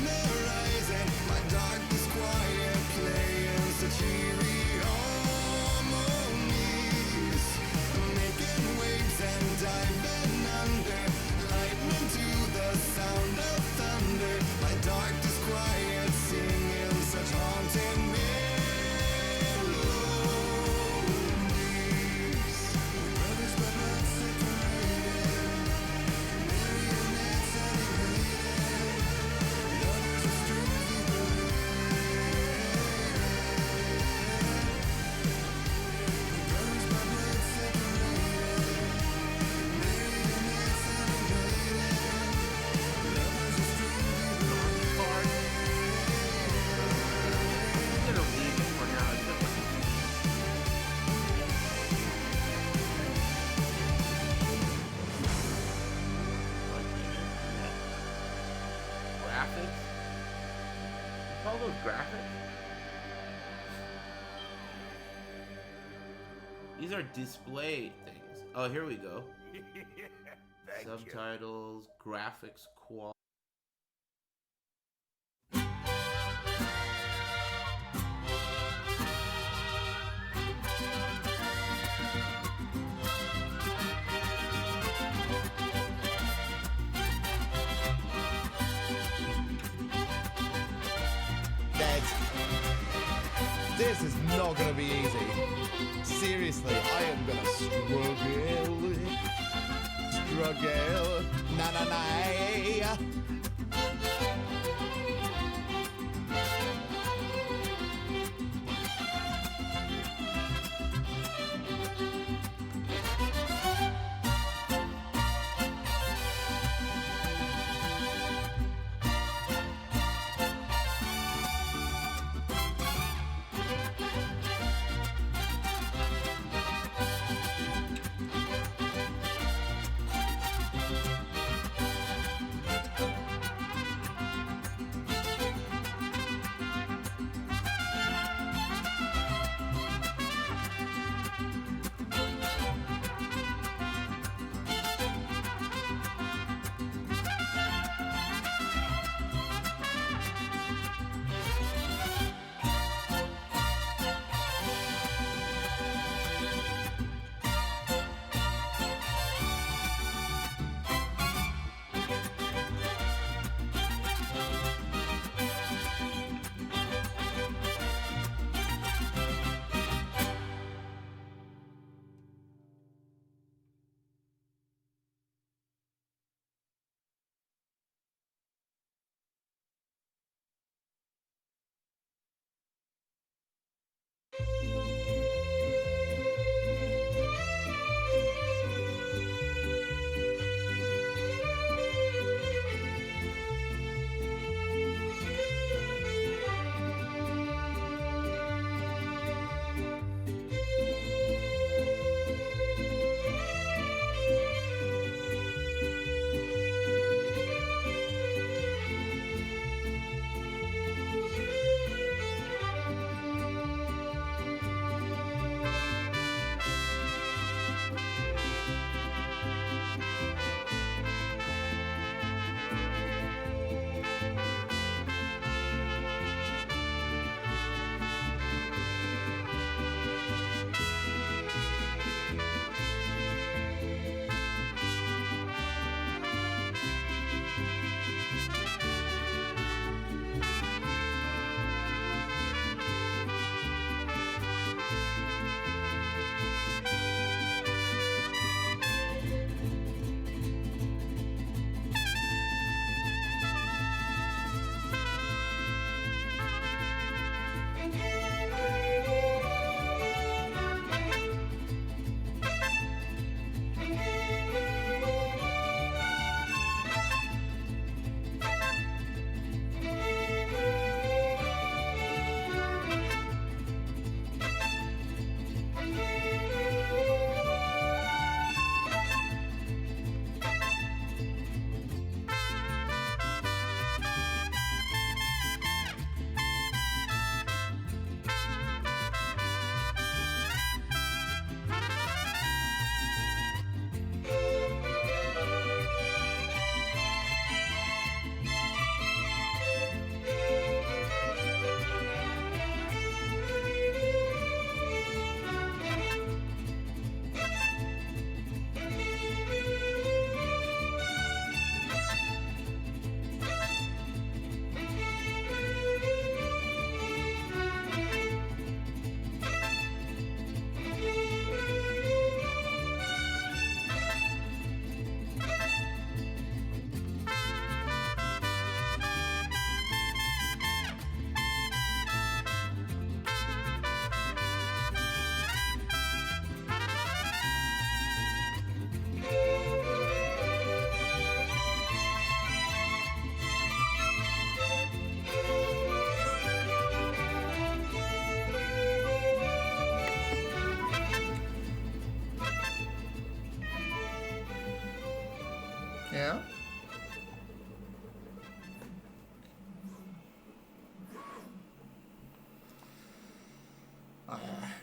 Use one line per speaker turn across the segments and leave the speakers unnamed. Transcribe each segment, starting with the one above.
mesmerizing. My darkest quiet playing such eerie harmonies, making waves and diving under, lightning to the sound of thunder. My darkest quiet singing such haunting melodies. Brothers but not separated, marionettes animated, lovers of strings we brothers but not separated, marionettes animated, lovers of strings
Little easy for now. It's just graphics? You call those graphics? These are display things. Oh, here we go.
Thank you.
Subtitles, graphics, quality.
Dead. This is not gonna be easy. Seriously, I am gonna struggle. Struggle. Na na na.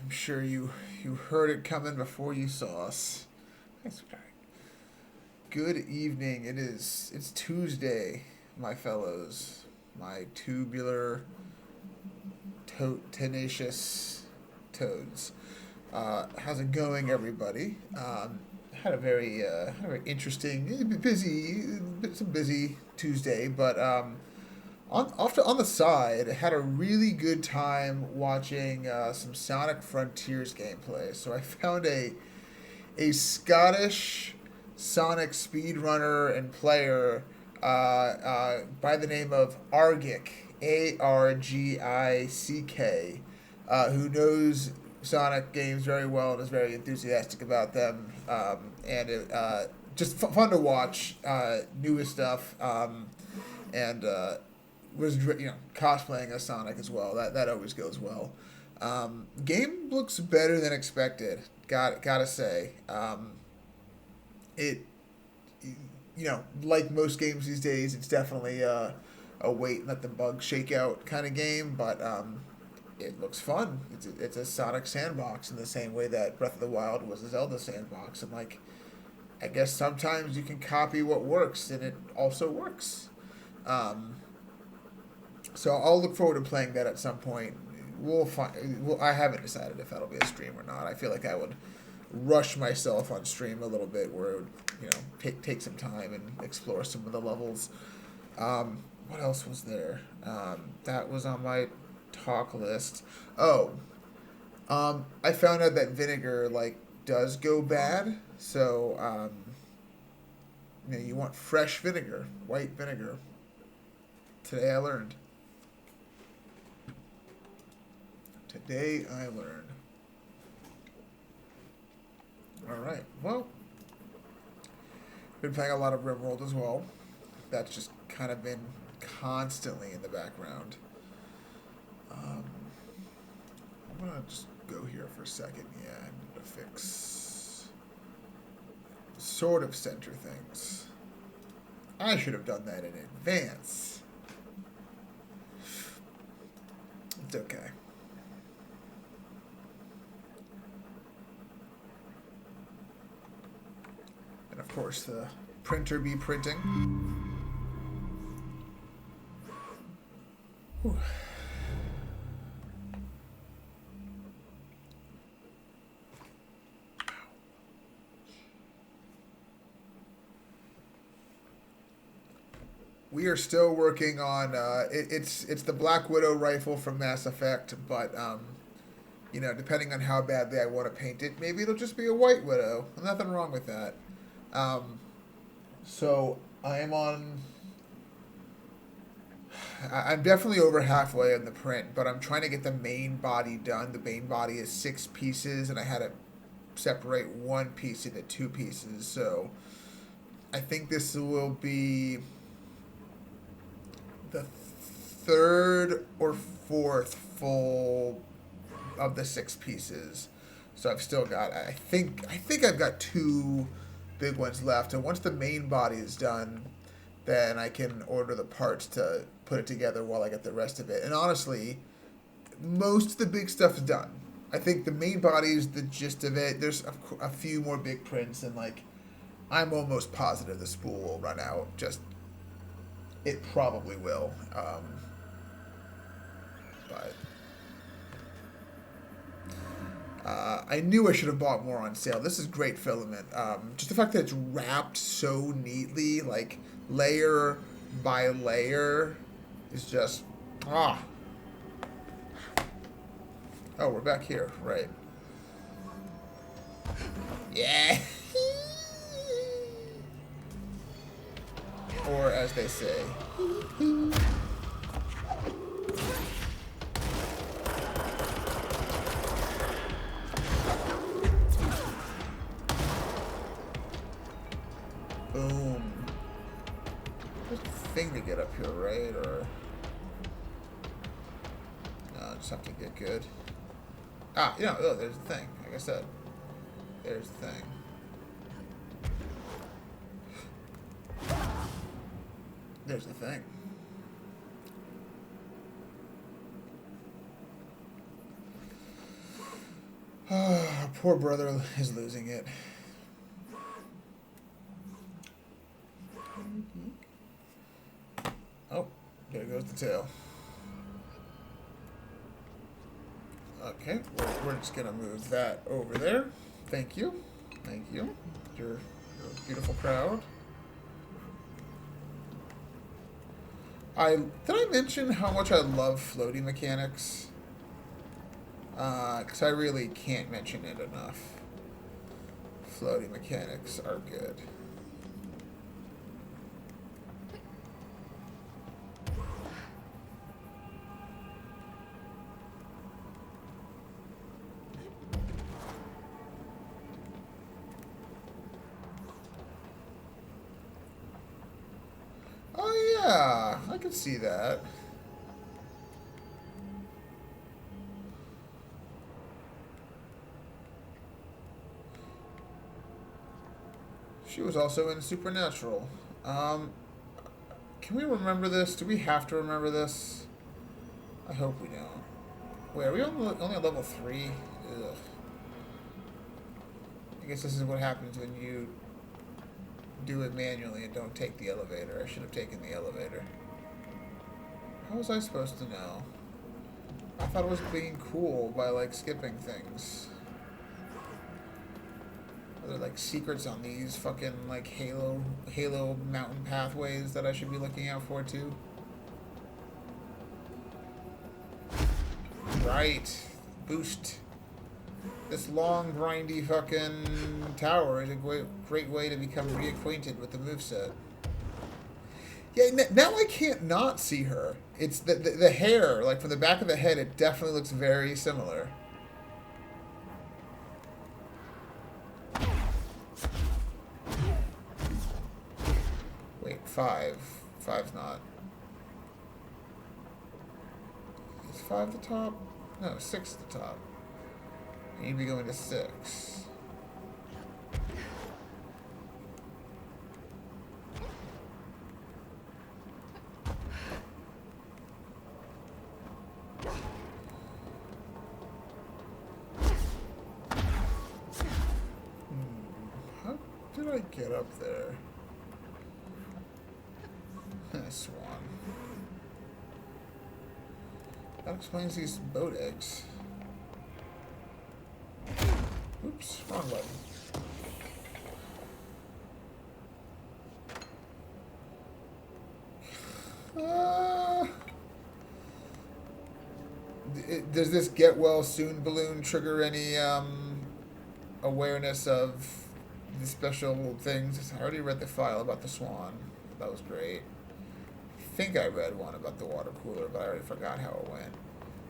I'm sure you heard it coming before you saw us. Thanks, sweetheart. Good evening. It's Tuesday, my fellows. My tubular, tenacious toads. How's it going, everybody? Had a very interesting, busy Tuesday, but on the side, had a really good time watching some Sonic Frontiers gameplay. So I found a Scottish Sonic speedrunner and player by the name of Argick, Argick, who knows Sonic games very well and is very enthusiastic about them. And it, just fun to watch, newest stuff, and was cosplaying as Sonic as well. That always goes well. Game looks better than expected. Gotta say, it like most games these days, it's definitely a wait and let the bugs shake out kind of game, but it looks fun. It's a Sonic sandbox in the same way that Breath of the Wild was a Zelda sandbox, and like I guess sometimes you can copy what works, and it also works. So I'll look forward to playing that at some point. We'll find. Well, I haven't decided if that'll be a stream or not. I feel like I would rush myself on stream a little bit, where it would, take some time and explore some of the levels. What else was there? That was on my talk list. Oh, I found out that vinegar does go bad. So you want fresh vinegar, white vinegar. Today I learned. All right. Well, been playing a lot of RimWorld as well. That's just kind of been constantly in the background. I'm gonna just go here for a second. Yeah, I need to fix sort of center things. I should have done that in advance. It's okay. And of course, the printer be printing. Whew. We are still working on it's the Black Widow rifle from Mass Effect, but depending on how badly I want to paint it, maybe it'll just be a White Widow. Nothing wrong with that. So I am on. I'm definitely over halfway on the print, but I'm trying to get the main body done. The main body is 6 pieces, and I had to separate one piece into 2 pieces. So I think this will be the 3rd or 4th full of the 6 pieces. So I've still got. I think I've got 2 big ones left, and once the main body is done, then I can order the parts to put it together while I get the rest of it. And honestly, most of the big stuff is done. I think the main body is the gist of it. There's a few more big prints, and I'm almost positive the spool will run out. It probably will. But I knew I should have bought more on sale. This is great filament. Just the fact that it's wrapped so neatly, layer by layer, is just Oh, we're back here, right? Yeah. Or as they say. Boom. There's a thing to get up here, right? Or no, just have to get good. Oh, there's the thing. Like I said, there's the thing. There's the thing. Poor brother is losing it. Oh, there goes the tail. Okay, we're just gonna move that over there. Thank you. Thank you. You're a beautiful crowd. Did I mention how much I love floaty mechanics? Because I really can't mention it enough. Floaty mechanics are good. Oh yeah, I can see that. She was also in Supernatural. Can we remember this? Do we have to remember this? I hope we don't. Wait, are we only on level 3? Ugh. I guess this is what happens when you do it manually and don't take the elevator. I should have taken the elevator. How was I supposed to know? I thought it was being cool by, like, skipping things. Are there, like, secrets on these fucking, like, Halo mountain pathways that I should be looking out for, too? Right. Boost. This long, grindy fucking tower is a great way to become reacquainted with the moveset. Yeah, now I can't not see her. It's the hair, like from the back of the head, it definitely looks very similar. Wait, 5. 5's not. Is 5 the top? No, 6 the top. I need to be going to 6. How did I get up there? Swan. That explains these boat eggs. Oops, wrong button. Does this get well soon balloon trigger any awareness of the special things? I already read the file about the swan. That was great. I think I read one about the water cooler, but I already forgot how it went.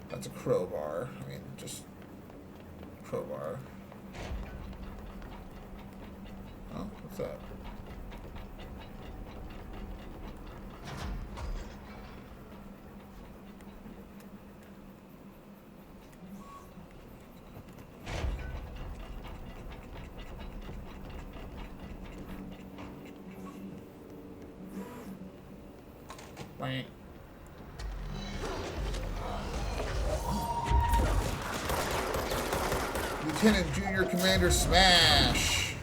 That's a crowbar. I mean, just crowbar. Oh, what's that? Right. Lieutenant Junior Commander Smash.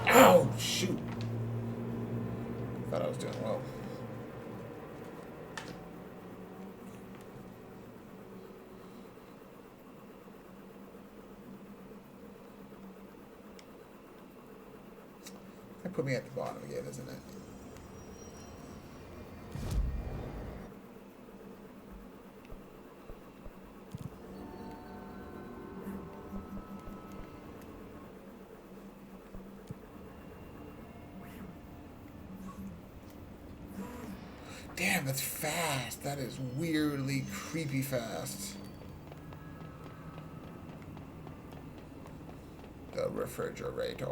Ow! Shoot. Thought I was doing well. That put me at the bottom again, isn't it? Damn, that's fast. That is weirdly creepy fast. The refrigerator.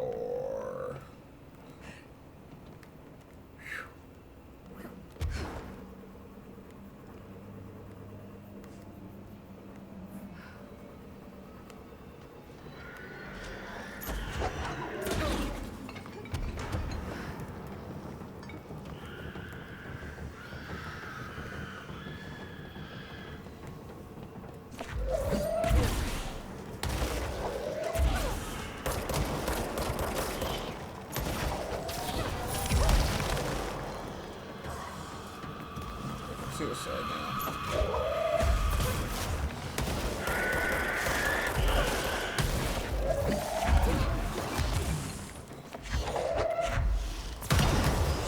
this side now.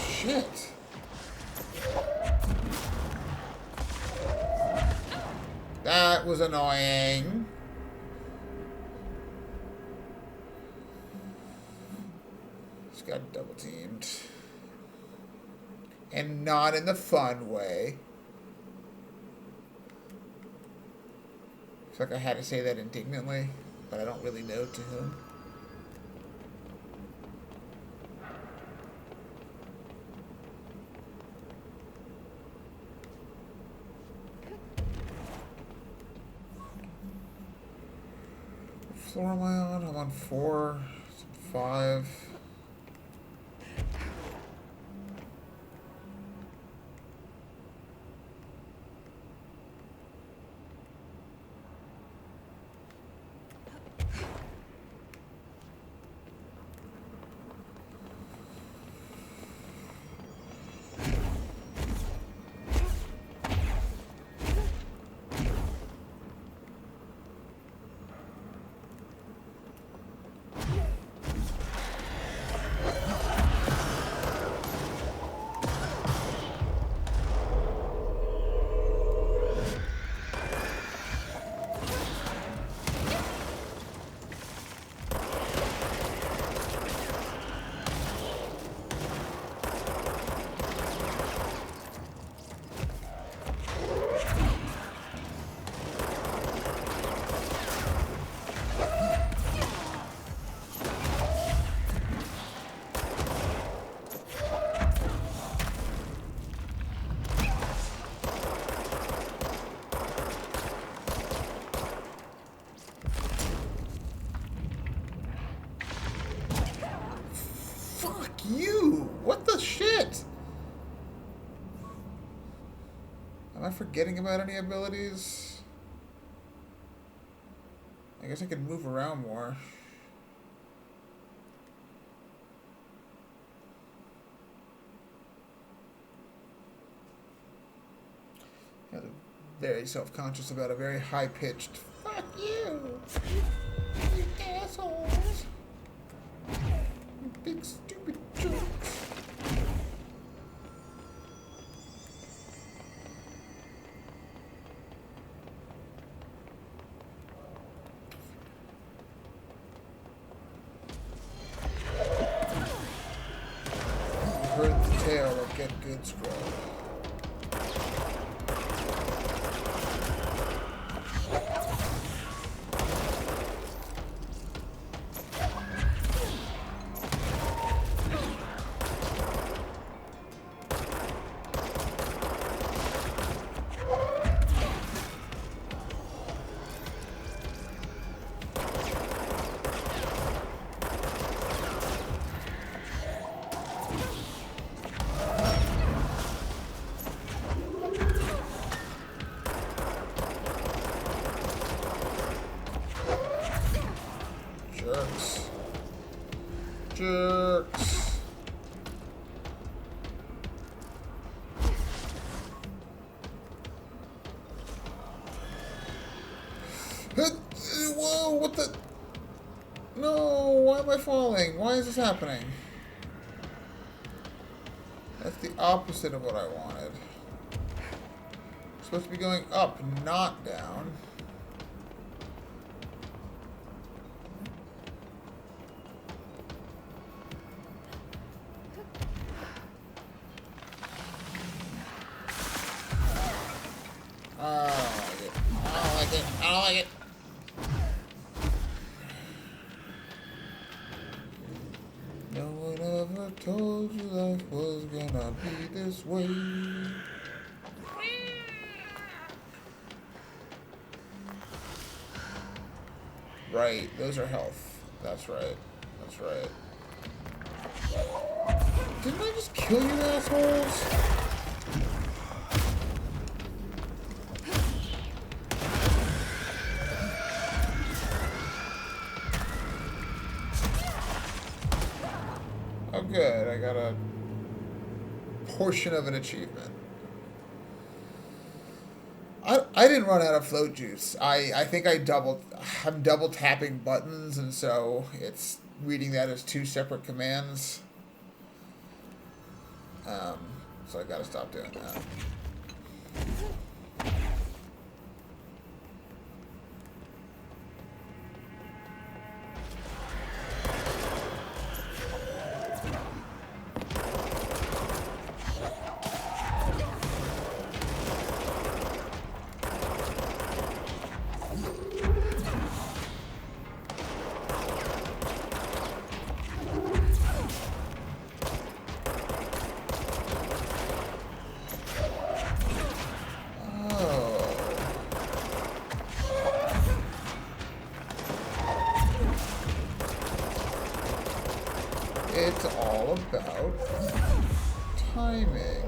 Shit. That was annoying. Just got double teamed. And not in the fun way. It's like I had to say that indignantly, but I don't really know to whom. What floor am I on? I'm on 4, 5. You! What the shit? Am I forgetting about any abilities? I guess I could move around more. I'm very self-conscious about a very high-pitched "fuck you, you assholes, you big stupid jerks." Heard the tale of Get Good Scrub. Jerks. Jerks. Whoa, what the? No, why am I falling? Why is this happening? That's the opposite of what I wanted. I'm supposed to be going up, not down. I don't like it. I don't like it. No one ever told you life was gonna be this way. Right, those are health. That's right. That's right. Didn't I just kill you assholes? Oh good, I got a portion of an achievement. I didn't run out of float juice. I think I'm double tapping buttons, and so it's reading that as two separate commands. So I gotta stop doing that. It's all about timing.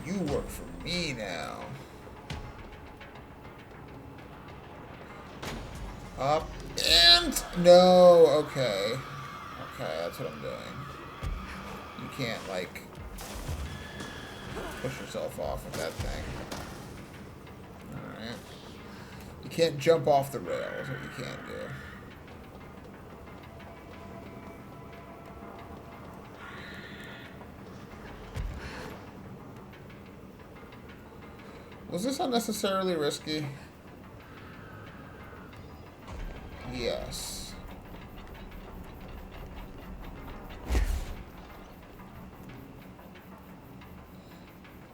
You work for me now. Up and no. Okay. Okay, that's what I'm doing. You can't like push yourself off of that thing. All right. You can't jump off the rail. Is what you can't do. Was this unnecessarily risky? Yes. I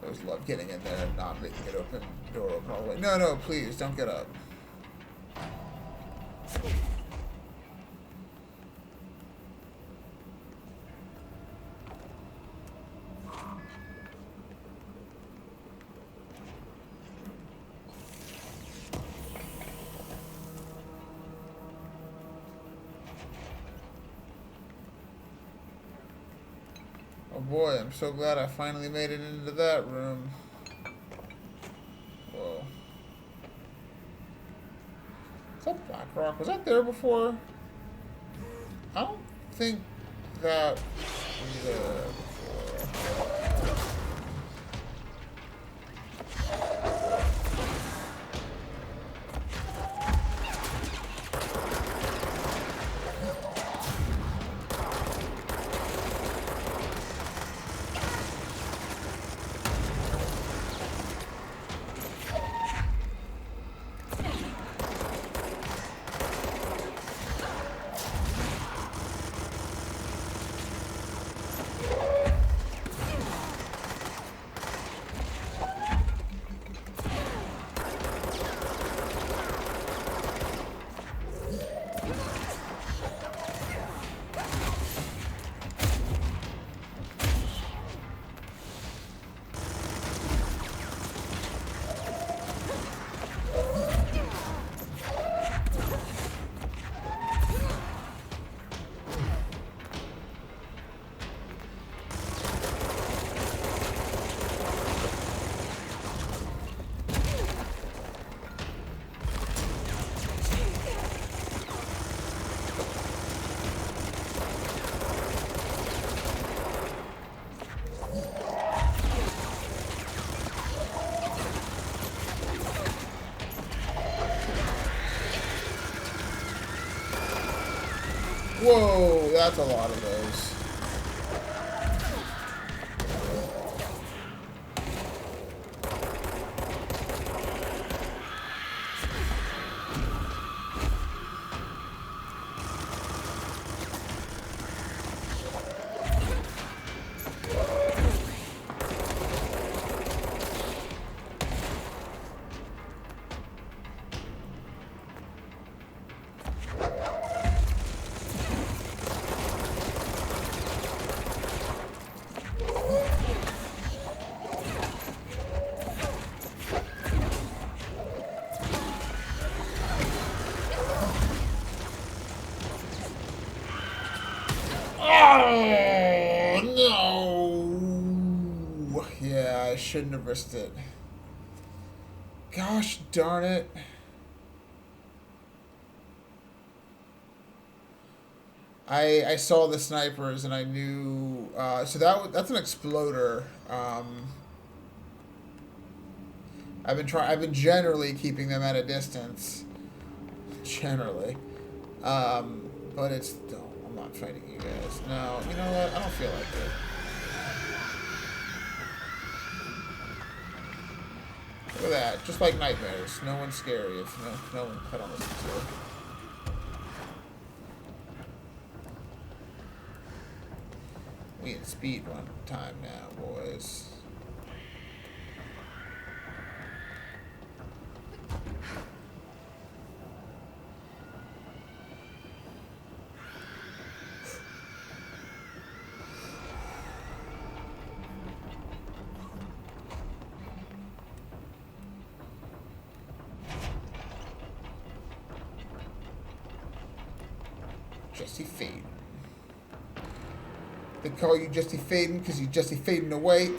always love getting in there and not making it open, door open all the way. No, no, please, don't get up. Oh boy, I'm so glad I finally made it into that room. Whoa. Is that Black Rock? Was that there before? I don't think that was there before. Whoa, that's a lot of those. Oh, no. Yeah, I shouldn't have risked it. Gosh darn it. I saw the snipers and I knew, so that's an exploder. I've been generally keeping them at a distance. Generally. But it's... No, I'm not fighting you guys. No, you know what? I don't feel like it. Look at that. Just like nightmares. No one's scary if no one I don't listen to it. We in speed run time now, boys. Jesse Faden. They call you Jesse Faden because you Jesse Faden away.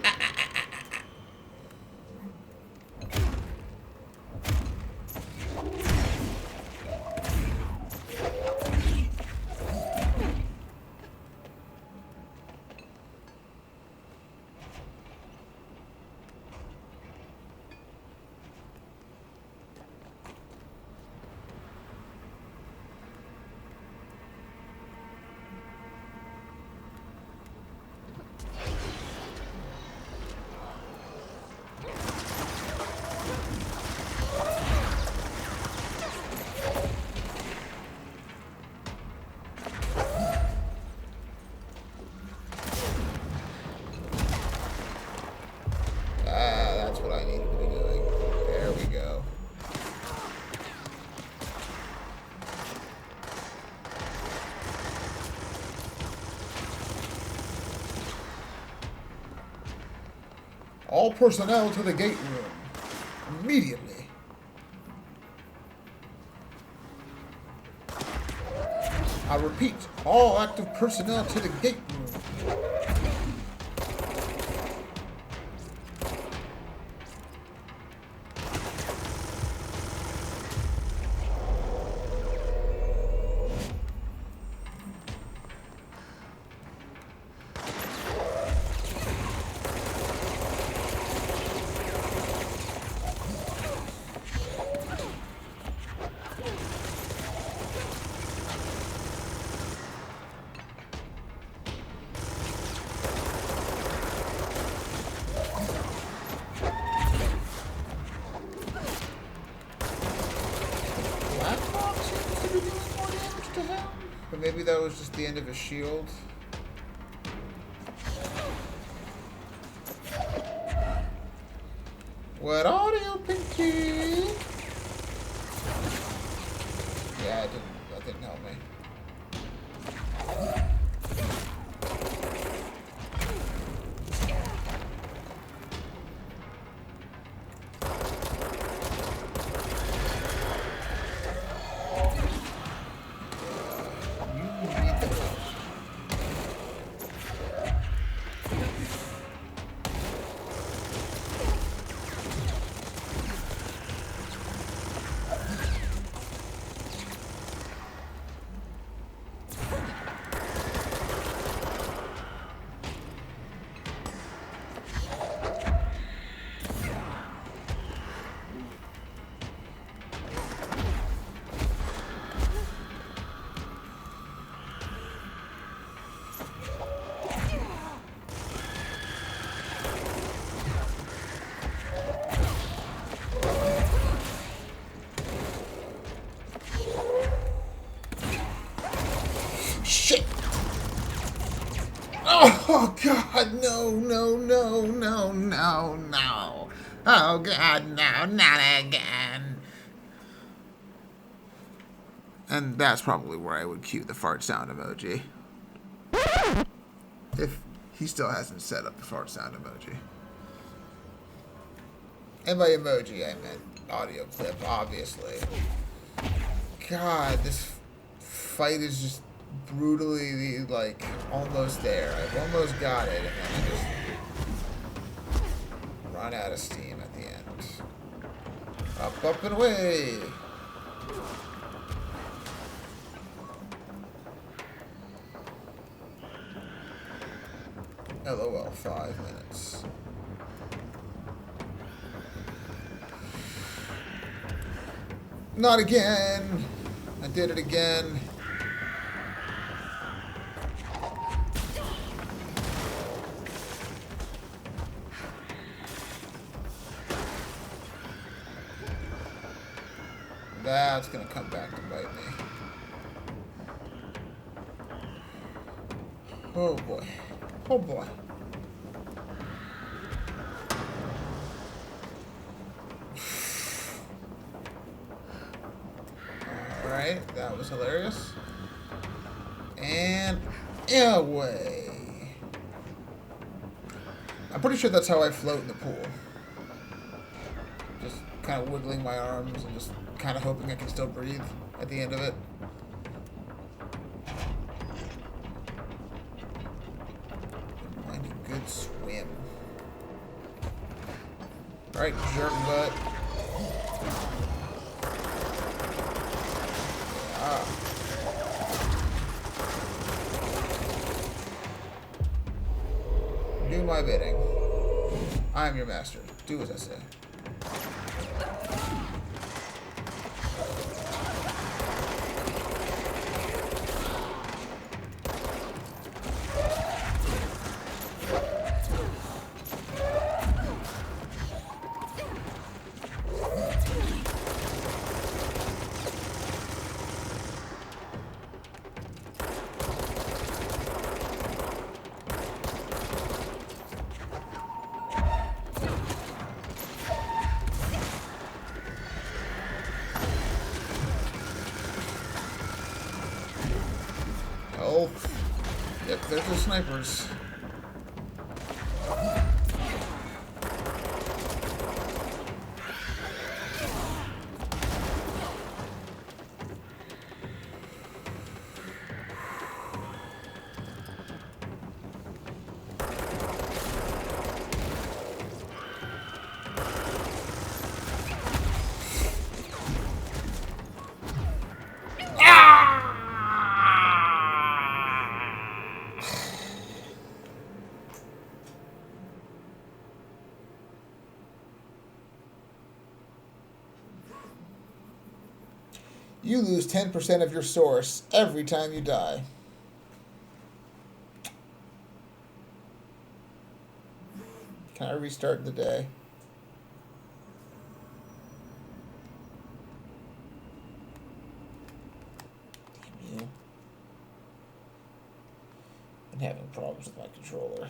That's what I needed to be doing. There we go. All personnel to the gate room. Immediately. I repeat, all active personnel to the gate room. But maybe that was just the end of his shield. What audio, Pinky? Yeah, that didn't help me. Shit! Oh God, no, no, no, no, no, no. Oh God, no, not again. And that's probably where I would cue the fart sound emoji. If he still hasn't set up the fart sound emoji. And by emoji, I meant audio clip, obviously. God, this fight is just brutally, like, almost there. I've almost got it, and then I just run out of steam at the end. Up, up, and away! LOL, 5 minutes. Not again. I did it again. That's gonna come back to bite me. Oh boy. Oh boy. Alright, that was hilarious. And away. I'm pretty sure that's how I float in the pool. Just kind of wiggling my arms and just kind of hoping I can still breathe at the end of it. Find a good swim. Alright, jerk butt. Ah. Do my bidding. I am your master. Do as I say. Oh, yep, there's the snipers. You lose 10% of your source every time you die. Can I restart the day? Damn you. I'm having problems with my controller.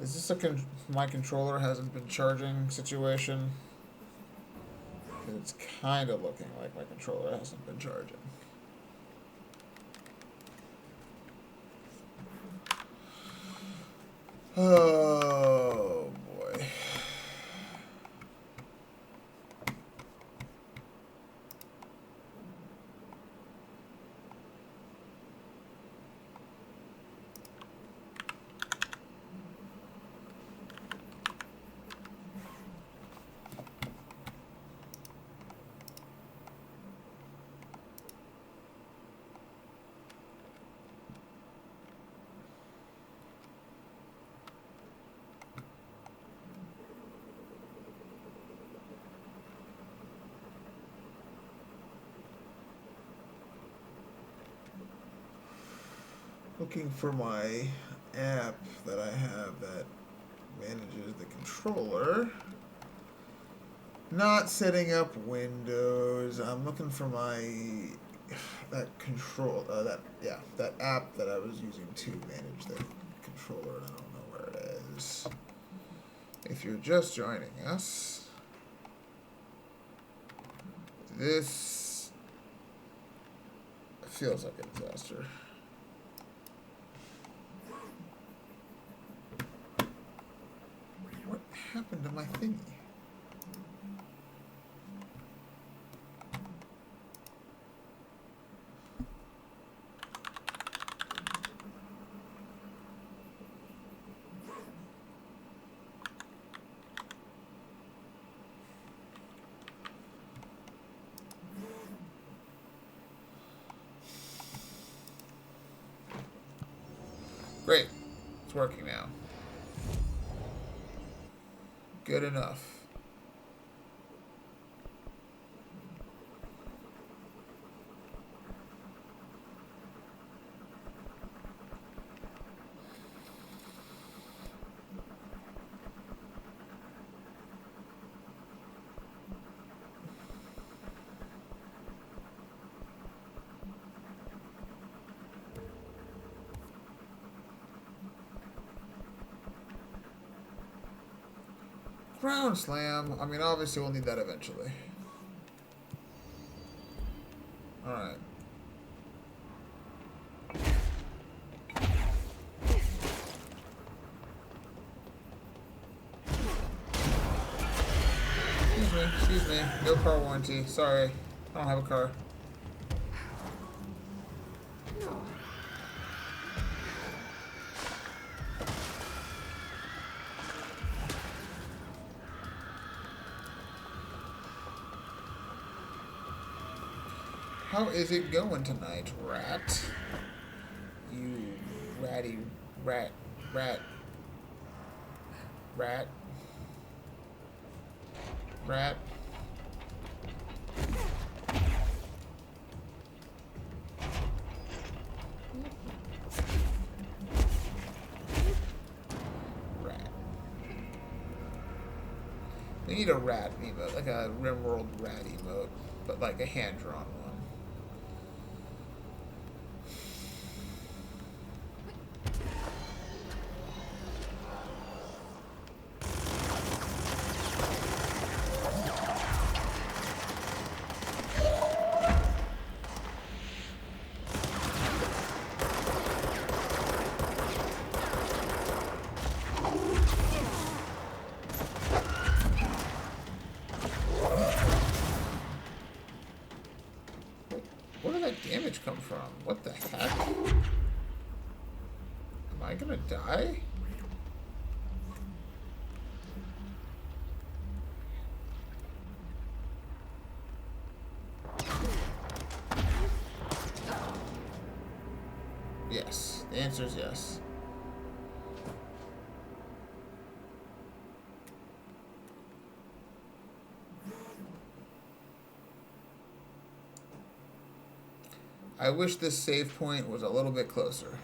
Is this a my controller hasn't been charging situation? 'Cause it's kind of looking like my controller hasn't been charging. Oh boy. Looking for my app that I have that manages the controller. Not setting up Windows. I'm looking for my that app that I was using to manage the controller, and I don't know where it is. If you're just joining us, this feels like a disaster. What happened to my thingy? Great. It's working now. Good enough. Ground slam. I mean, obviously we'll need that eventually. Alright. Excuse me. No car warranty. Sorry. I don't have a car. How is it going tonight, rat? You ratty rat. Rat. Rat. We need a rat emote, like a RimWorld rat emote, but like a hand-drawn one. Where did that damage come from? What the heck? Am I gonna die? Yes. The answer is yes. I wish this save point was a little bit closer.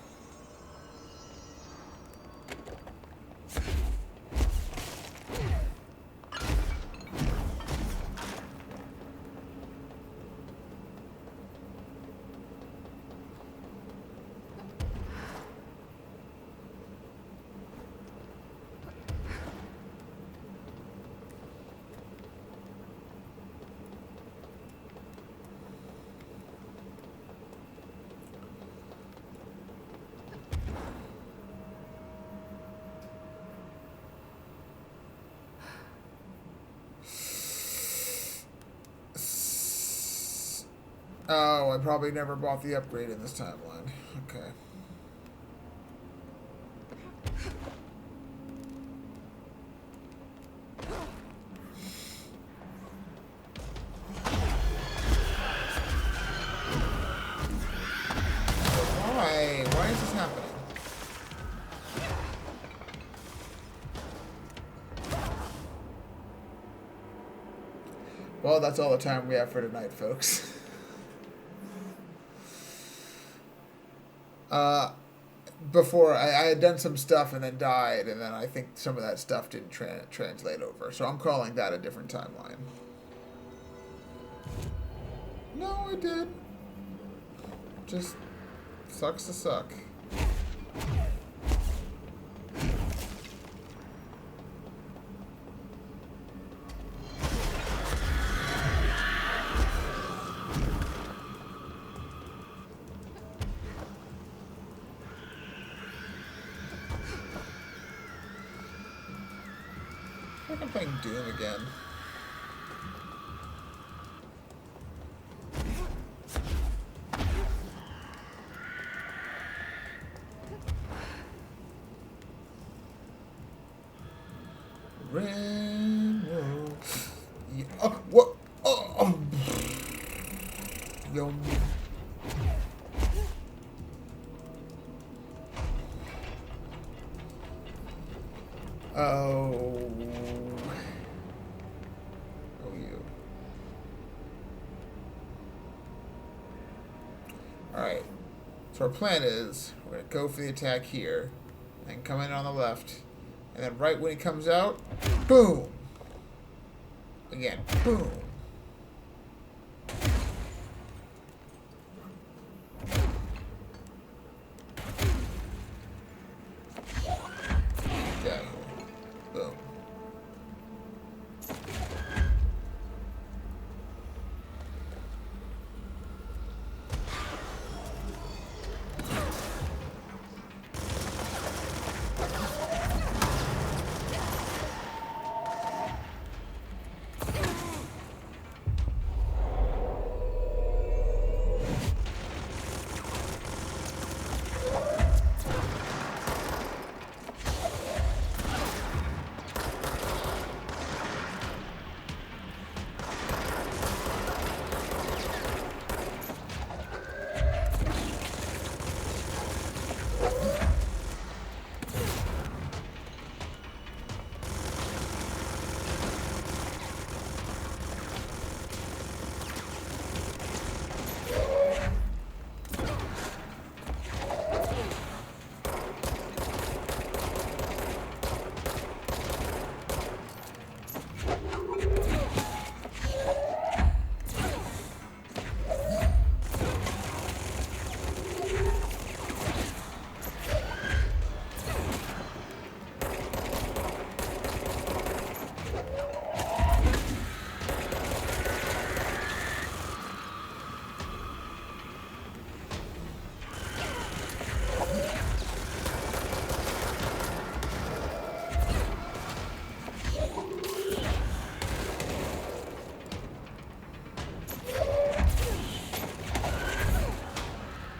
Oh, I probably never bought the upgrade in this timeline. Okay. Why? Why is this happening? Well, that's all the time we have for tonight, folks. Before I had done some stuff and then died, and then I think some of that stuff didn't translate over. So I'm calling that a different timeline. No, it did. Just sucks to suck. I'm playing Doom again. Rainbow. Yeah. Oh, what? Oh. Yum. Oh. Oh, you. Alright. So our plan is we're going to go for the attack here. And come in on the left. And then right when he comes out, boom! Again, boom! Down here. Boom.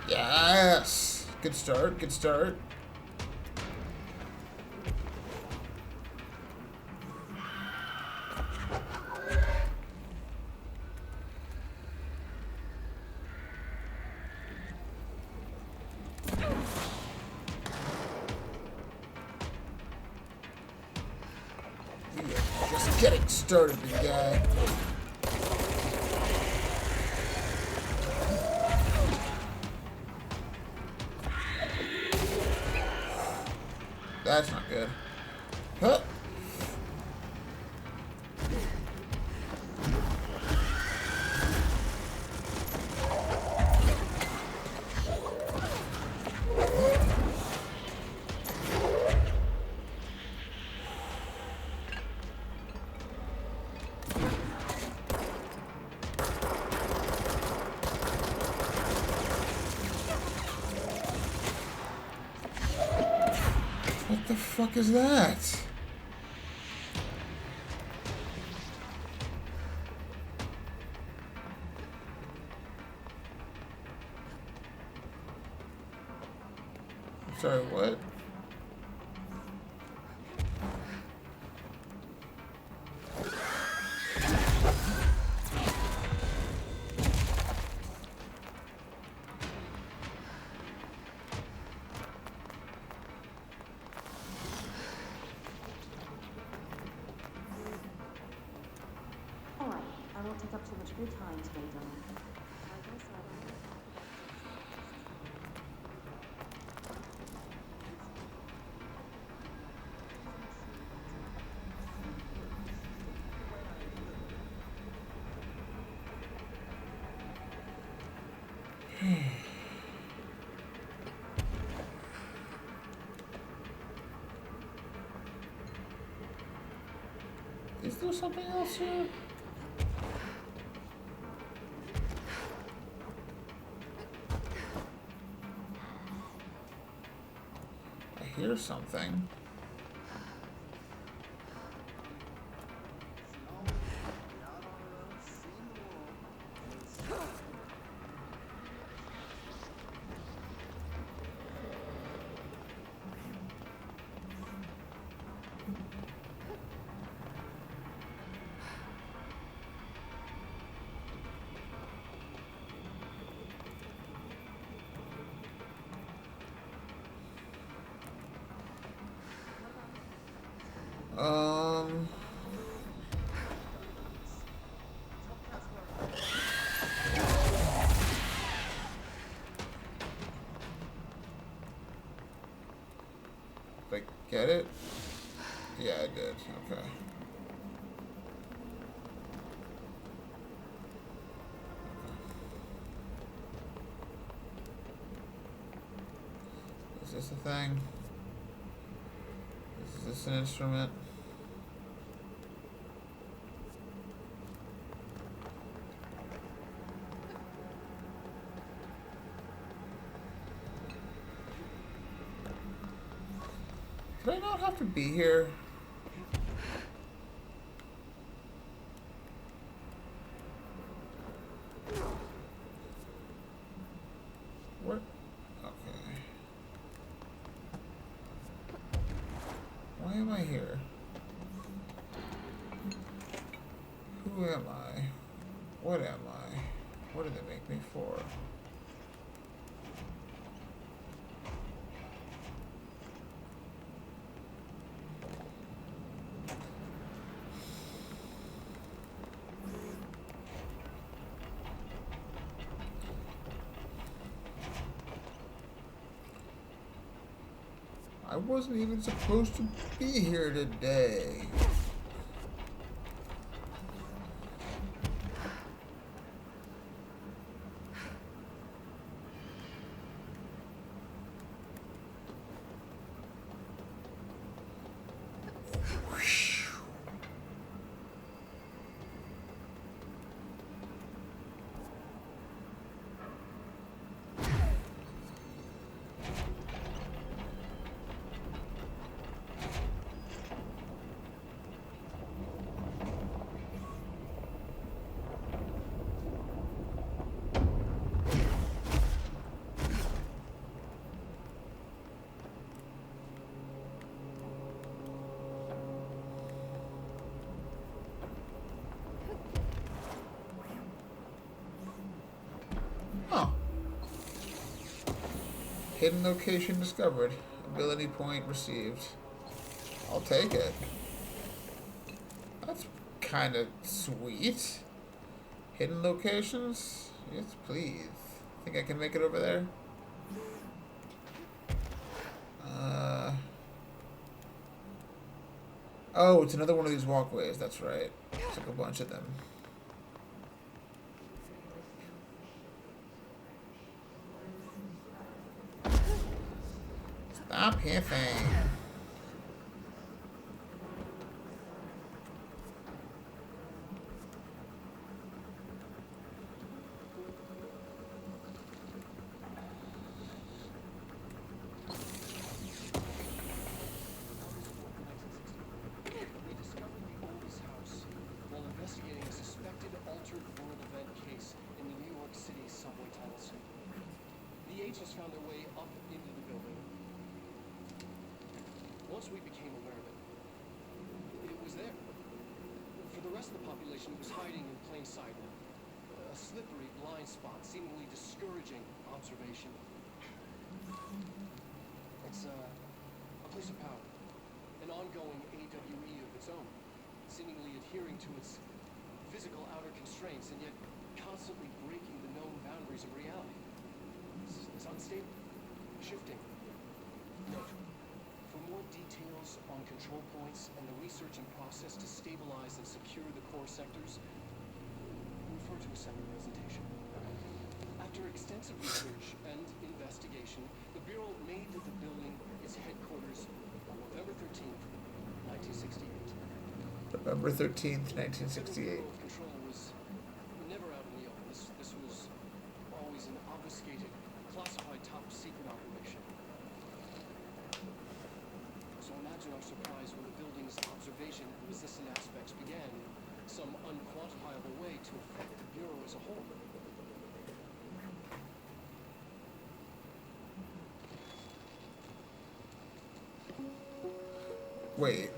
Yes! Good start, good start. We are just getting started, big guy. That's not good. Huh? What the fuck is that? I'm sorry, what?
All right, I won't take up too much of your time today, darling. I guess I'll
Is there something else here? I hear something. Um. Did I get it? Yeah, I did. Okay. Is this a thing? Is this an instrument? Did I not have to be here? What? Okay. Why am I here? Who am I? What am I? What did they make me for? I wasn't even supposed to be here today. Oh. Hidden location discovered. Ability point received. I'll take it. That's kind of sweet. Hidden locations? Yes, please. Think I can make it over there? Oh, it's another one of these walkways. That's right. It's like a bunch of them. Stop hiffing.
Found their way up into the building. Once we became aware of it, it was there. For the rest of the population, it was hiding in plain sight. A slippery blind spot, seemingly discouraging observation. It's a place of power, an ongoing AWE of its own, seemingly adhering to its physical outer constraints and yet constantly breaking the known boundaries of reality. It's unstable, shifting. Note, for more details on control points and the research and process to stabilize and secure the core sectors, refer to a separate presentation. After extensive research and investigation, the Bureau made the building its headquarters on November 13th, 1968.
November 13th, 1968.
Control was never out in the open. This was always an obfuscated, classified top-secret operation. So imagine our surprise when the building's observation-resistant aspects began some unquantifiable way to affect the Bureau as a whole.
Wait.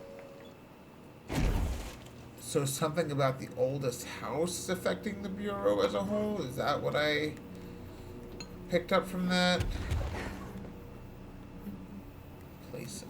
So something about the oldest house is affecting the Bureau as a whole? Is that what I picked up from that? Place.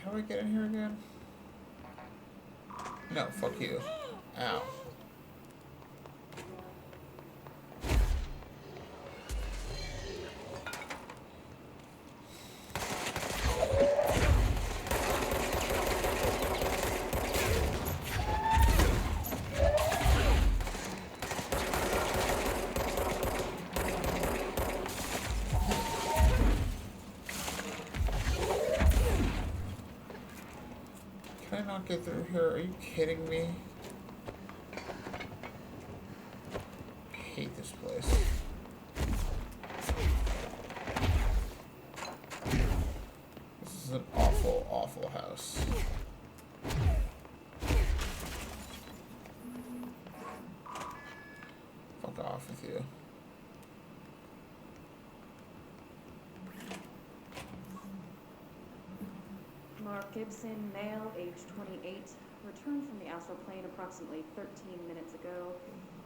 How do I get in here again? No, fuck you. Ow. Can I not get through here? Are you kidding me? I hate this place. This is an awful, awful house. Fuck off with you.
Mark Gibson, male, age 28, returned from the astral plane approximately 13 minutes ago.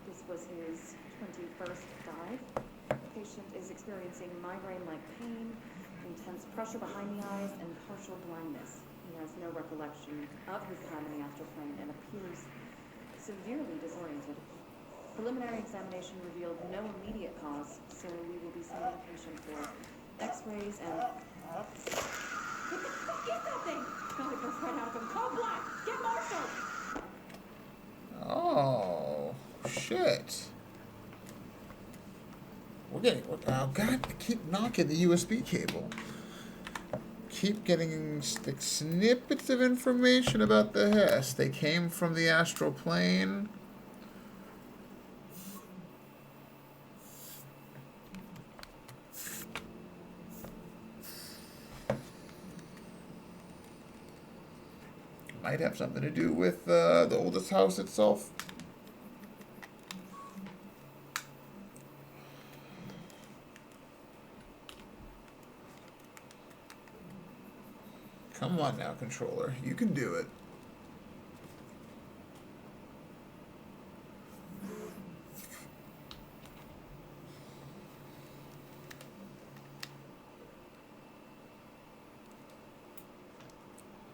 This was his 21st dive. The patient is experiencing migraine-like pain, intense pressure behind the eyes, and partial blindness. He has no recollection of his time in the astral plane and appears severely disoriented. Preliminary examination revealed no immediate cause, so we will be sending the patient for x-rays and... What the fuck is that thing? Don't let us right out of him. Call Black! Get Marshall!
Oh, shit. We're getting... Oh, God, I keep knocking the USB cable. Keep getting snippets of information about the Hess. They came from the astral plane. Might have something to do with the oldest house itself. Come on now, controller. You can do it.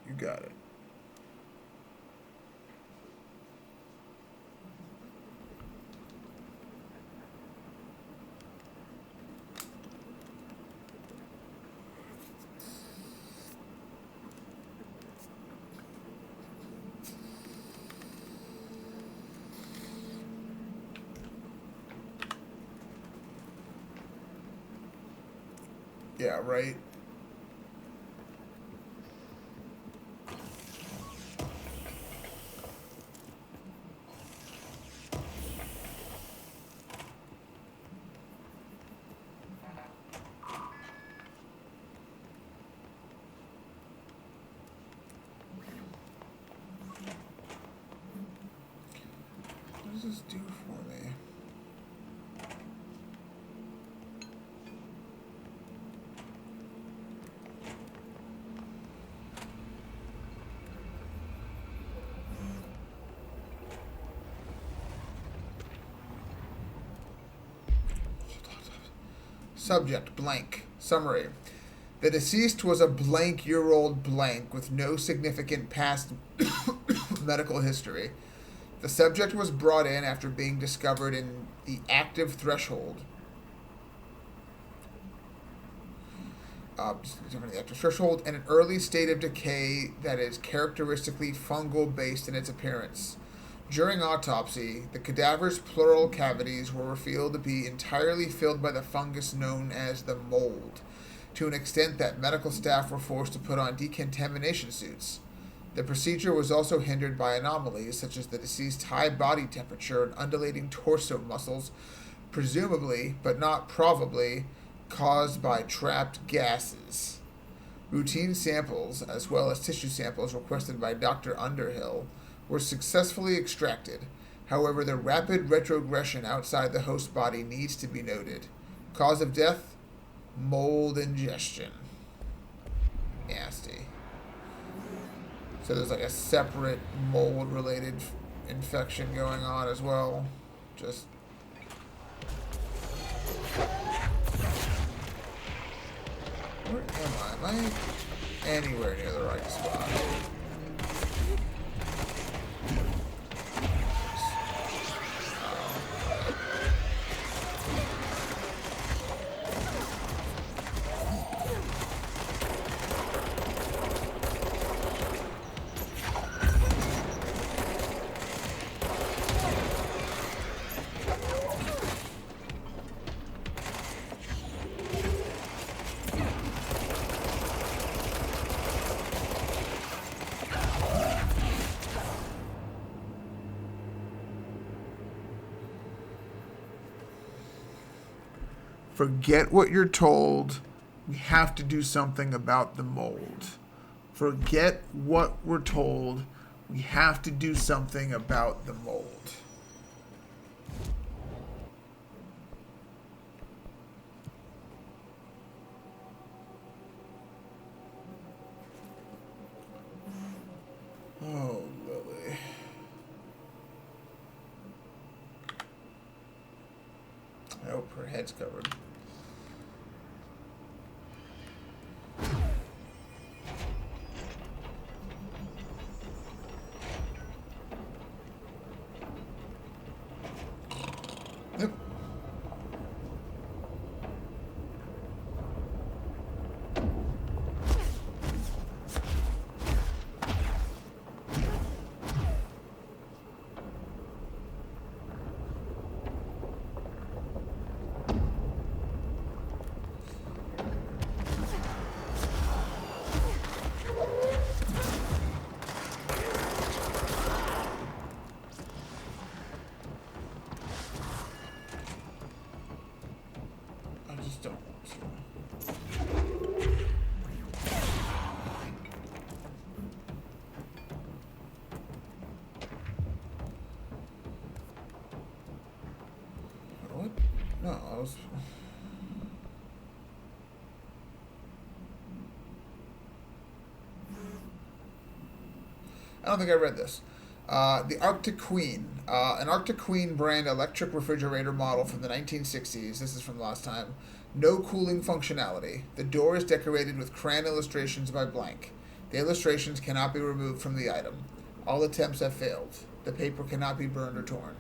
You got it. Yeah, right. What does this do for me? Subject, blank. Summary. The deceased was a blank-year-old blank with no significant past medical history. The subject was brought in after being discovered in the active threshold. An early state of decay that is characteristically fungal-based in its appearance. During autopsy, the cadaver's pleural cavities were revealed to be entirely filled by the fungus known as the mold, to an extent that medical staff were forced to put on decontamination suits. The procedure was also hindered by anomalies such as the deceased's high body temperature and undulating torso muscles, presumably, but not probably, caused by trapped gases. Routine samples, as well as tissue samples requested by Dr. Underhill, were successfully extracted. However, the rapid retrogression outside the host body needs to be noted. Cause of death? Mold ingestion. Nasty. So there's like a separate mold-related infection going on as well. Just... Where am I? Am I... anywhere near the right spot. Forget what you're told. We have to do something about the mold. Forget what we're told. We have to do something about the mold. Oh, Lily. I hope her head's covered. Yep. I just don't want to. What? No, I was. I don't think I read this. The Arctic Queen. An Arctic Queen brand electric refrigerator model from the 1960s. This is from last time. No cooling functionality. The door is decorated with crayon illustrations by blank. The illustrations cannot be removed from the item. All attempts have failed. The paper cannot be burned or torn.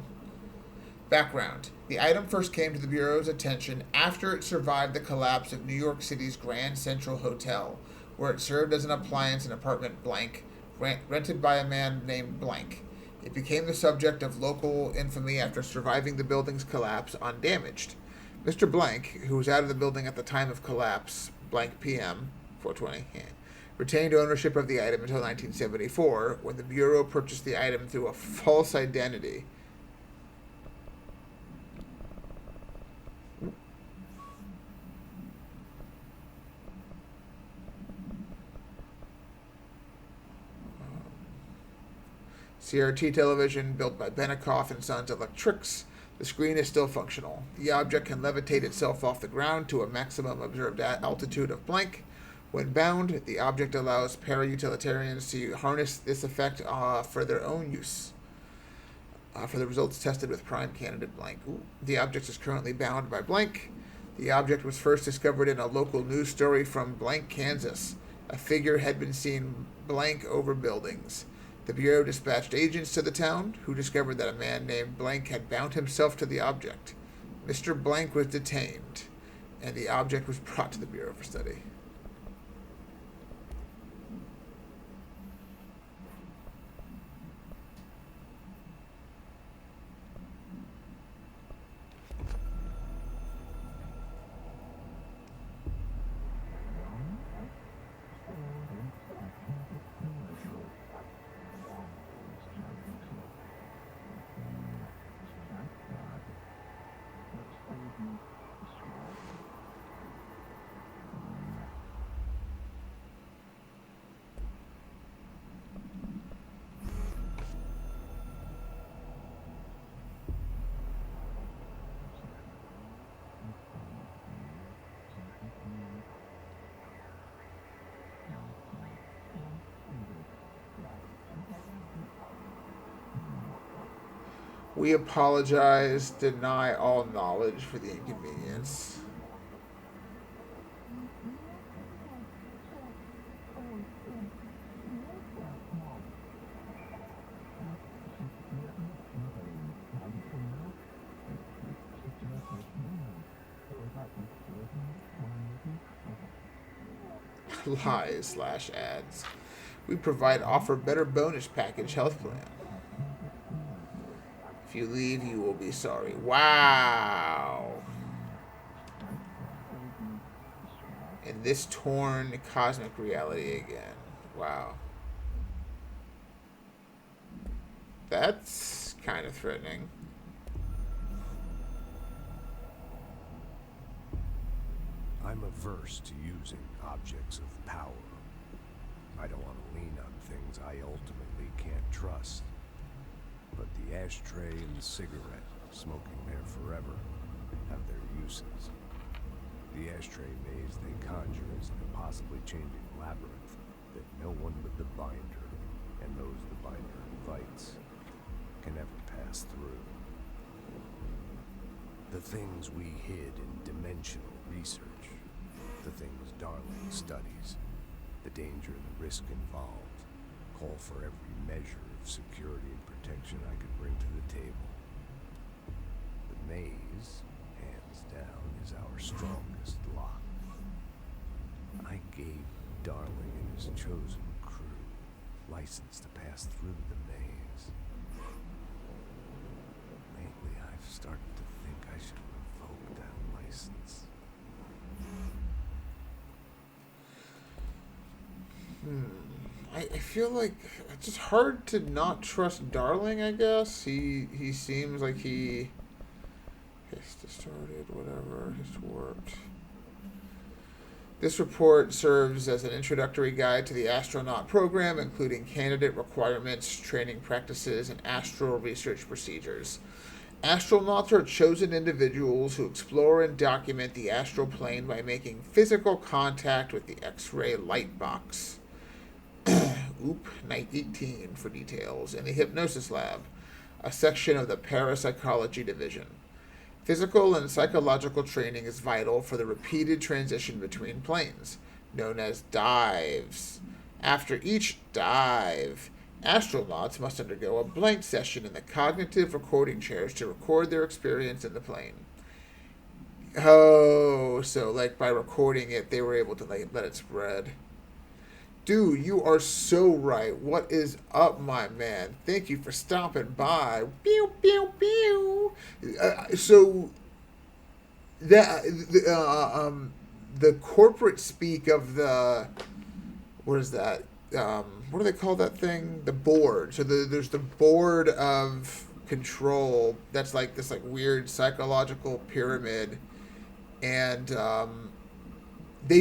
Background. The item first came to the Bureau's attention after it survived the collapse of New York City's Grand Central Hotel, where it served as an appliance in apartment blank, rented by a man named Blank. It became the subject of local infamy after surviving the building's collapse undamaged. Mr. Blank, who was out of the building at the time of collapse, blank PM, 420, retained ownership of the item until 1974, when the Bureau purchased the item through a false identity. CRT television built by Benikoff and Sons Electrics. The screen is still functional. The object can levitate itself off the ground to a maximum observed altitude of blank. When bound, the object allows para-utilitarians to harness this effect for their own use. For the results tested with prime candidate blank. The object is currently bound by blank. The object was first discovered in a local news story from blank, Kansas. A figure had been seen blank over buildings. The Bureau dispatched agents to the town, who discovered that a man named Blank had bound himself to the object. Mr. Blank was detained, and the object was brought to the Bureau for study. We apologize, deny all knowledge for the inconvenience. Lies/ads. We provide offer better bonus package health plan. If you leave, you will be sorry. Wow. In this torn cosmic reality again. Wow. That's kind of threatening.
I'm averse to using objects of power. I don't want to lean on things I ultimately can't trust. But the ashtray and the cigarette, smoking there forever, have their uses. The ashtray maze they conjure is an impossibly changing labyrinth that no one but the binder, and those the binder invites, can ever pass through. The things we hid in dimensional research, the things Darling studies, the danger and the risk involved, call for every measure of security and protection I could bring to the table. The maze, hands down, is our strongest lock. I gave Darling and his chosen crew license to pass through the maze. Lately, I've started to think I should revoke that license.
I feel like it's just hard to not trust Darling, I guess. He seems like he has started, whatever, has worked. This report serves as an introductory guide to the astronaut program, including candidate requirements, training practices, and astral research procedures. Astronauts are chosen individuals who explore and document the astral plane by making physical contact with the X-ray light box. Oop, Night 18 for details. In the Hypnosis Lab, a section of the Parapsychology Division. Physical and psychological training is vital for the repeated transition between planes, known as dives. After each dive, astronauts must undergo a blank session in the cognitive recording chairs to record their experience in the plane. Oh, so like by recording it, they were able to let it spread. Dude, you are so right. What is up, my man? Thank you for stopping by. Pew, pew, pew. So that the corporate speak of the, what is that? What do they call that thing? The board. So there's the board of control. That's like this weird psychological pyramid, and they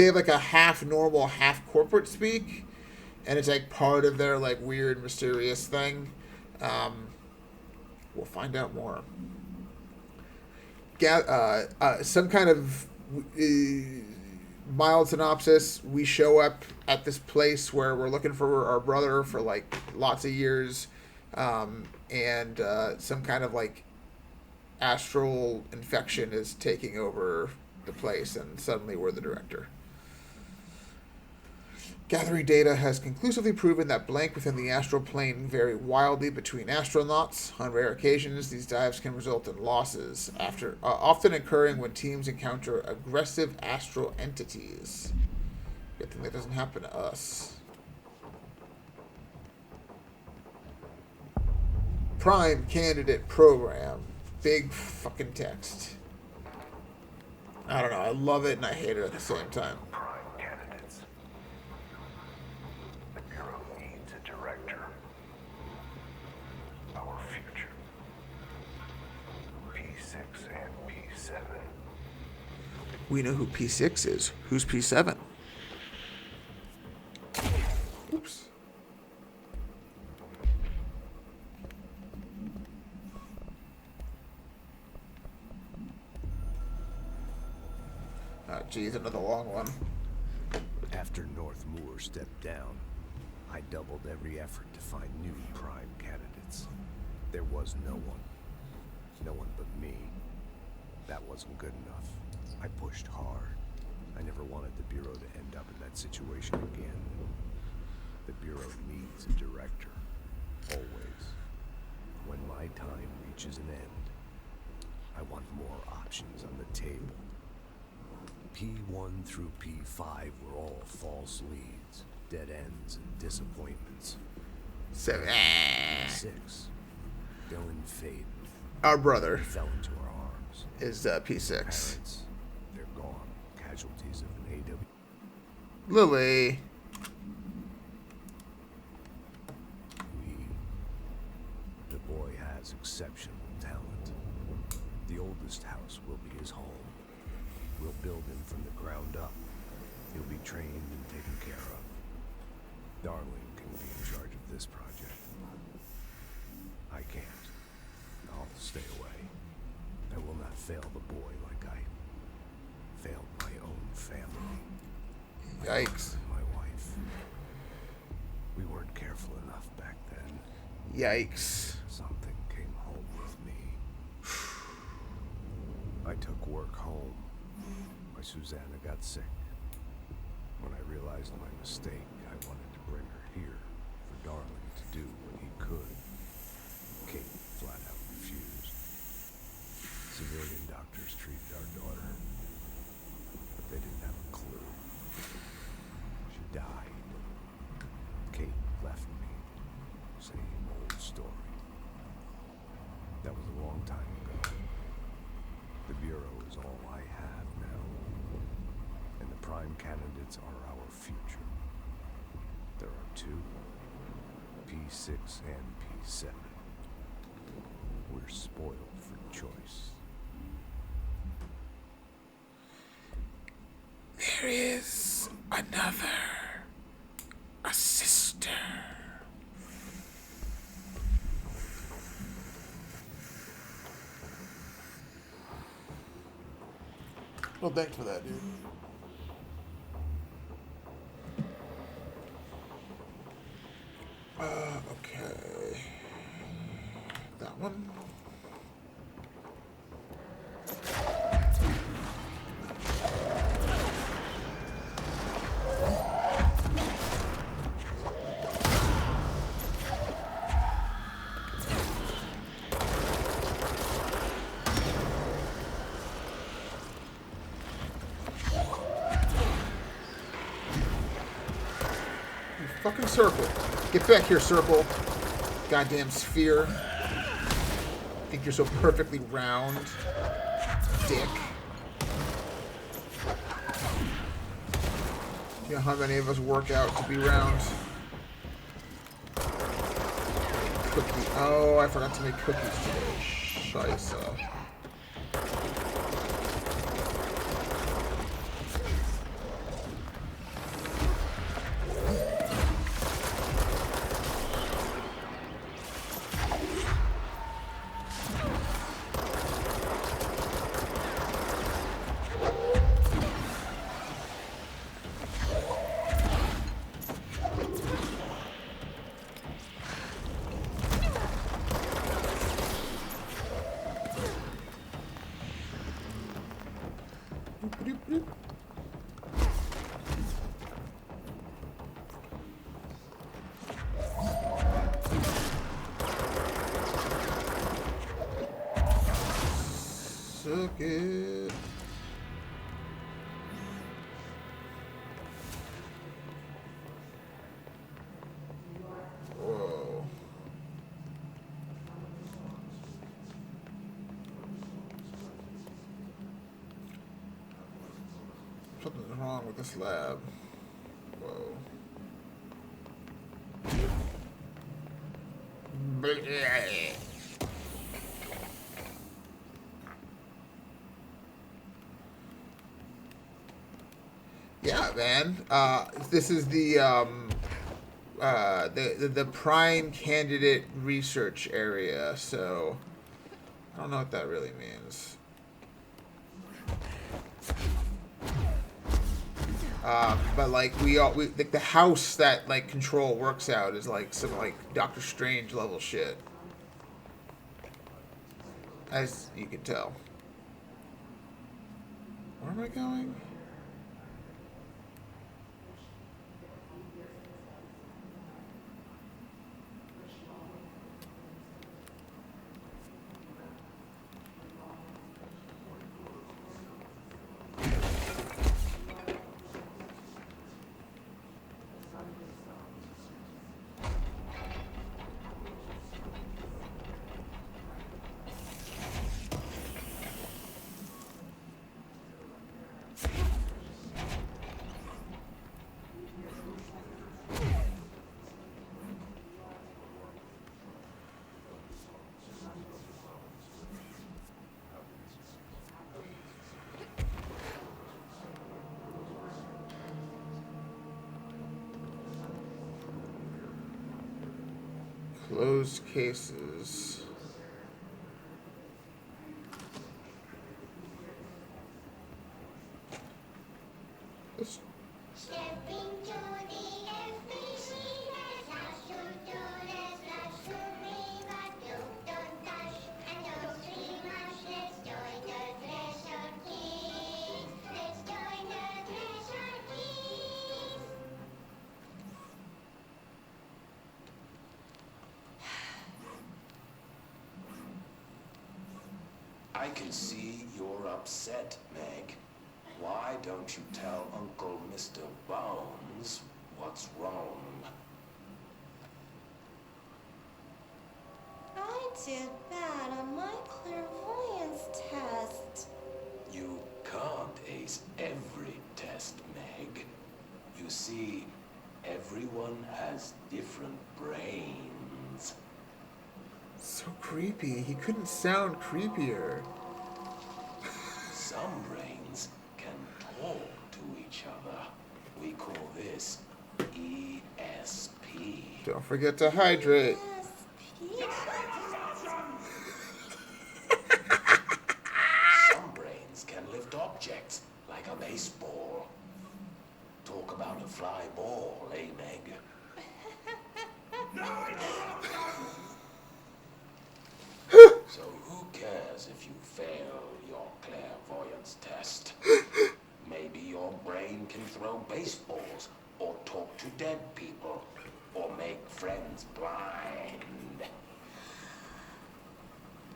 have a half normal, half corporate speak, and it's like part of their weird, mysterious thing. We'll find out more. Some kind of mild synopsis. We show up at this place where we're looking for our brother for lots of years, and some kind of astral infection is taking over the place, and suddenly we're the director. Gathering data has conclusively proven that blank within the astral plane vary wildly between astronauts. On rare occasions, these dives can result in losses, often occurring when teams encounter aggressive astral entities. Good thing that doesn't happen to us. Prime candidate program. Big fucking text. I don't know. I love it and I hate it at the same time.
Prime candidates. The Bureau needs a director. Our future. P6 and P7.
We know who P6 is. Who's P7? Oops. Geez, another long one.
After North Moore stepped down, I doubled every effort to find new prime candidates. There was no one. No one but me. That wasn't good enough. I pushed hard. I never wanted the Bureau to end up in that situation again. The Bureau needs a director. Always. When my time reaches an end, I want more options on the table. P1 through P5 were all false leads, dead ends, and disappointments.
7.
P6, Dylan Fade
Our brother
fell into our arms.
is P6.
Parents, they're gone. Casualties of an AW.
Lily.
The boy has exceptional talent. The oldest house will be his home. We'll build him from the ground up. He'll be trained and taken care of. Darling can be in charge of this project. I can't. I'll stay away. I will not fail the boy like I failed my own family.
Yikes.
My wife. We weren't careful enough back then.
Yikes.
Something came home with me. I took work home. My Susanna got sick. When I realized my mistake, I wanted to bring her here for Darling to do what he could. Kate flat out refused. Civilian doctors treated our daughter, but they didn't have a clue. She died. Kate left me. Same old story. That was a long time ago. The Bureau is all I have now. And the prime candidates are our future. There are two, P6 and P7. We're spoiled for choice.
There is another. A sister. Well, thanks for that, dude. Okay. That one. Fucking circle. Get back here, circle. Goddamn sphere. Think you're so perfectly round. Dick. You know how many of us work out to be round? Cookie. Oh, I forgot to make cookies today. Scheisse. Suck it. Whoa. Something's wrong with this lab. Whoa. Yeah, man. This is the prime candidate research area. So I don't know what that really means. But like like the house that like Control works out is like some like Doctor Strange level shit, as you can tell. Where am I going? Closed cases. Let's
I can see you're upset, Meg. Why don't you tell Uncle Mr. Bones what's wrong?
I did bad on my clairvoyance test.
You can't ace every test, Meg. You see, everyone has different brains.
so creepy. He couldn't sound creepier.
Some brains can talk to each other. We call this ESP.
Don't forget to hydrate.
Some brains can lift objects like a baseball. Talk about a fly ball, eh, Meg? So who cares if you fail your clairvoyance test? Maybe your brain can throw baseballs, or talk to dead people, or make friends blind.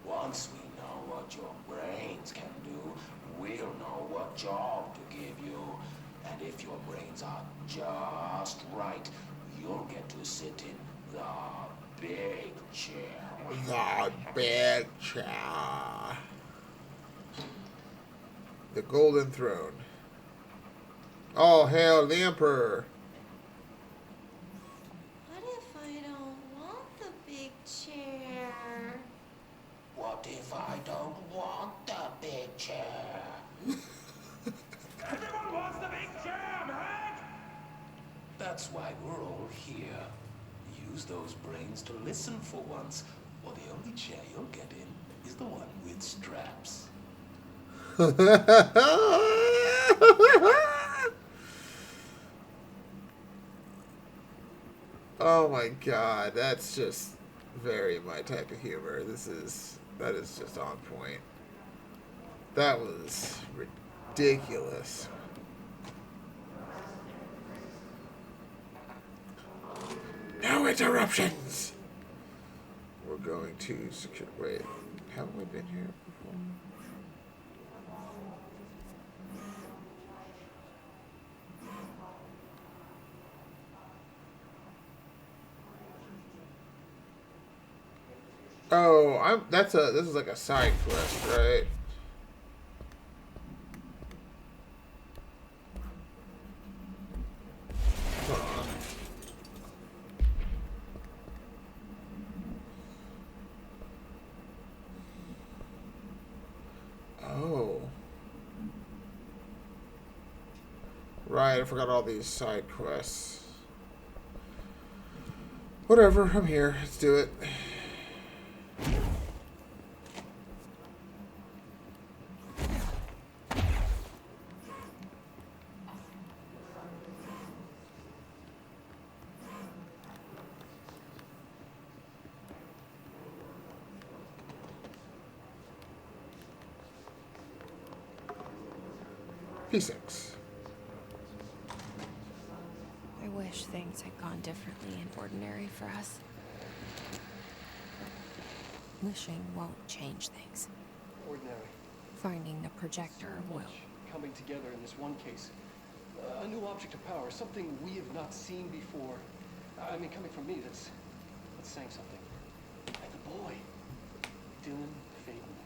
Once we know what your brains can do, we'll know what job to give you. And if your brains are just right, you'll get to sit in the big chair.
The big chair. The Golden Throne. All hail the Emperor.
What if I don't want the big chair?
What if I don't want the big chair?
Everyone wants the big chair, Meg!
That's why we're all here. Use those brains to listen for once, or the only chair you'll get in is the one with straps.
Oh my god, that's just very my type of humor. That is just on point. That was ridiculous. No interruptions! We're going to secure. Wait, haven't we been here before? Oh, this is like a side quest, right? Hold on. Oh. Right, I forgot all these side quests. Whatever, I'm here. Let's do it. P6.
I wish things had gone differently in Ordinary for us. Wishing won't change things.
Ordinary.
Finding the projector will.
Coming together in this one case. A new object of power, something we have not seen before. I mean, coming from me, that's saying something. And the boy, Dylan Phaeton.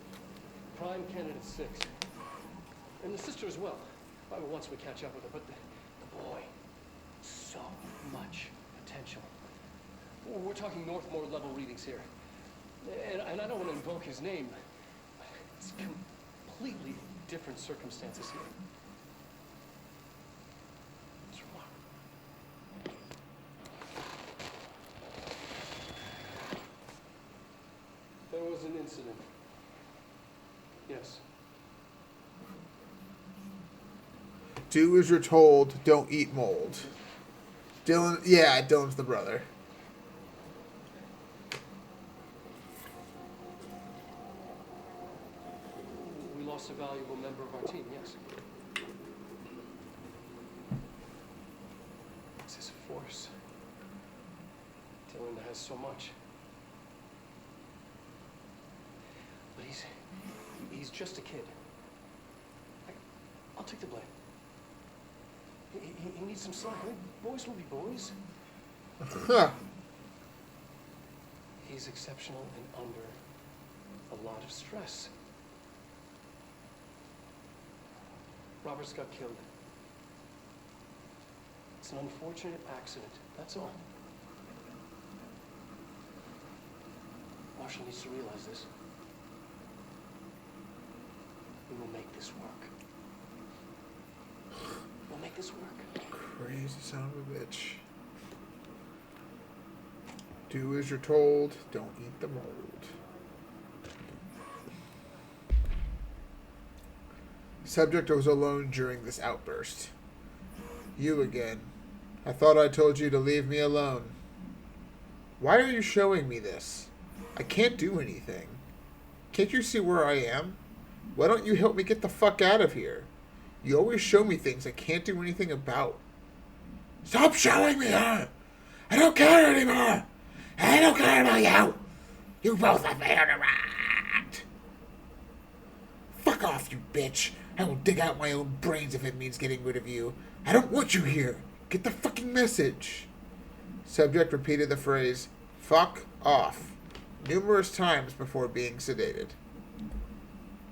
Prime candidate 6. And the sister as well. Once we catch up with her, but the boy, so much potential. We're talking Northmore level readings here. And I don't want to invoke his name. It's completely different circumstances here. It's remarkable. Yes.
Do as you're told. Don't eat mold. Dylan, yeah, Dylan's the brother.
We lost a valuable member of our team, yes. Excessive force. Dylan has so much. But he's just a kid. I'll take the blame. He needs some slack. I mean, boys will be boys.
Huh.
He's exceptional and under a lot of stress. Robert's got killed. It's an unfortunate accident, that's all. Marshall needs to realize this. We will make this work. We'll make this work.
Crazy son of a bitch. Do as you're told. Don't eat the mold. Subject was alone during this outburst. You again. I thought I told you to leave me alone. Why are you showing me this? I can't do anything. Can't you see where I am? Why don't you help me get the fuck out of here? You always show me things I can't do anything about. Stop showing me her! I don't care anymore! I don't care about you! You both have made a rat! Fuck off, you bitch! I will dig out my own brains if it means getting rid of you. I don't want you here! Get the fucking message! Subject repeated the phrase, fuck off, numerous times before being sedated.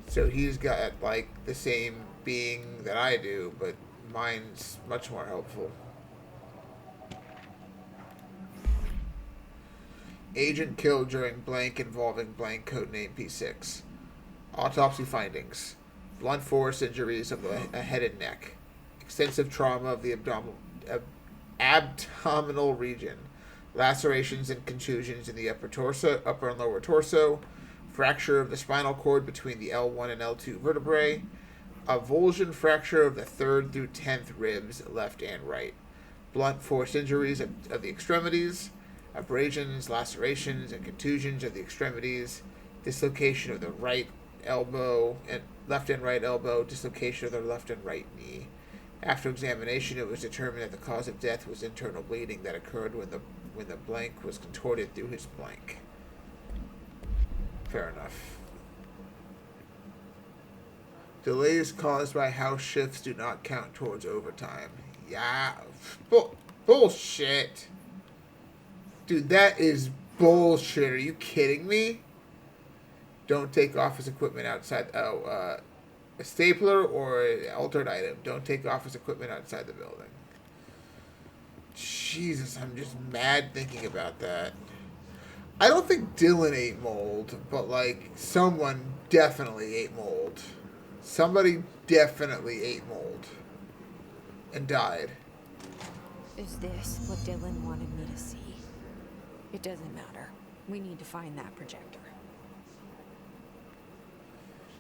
So he's got, like, the same being that I do, but mine's much more helpful. Agent killed during blank involving blank codename P6. Autopsy findings. Blunt force injuries of the head and neck. Extensive trauma of the abdominal region. Lacerations and contusions in the upper and lower torso. Fracture of the spinal cord between the L1 and L2 vertebrae. Avulsion fracture of the 3rd through 10th ribs, left and right. Blunt force injuries of the extremities. Abrasions, lacerations, and contusions of the extremities. Dislocation of the right elbow and left and right elbow. Dislocation of the left and right knee. After examination, it was determined that the cause of death was internal bleeding that occurred when the blank was contorted through his blank. Fair enough. Delays caused by house shifts do not count towards overtime. Yeah. Bullshit. Dude, that is bullshit. Are you kidding me? Don't take office equipment outside. A stapler or an altered item. Don't take office equipment outside the building. Jesus, I'm just mad thinking about that. I don't think Dylan ate mold, but, like, someone definitely ate mold. Somebody definitely ate mold. And died.
Is this what Dylan wanted me to see? It doesn't matter. We need to find that projector.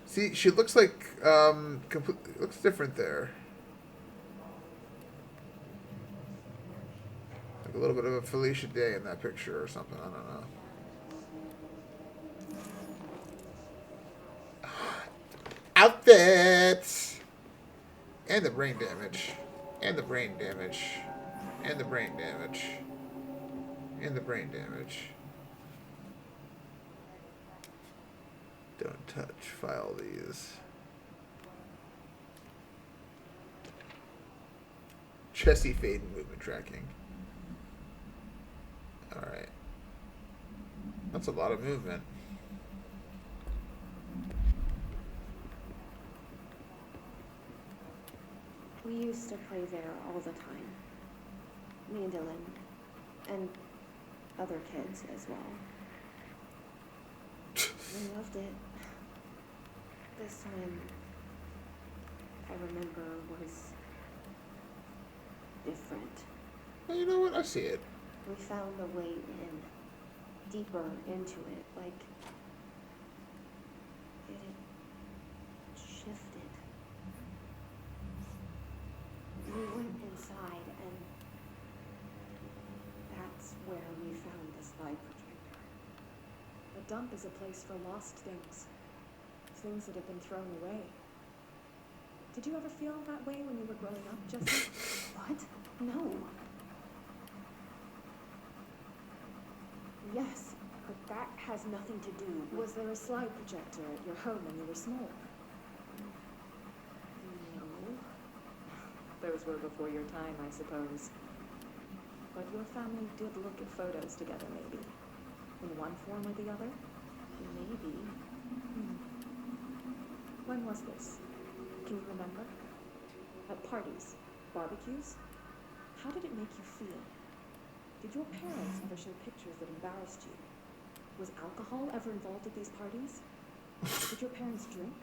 See, she looks like, looks different there. Like a little bit of a Felicia Day in that picture or something, I don't know. Outfits! And the brain damage. And the brain damage. And the brain damage. And the brain damage. Don't touch. File these. Chessie fade and movement tracking. Alright. That's a lot of movement.
We used to play there all the time. Me and Dylan. And other kids as well. We loved it. This time, I remember, was different.
Well, you know what? I see it.
We found a way in, deeper into it, like dump is a place for lost things. Things that have been thrown away. Did you ever feel that way when you were growing up, Jesse? What? No. Yes, but that has nothing to do. Was there a slide projector at your home when you were small? No. Those were before your time, I suppose. But your family did look at photos together, maybe. In one form or the other? Maybe. When was this? Can you remember? At parties? Barbecues? How did it make you feel? Did your parents ever show pictures that embarrassed you? Was alcohol ever involved at these parties? Did your parents drink?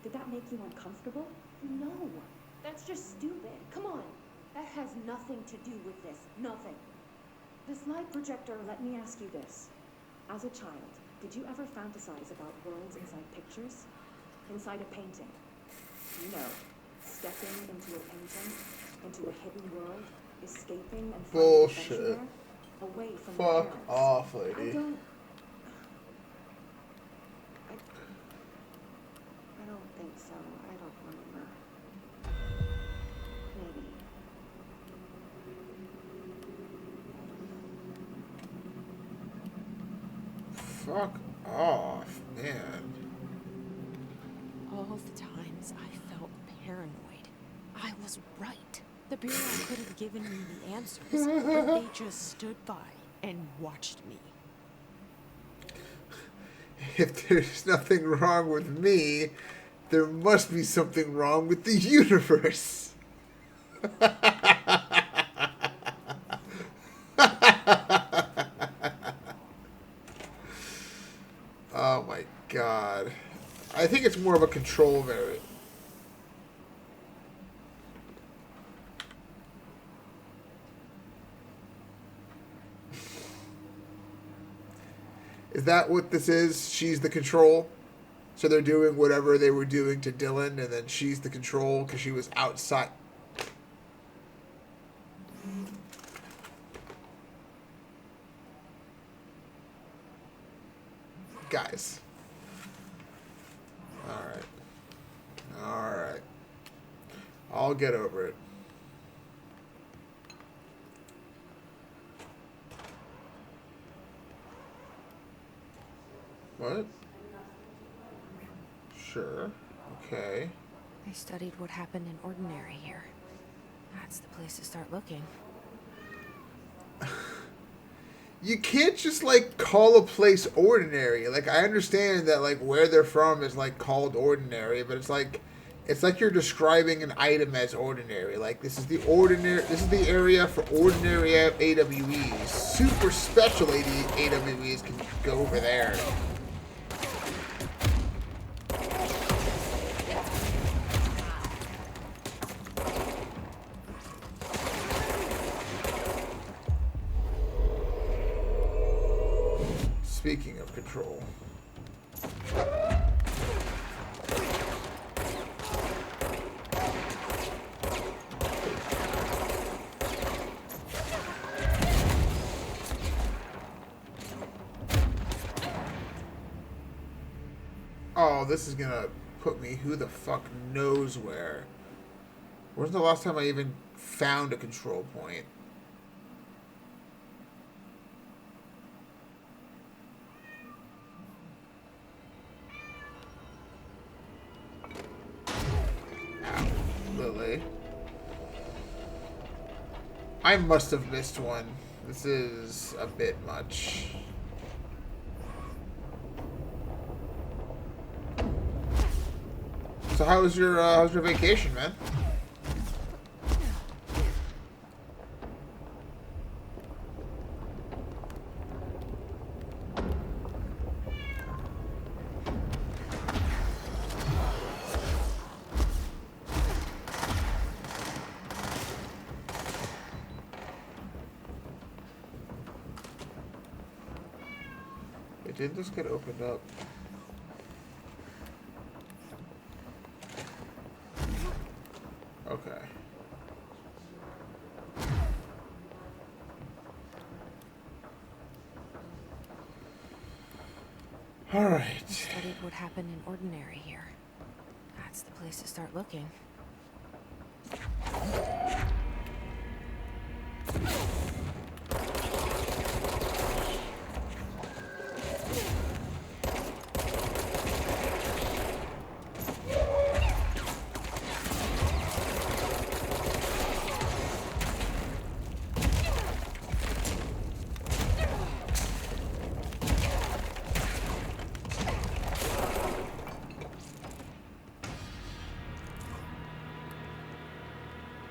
Did that make you uncomfortable? No. That's just stupid. Come on. That has nothing to do with this. Nothing. The slide projector, let me ask you this. As a child, did you ever fantasize about worlds inside pictures? Inside a painting? No. Stepping into a painting, into a hidden world, escaping and finding adventure
Bullshit.
there, away from your
Fuck
parents.
off, lady.
I don't think so. I don't remember. Maybe.
Fuck off, man.
All the times I felt paranoid. I was right. The Bureau could have given me the answers, but they just stood by and watched me.
If there's nothing wrong with me, there must be something wrong with the universe. Oh my god. I think it's more of a control variant. Is that what this is? She's the control? So they're doing whatever they were doing to Dylan, and then she's the control because she was outside. Guys. Alright. Alright. I'll get over it. What? Sure. Okay.
I studied what happened in Ordinary here. That's the place to start looking.
You can't just, like, call a place Ordinary. Like, I understand that, like, where they're from is, like, called Ordinary, but it's like you're describing an item as Ordinary. Like, this is the area for Ordinary AWEs. Super special AWEs can go over there. Speaking of control. Oh, this is gonna put me who the fuck knows where. When's the last time I even found a control point? Lily. I must have missed one. This is a bit much. So how's your vacation, man? Did this get opened up? Okay. All right.
Studied what happened in Ordinary here. That's the place to start looking.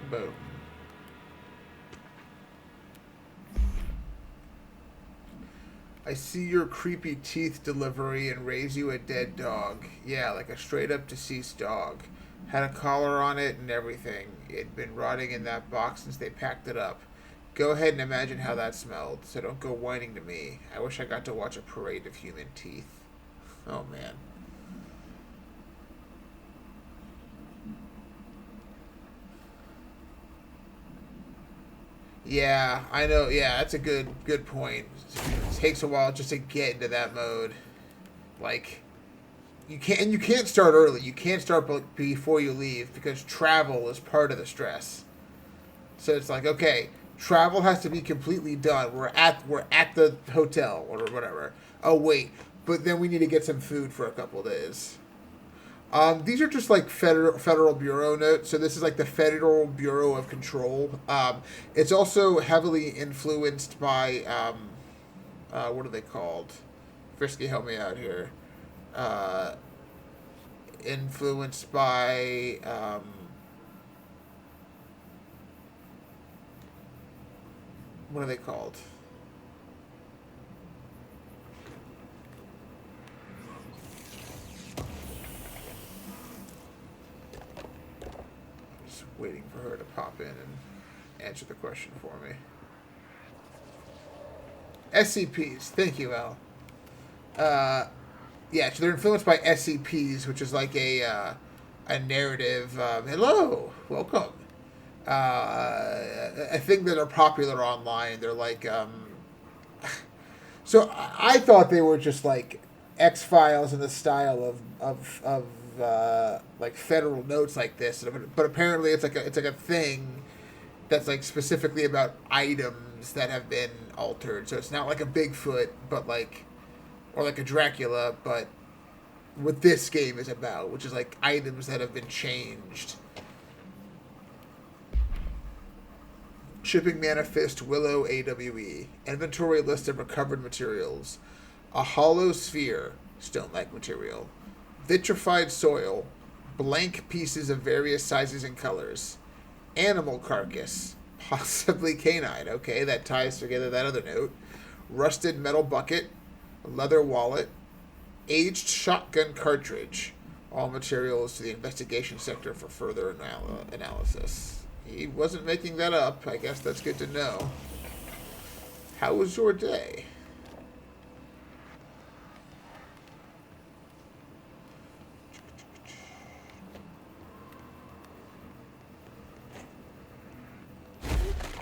Boom. I see your creepy teeth delivery and raise you a dead dog. Yeah, like a straight up deceased dog. Had a collar on it and everything. It'd been rotting in that box since they packed it up. Go ahead and imagine how that smelled, so don't go whining to me. I wish I got to watch a parade of human teeth. Oh man. Yeah, I know. Yeah, that's a good point. It takes a while just to get into that mode. Like, you can't start early. You can't start before you leave because travel is part of the stress. So it's like, okay, travel has to be completely done. We're at the hotel or whatever. Oh wait, but then we need to get some food for a couple days. These are just like Federal Bureau notes. So this is like the Federal Bureau of Control. It's also heavily influenced by, what are they called? Frisky, help me out here. Influenced by, what are they called? Waiting for her to pop in and answer the question for me. SCPs. Thank you, Al. Yeah, so they're influenced by SCPs, which is like a narrative. Hello, welcome. A thing that are popular online. They're like. So I thought they were just like X-Files in the style of like federal notes like this, but apparently it's like a thing that's like specifically about items that have been altered. So it's not like a Bigfoot, but like, or like a Dracula, but what this game is about, which is like items that have been changed. Shipping manifest Willow AWE. Inventory list of recovered materials. A hollow sphere, stone-like material. Vitrified soil, blank pieces of various sizes and colors, animal carcass, possibly canine, okay, that ties together that other note, rusted metal bucket, leather wallet, aged shotgun cartridge, all materials to the investigation sector for further analysis. He wasn't making that up, I guess that's good to know. How was your day?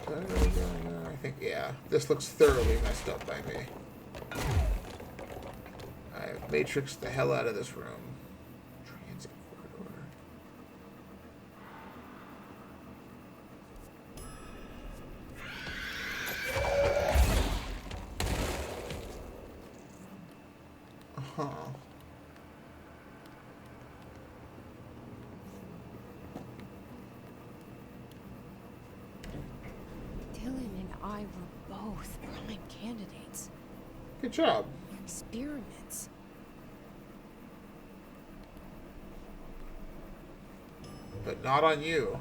I think, yeah, this looks thoroughly messed up by me. I've matrixed the hell out of this room. Transit corridor. Uh-huh.
I were both prime candidates.
Good job.
Experiments.
But not on you.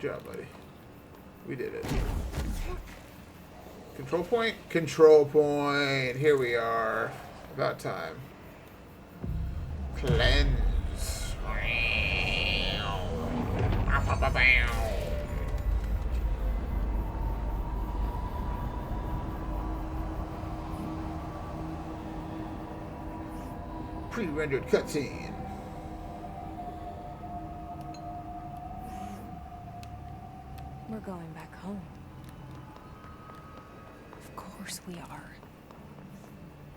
Good job, buddy. We did it. Control point? Control point. Here we are. About time. Cleanse. Pre-rendered cutscene.
We're going back home. Of course we are.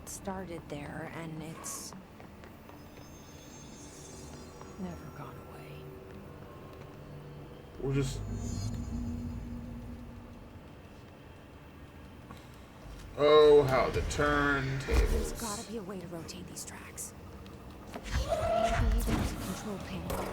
It started there, and it's never gone away.
We'll just... Oh, how the turntables.
There's gotta be a way to rotate these tracks. Maybe there's a control panel.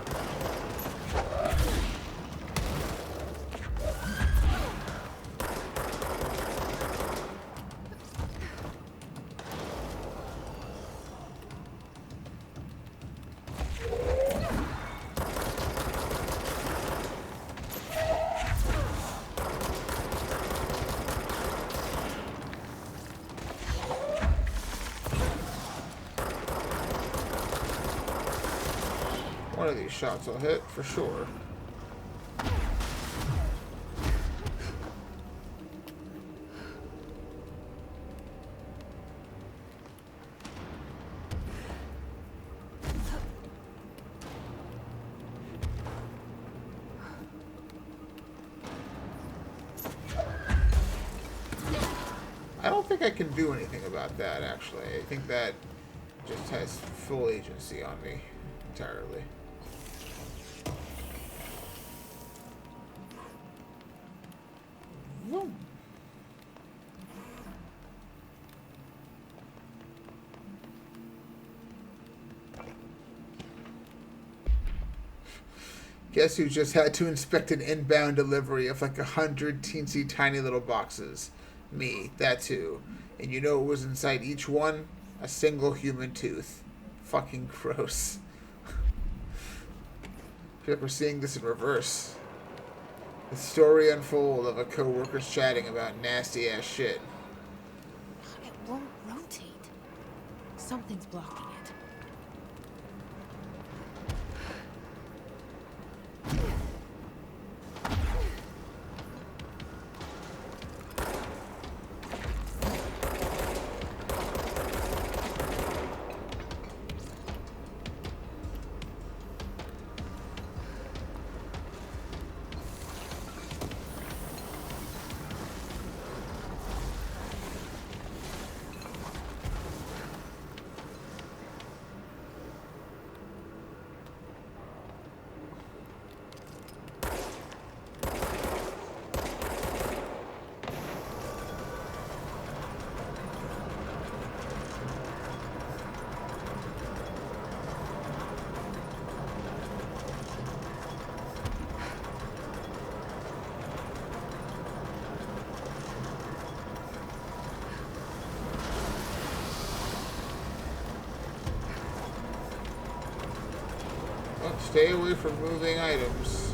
One of these shots will hit for sure. I don't think I can do anything about that, actually. I think that just has full agency on me entirely. Vroom. Guess who just had to inspect an inbound delivery of like 100 teensy tiny little boxes? Me, that too. And you know what was inside each one? A single human tooth. Fucking gross. I feel like we're seeing this in reverse. The story unfold of a co-worker's chatting about nasty ass shit.
It won't rotate. Something's blocking it.
Stay away from moving items.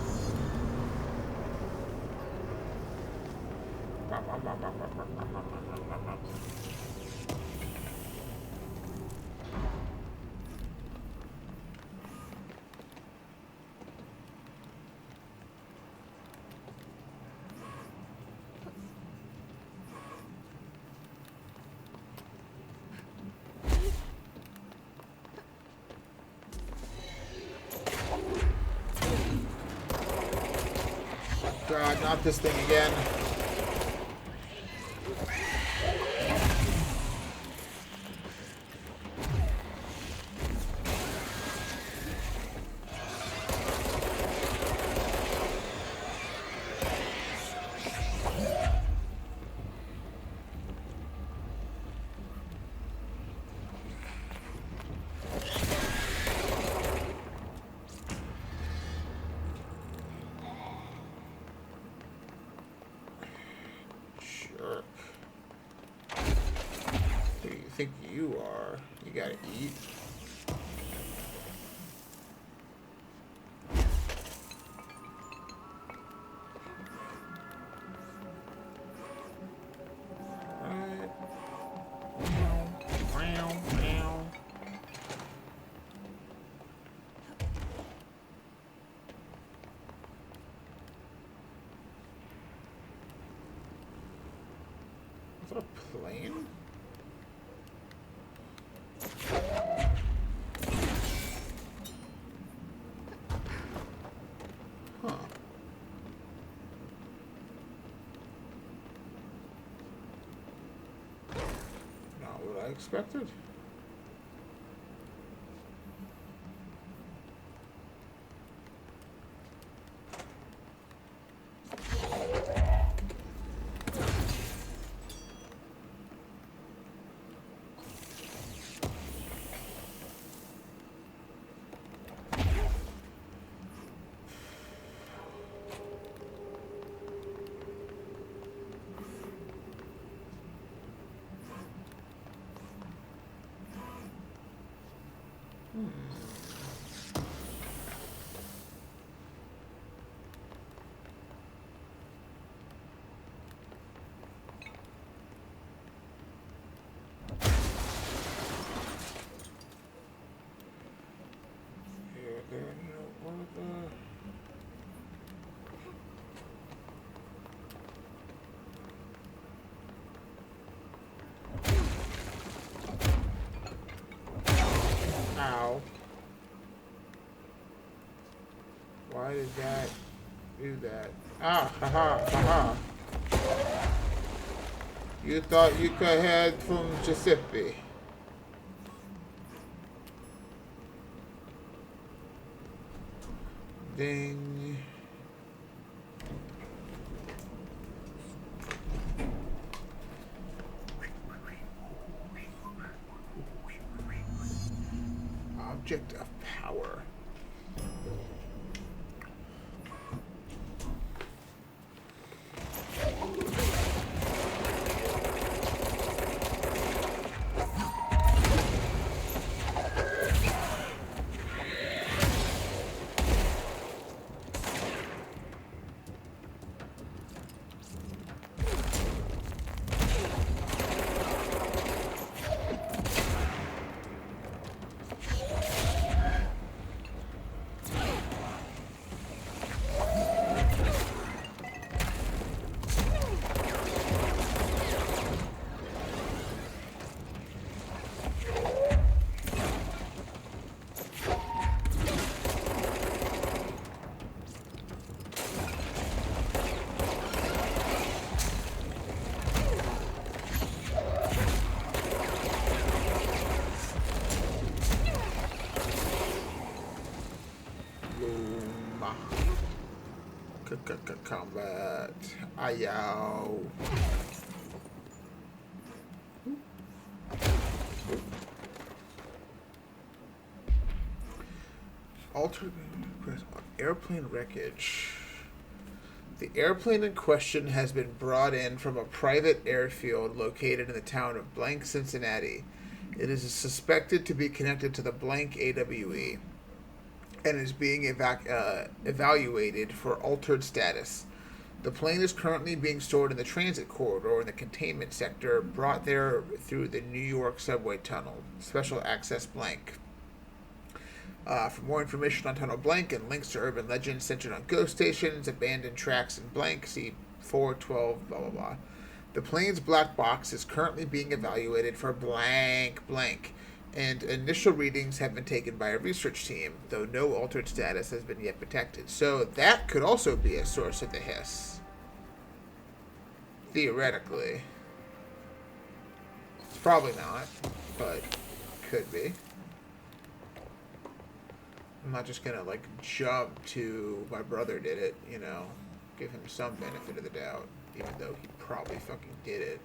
God, not this thing again. Who do you think you are? You gotta eat. Is that a plane? Huh. Not what I expected. Ow. Why did that do that? Ah, haha, haha. You thought you could head from Giuseppe. Ding. Object of power. Combat. Ayaw. Altered airplane wreckage. The airplane in question has been brought in from a private airfield located in the town of Blank, Cincinnati. It is suspected to be connected to the Blank AWE and is being evaluated for altered status. The plane is currently being stored in the transit corridor in the containment sector, brought there through the New York subway tunnel, Special Access Blank. For more information on Tunnel Blank and links to urban legends centered on ghost stations, abandoned tracks, and Blank, see 412, blah, blah, blah. The plane's black box is currently being evaluated for blank, and initial readings have been taken by a research team, though no altered status has been yet detected. So that could also be a source of the hiss. Theoretically. It's probably not, but could be. I'm not just gonna, like, jump to my brother did it, you know. Give him some benefit of the doubt, even though he probably fucking did it.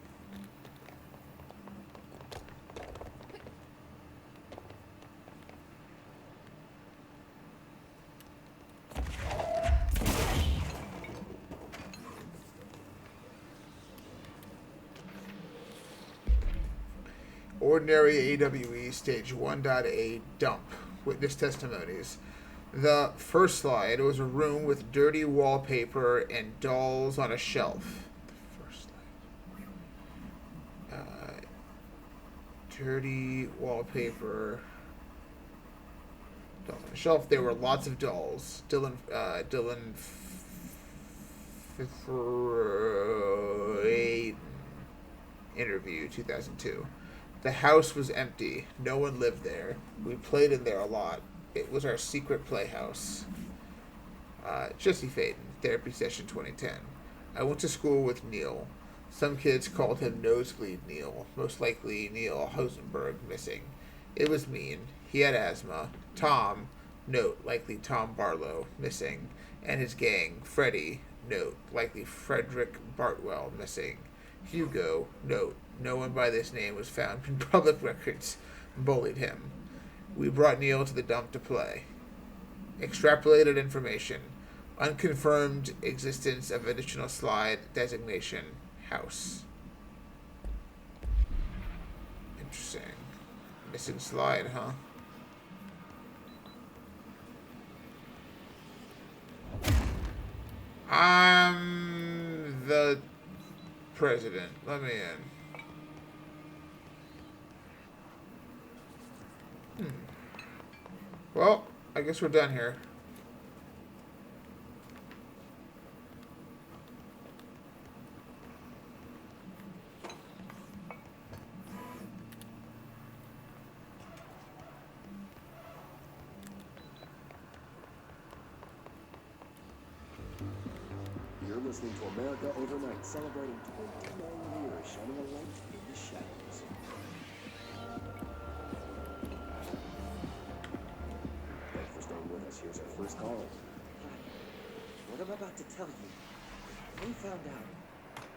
Ordinary AWE Stage 1.A dump. Witness testimonies. The first slide was a room with dirty wallpaper and dolls on a shelf. The first slide. Dirty wallpaper. Dolls on a shelf. There were lots of dolls. Dylan Interview 2002. The house was empty. No one lived there. We played in there a lot. It was our secret playhouse. Jesse Faden, Therapy Session 2010. I went to school with Neil. Some kids called him Nosebleed Neil, most likely Neil Hosenberg, missing. It was mean. He had asthma. Tom, note, likely Tom Barlow, missing. And his gang, Freddie, note, likely Frederick Bartwell, missing. Hugo, note, no one by this name was found in public records, bullied him. We brought Neil to the dump to play. Extrapolated information. Unconfirmed existence of additional slide designation. House. Interesting. Missing slide, huh? I'm the president. Let me in. Well, I guess we're done here.
You're listening to America Overnight, celebrating 29 years, shining a light in the shadows. Thanks for staying with us. Here's our first caller.
What I'm about to tell you, if we found out,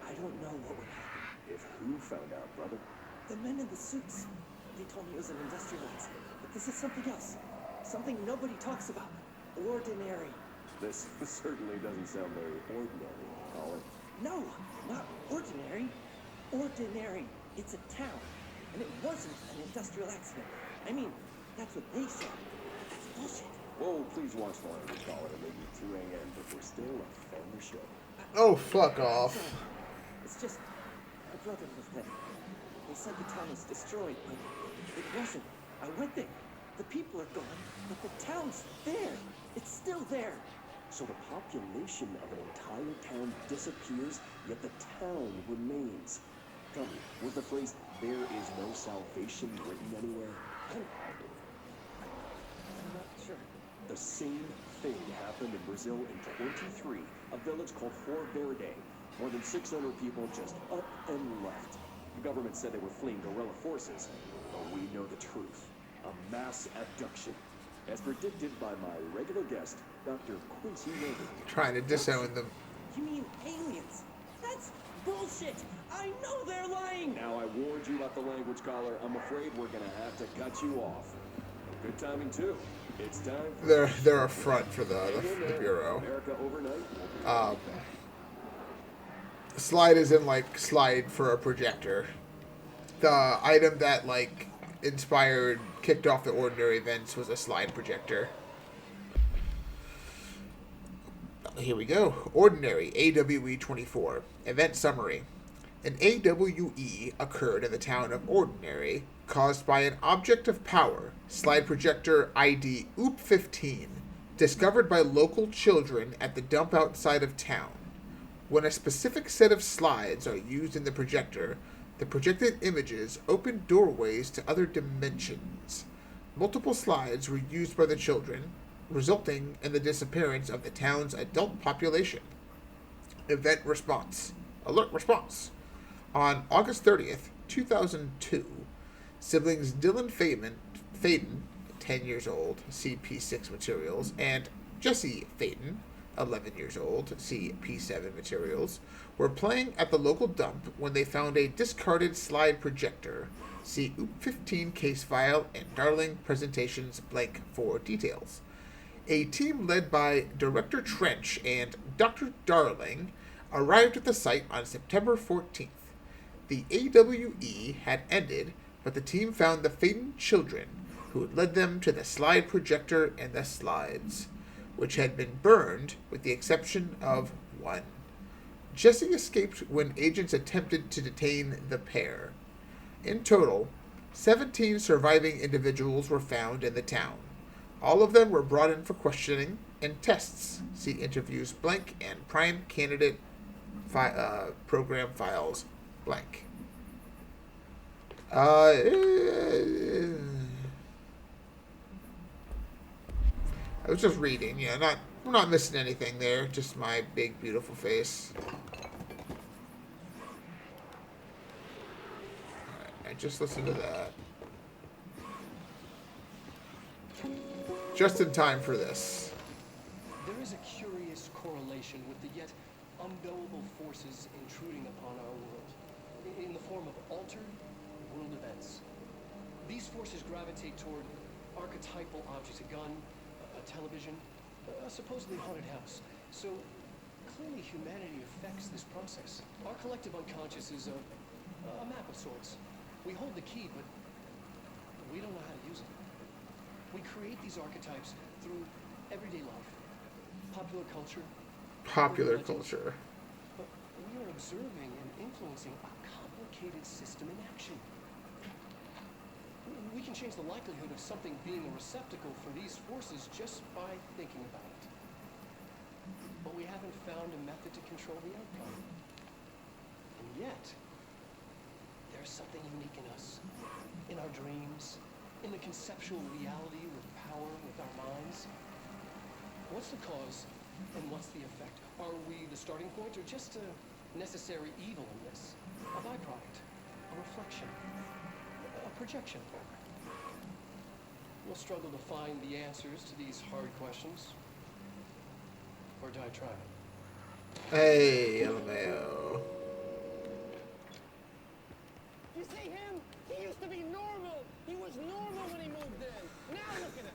I don't know what would happen.
If who found out, brother?
The men in the suits. They told me it was an industrial accident, but this is something else. Something nobody talks about. Ordinary.
This certainly doesn't sound very ordinary, caller.
No, not ordinary. Ordinary. It's a town. And it wasn't an industrial accident. I mean, that's what they said. But that's bullshit.
Whoa, please watch the language, caller. It may be 2 a.m., but we're still a family show.
Oh, fuck off.
It's just, my brother was there. They said the town was destroyed, but it wasn't. I went there. The people are gone, but the town's there. It's still there.
So the population of an entire town disappears, yet the town remains. Tell me, was the phrase, "there is no salvation," written anywhere?
I'm not sure.
The same thing happened in Brazil in 23, a village called Rio Verde. More than 600 people just up and left. The government said they were fleeing guerrilla forces, but we know the truth. A mass abduction. As predicted by my regular guest, Dr. Quincy Logan.
Trying to disown them.
You mean aliens? That's bullshit! I know they're lying!
Now I warned you about the language, caller. I'm afraid we're gonna have to cut you off. Good timing, too. It's time for...
They're a front for the Bureau.
America Overnight.
Slide is in, like, slide for a projector. The item that, like, kicked off the ordinary events was a slide projector. Here we go. Ordinary, AWE 24. Event summary. An AWE occurred in the town of Ordinary, caused by an object of power, slide projector ID OOP15, discovered by local children at the dump outside of town. When a specific set of slides are used in the projector, the projected images open doorways to other dimensions. Multiple slides were used by the children, resulting in the disappearance of the town's adult population. Event response. Alert response. On August 30th, 2002, siblings Dylan Faden, 10 years old, see P6 materials, and Jesse Faden, 11 years old, see P7 materials, were playing at the local dump when they found a discarded slide projector, see OOP15 case file and Darling Presentations blank for details. A team led by Director Trench and Dr. Darling arrived at the site on September 14th. The AWE had ended, but the team found the Faden children, who had led them to the slide projector and the slides, which had been burned with the exception of one. Jesse escaped when agents attempted to detain the pair. In total, 17 surviving individuals were found in the town. All of them were brought in for questioning and tests. See interviews blank and prime candidate program files blank. I was just reading. Yeah, I'm not missing anything there. Just my big, beautiful face. Alright, I just listened to that. Just in time for this.
There is a curious correlation with the yet unknowable forces intruding upon our world, in the form of altered world events. These forces gravitate toward archetypal objects, a gun, a television, a supposedly haunted house. So clearly humanity affects this process. Our collective unconscious is a map of sorts. We hold the key, but we don't know how to use it. We create these archetypes through everyday life, popular culture.
Popular culture.
But we are observing and influencing a complicated system in action. We can change the likelihood of something being a receptacle for these forces just by thinking about it. But we haven't found a method to control the outcome. And yet, there's something unique in us, in our dreams, in the conceptual reality with power with our minds. What's the cause and what's the effect? Are we the starting point or just a necessary evil in this? A byproduct, a reflection, a projection? We'll struggle to find the answers to these hard questions. Or die trying.
Hey, LMAO.
You see him? He used to be normal. He was normal when he moved in. Now look at him.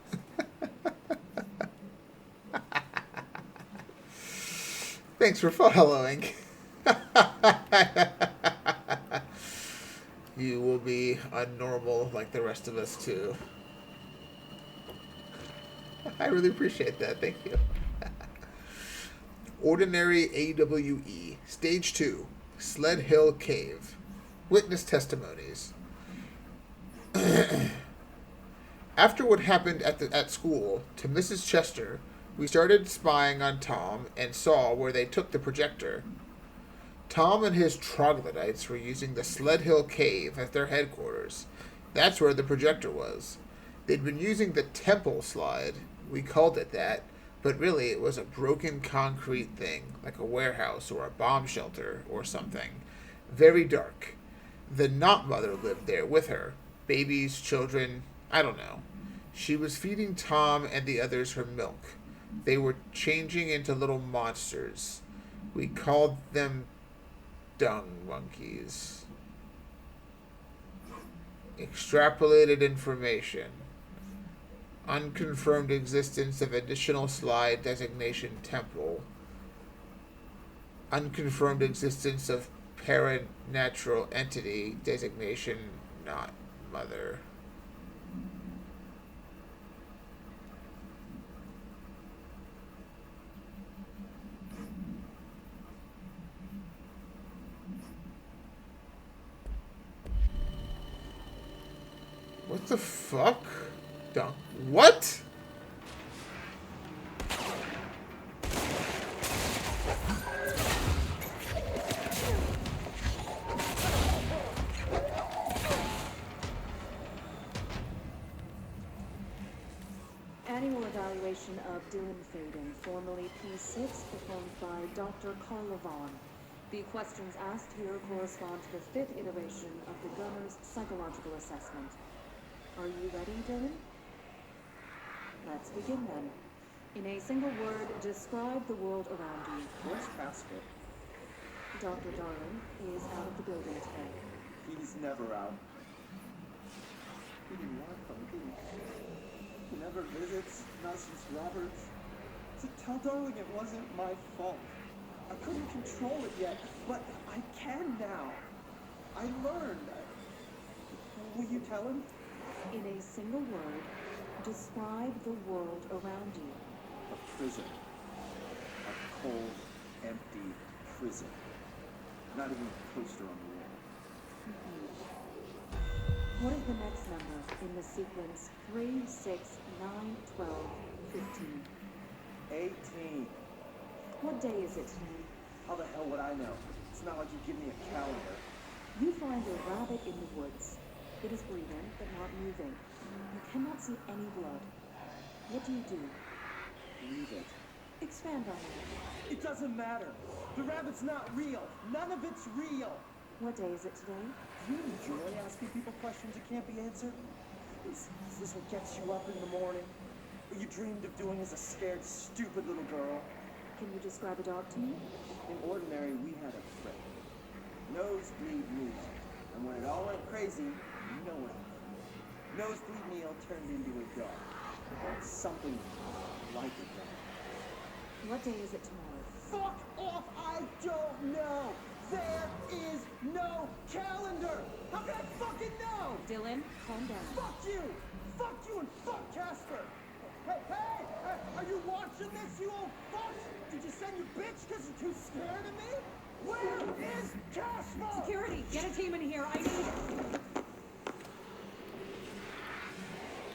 Thanks for following. You will be unnormal like the rest of us too. I really appreciate that. Thank you. Ordinary AWE. Stage 2. Sled Hill Cave. Witness testimonies. After what happened at school to Mrs. Chester, we started spying on Tom and saw where they took the projector. Tom and his troglodytes were using the Sled Hill Cave as their headquarters. That's where the projector was. They'd been using the temple slide. We called it that, but really it was a broken concrete thing, like a warehouse or a bomb shelter or something. Very dark. The not mother lived there with her. Babies, children, I don't know. She was feeding Tom and the others her milk. They were changing into little monsters. We called them dung monkeys. Extrapolated information. Unconfirmed existence of additional slide designation temple. Unconfirmed existence of paranatural entity designation not mother. What the fuck? Dunk. What?
Annual evaluation of Dylan Faden, formerly P6, performed by Dr. Carla Vaughn. The questions asked here correspond to the 5th iteration of the gunner's psychological assessment. Are you ready, Dylan? Let's begin then. In a single word, describe the world around you.
Where's Casper?
Dr. Darling is out of the building today.
He's never out. He didn't want to come, did he? He never visits, not since Roberts. So tell Darling it wasn't my fault. I couldn't control it yet, but I can now. I learned. Will you tell him?
In a single word, describe the world around you.
A prison. A cold, empty prison. Not even a poster on the wall.
What is the next number in the sequence 3, 6, 9, 12, 15?
18.
What day is it today?
How the hell would I know? It's not like you give me a calendar.
You find a rabbit in the woods. It is breathing, but not moving. You cannot see any blood. What do you do?
Leave it.
Expand on that.
It doesn't matter. The rabbit's not real. None of it's real.
What day is it today?
Do you enjoy asking people questions that can't be answered? Is this what gets you up in the morning? What you dreamed of doing as a scared, stupid little girl?
Can you describe a dog to me?
In Ordinary, we had a friend. Nosebleed Neil. And when it all went crazy, you know what happened. Nosebleed Neil turned into a dog. Something like a dog.
What day is it tomorrow?
Fuck off! I don't know! There is no calendar! How can I fucking know?
Dylan, calm down.
Fuck you! Fuck you and fuck Casper! Hey! Are you watching this, you old fuck? Did you send your bitch because you're too scared of me? Where is Casper?
Security, get a team in here. I need it.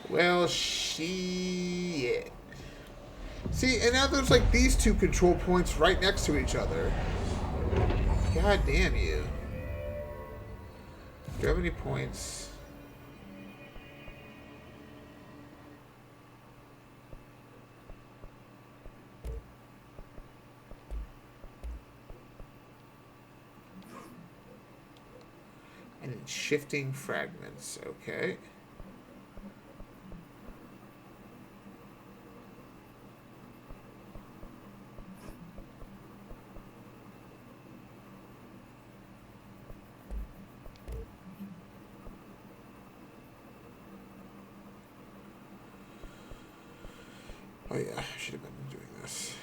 Well, shit. See, and now there's like these two control points right next to each other. God damn you. Do you have any points? And then shifting fragments, okay. Oh yeah, I should have been doing this.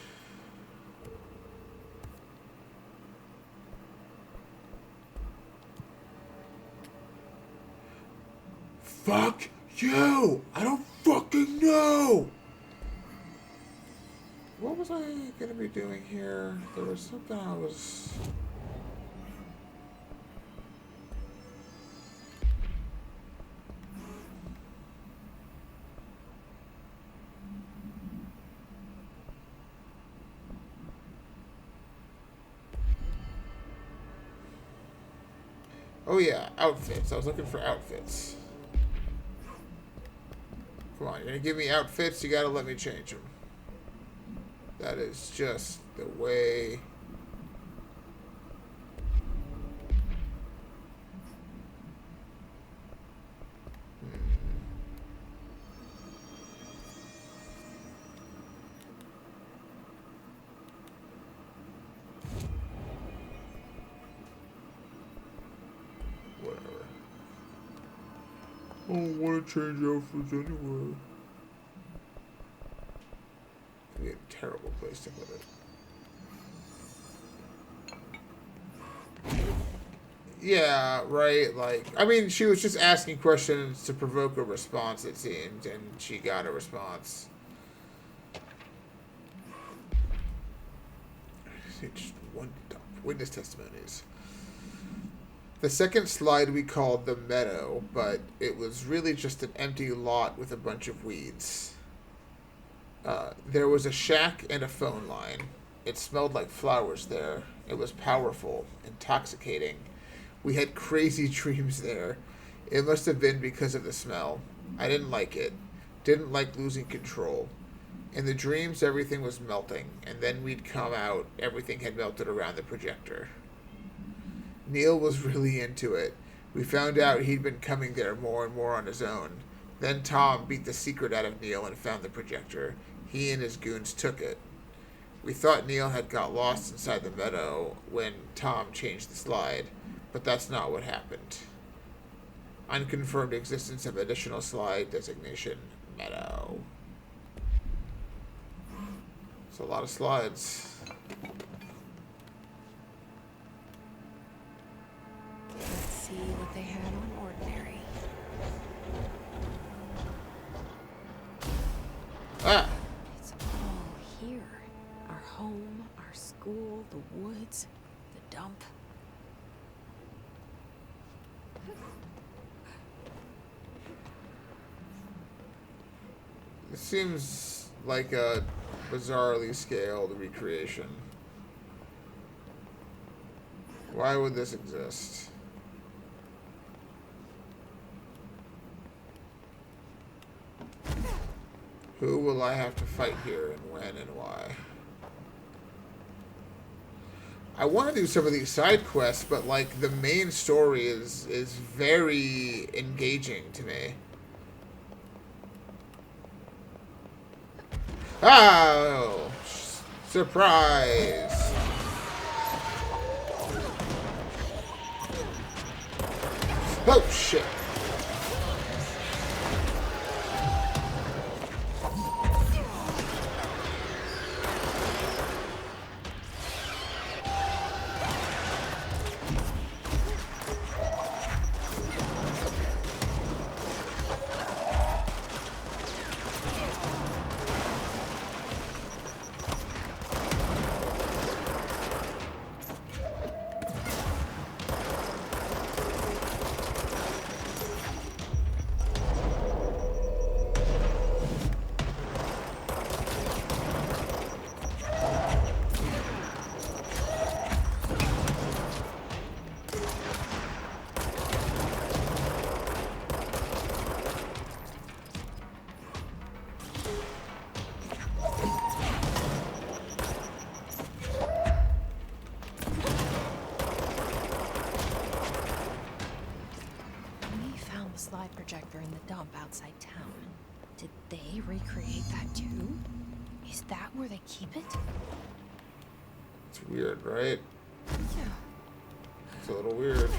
Fuck you! I don't fucking know! What was I gonna be doing here? There was something I was... Oh yeah, outfits. I was looking for outfits. Come on, you're gonna give me outfits, you gotta let me change them. That is just the way... I don't want to change outfits anyway. It'd be a terrible place to put it. Yeah, right, like, I mean, she was just asking questions to provoke a response, it seemed, and she got a response. Just one dump. Witness testimonies. The second slide we called the meadow, but it was really just an empty lot with a bunch of weeds. There was a shack and a phone line. It smelled like flowers there. It was powerful, intoxicating. We had crazy dreams there. It must have been because of the smell. I didn't like it. Didn't like losing control. In the dreams, everything was melting, and then we'd come out, everything had melted around the projector. Neil was really into it. We found out he'd been coming there more and more on his own. Then Tom beat the secret out of Neil and found the projector. He and his goons took it. We thought Neil had got lost inside the meadow when Tom changed the slide, but that's not what happened. Unconfirmed existence of additional slide designation, meadow. It's a lot of slides.
Let's see what they had on Ordinary.
Ah!
It's all here. Our home, our school, the woods, the dump.
It seems like a bizarrely scaled recreation. Why would this exist? Who will I have to fight here and when and why? I want to do some of these side quests, but like the main story is very engaging to me. Oh, surprise! Oh shit!
Slide projector in the dump outside town. Did they recreate that too? Is that where they keep it?
It's weird, right?
Yeah.
It's a little weird.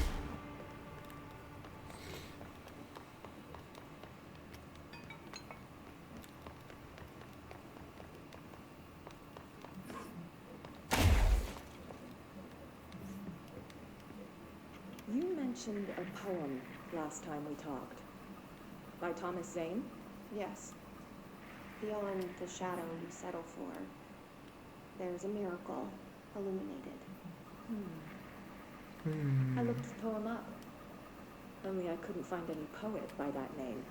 You mentioned a poem last time we talked. By Thomas Zane?
Yes. Beyond the shadow you settle for, there's a miracle illuminated.
I looked the poem up. Only I couldn't find any poet by that name.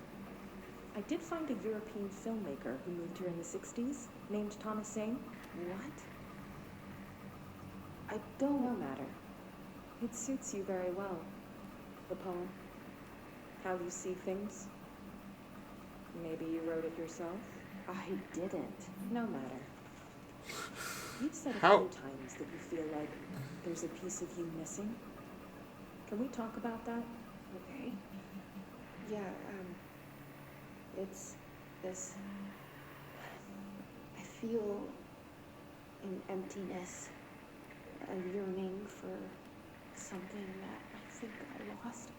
I did find a European filmmaker who moved here in the 60s, named Thomas Zane. What? I don't know matter. It suits you very well. The poem. How you see things. Maybe you wrote it yourself? I didn't. No matter. You've said a few times that you feel like there's a piece of you missing. Can we talk about that?
Okay. Yeah, it's this... I feel an emptiness, a yearning for something that I think I lost.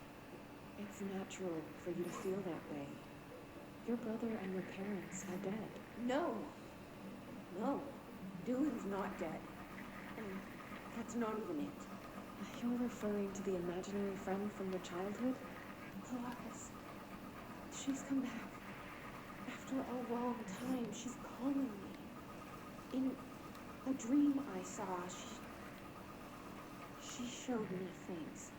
It's natural for you to feel that way. Your brother and your parents are dead. No. No. Dylan's not dead. And that's not even it. You're referring to the imaginary friend from your childhood?
Polaris. She's come back. After a long time, she's calling me. In a dream I saw, she showed me things.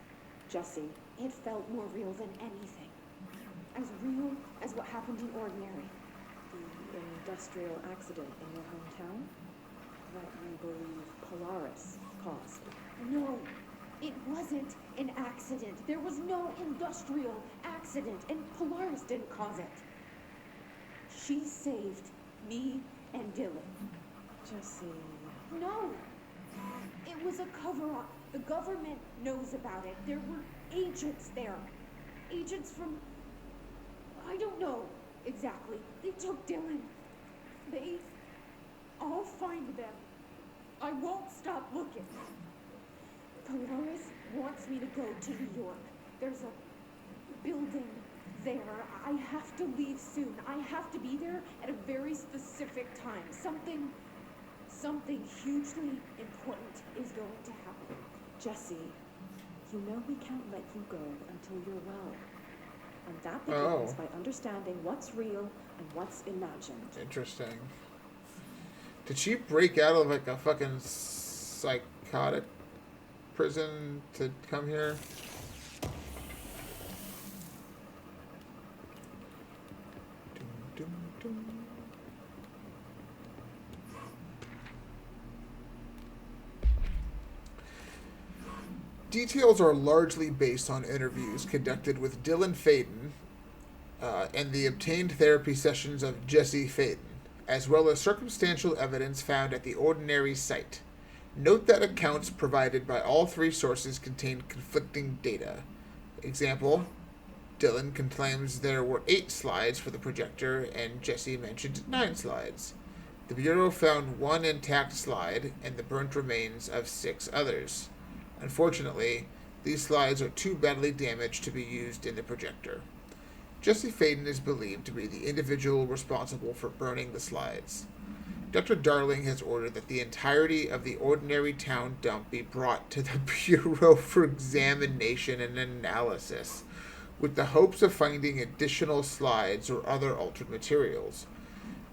Jessie, it felt more real than anything. As real as what happened in Ordinary. The industrial accident in your hometown that you believe Polaris caused.
No, it wasn't an accident. There was no industrial accident, and Polaris didn't cause it.
She saved me and Dylan. Jessie.
No! It was a cover-up. The government knows about it. There were agents there. Agents from... I don't know exactly. They took Dylan. I'll find them. I won't stop looking. Polaris wants me to go to New York. There's a building there. I have to leave soon. I have to be there at a very specific time. Something hugely important is going to happen.
Jessie, you know we can't let you go until you're well. And that begins by understanding what's real and what's imagined.
Interesting. Did she break out of like a fucking psychotic prison to come here? Dum, dum, dum. Details are largely based on interviews conducted with Dylan Faden, and the obtained therapy sessions of Jesse Faden, as well as circumstantial evidence found at the ordinary site. Note that accounts provided by all three sources contain conflicting data. Example, Dylan claims there were 8 slides for the projector, and Jesse mentioned 9 slides. The Bureau found 1 intact slide and the burnt remains of 6 others. Unfortunately, these slides are too badly damaged to be used in the projector. Jesse Faden is believed to be the individual responsible for burning the slides. Dr. Darling has ordered that the entirety of the ordinary town dump be brought to the Bureau for examination and analysis, with the hopes of finding additional slides or other altered materials.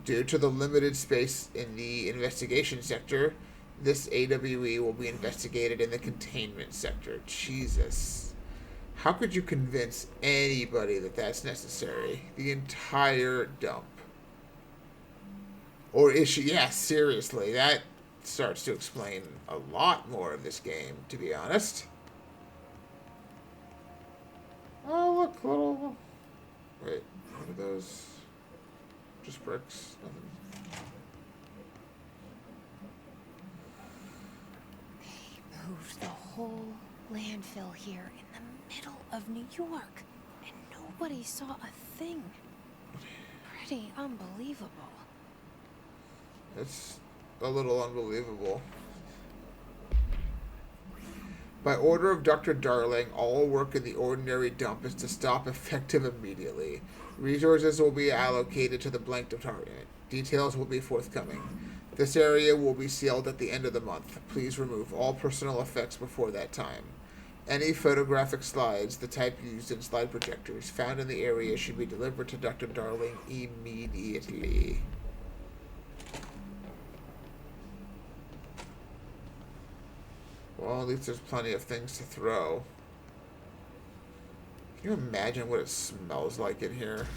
Due to the limited space in the investigation sector, this AWE will be investigated in the containment sector. Jesus. How could you convince anybody that that's necessary? The entire dump. Or is she? Yeah, seriously. That starts to explain a lot more of this game, to be honest. Oh, look, little... Wait, what are those? Just bricks? Nothing.
They moved the whole landfill here in the middle of New York, and nobody saw a thing. Pretty unbelievable.
It's a little unbelievable. By order of Dr. Darling, all work in the ordinary dump is to stop effective immediately. Resources will be allocated to the blank department. Details will be forthcoming. This area will be sealed at the end of the month. Please remove all personal effects before that time. Any photographic slides, the type used in slide projectors, found in the area should be delivered to Dr. Darling immediately. Well, at least there's plenty of things to throw. Can you imagine what it smells like in here?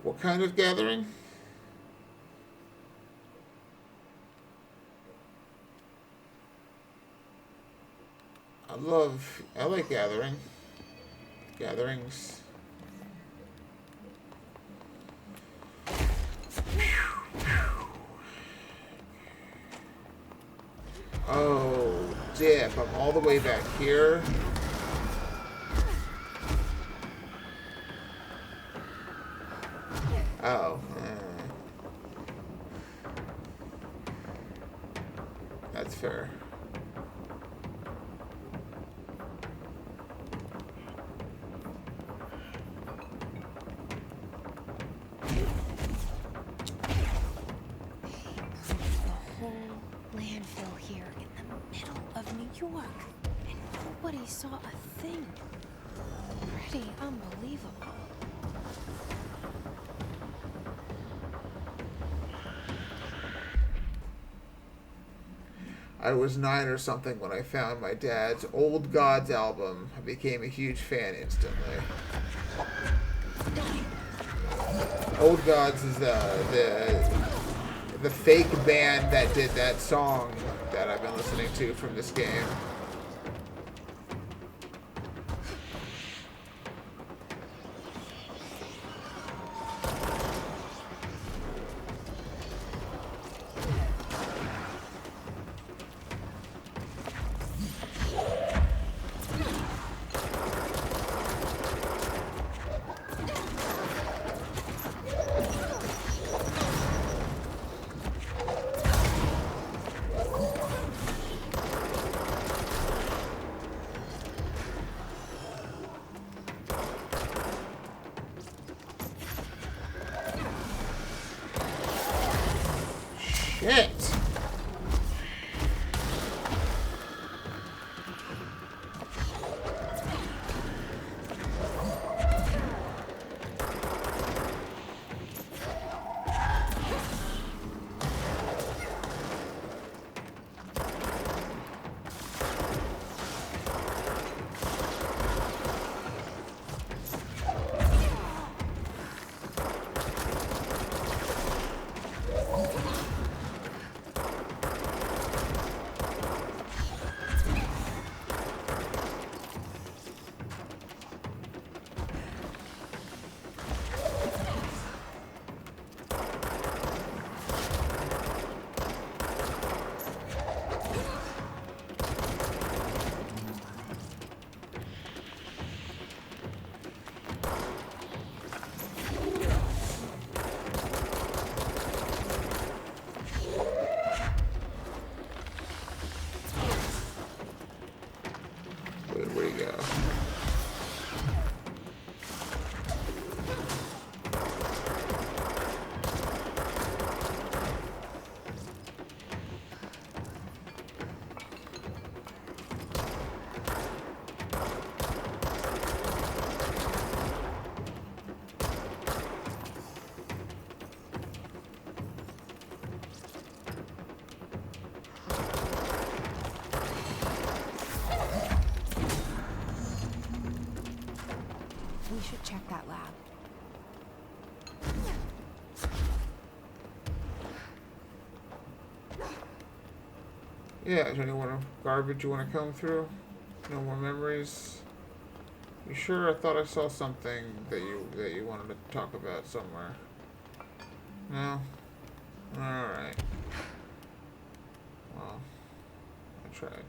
What kind of gathering? I like gatherings. Oh, dip, I'm all the way back here. Oh. That's fair.
Landfill here in the middle of New York, and nobody saw a thing. Pretty unbelievable.
I was 9 or something when I found my dad's Old Gods album. I became a huge fan instantly. Old Gods is the fake band that did that song that I've been listening to from this game. Shit! Where'd he go?
We should check that lab.
Yeah, is there any more garbage you want to comb through? No more memories? You sure? I thought I saw something that you wanted to talk about somewhere. No? Alright. Well, I tried.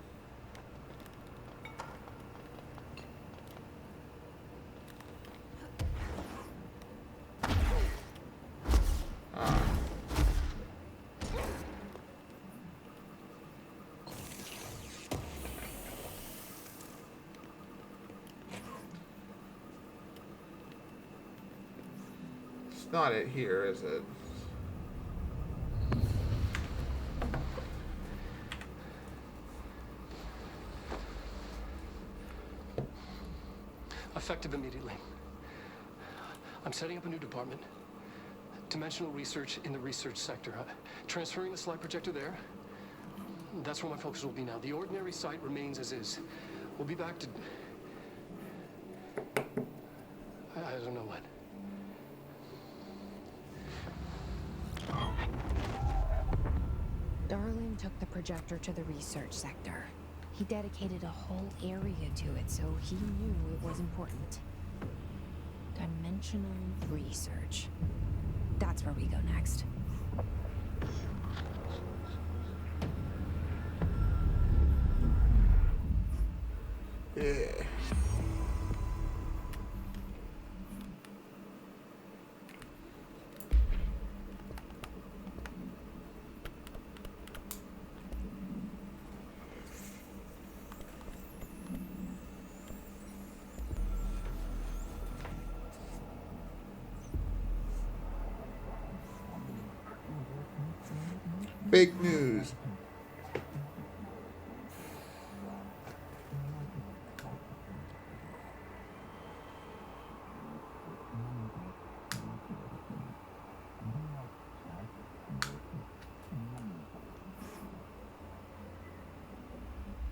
It's not it here, is it?
Effective immediately. I'm setting up a new department. Dimensional research in the research sector. Transferring the slide projector there. That's where my focus will be now. The ordinary site remains as is. We'll be back to... I don't know what.
Darling took the projector to the research sector. He dedicated a whole area to it, so he knew it was important. Dimensional research. That's where we go next.
Yeah. Fake news.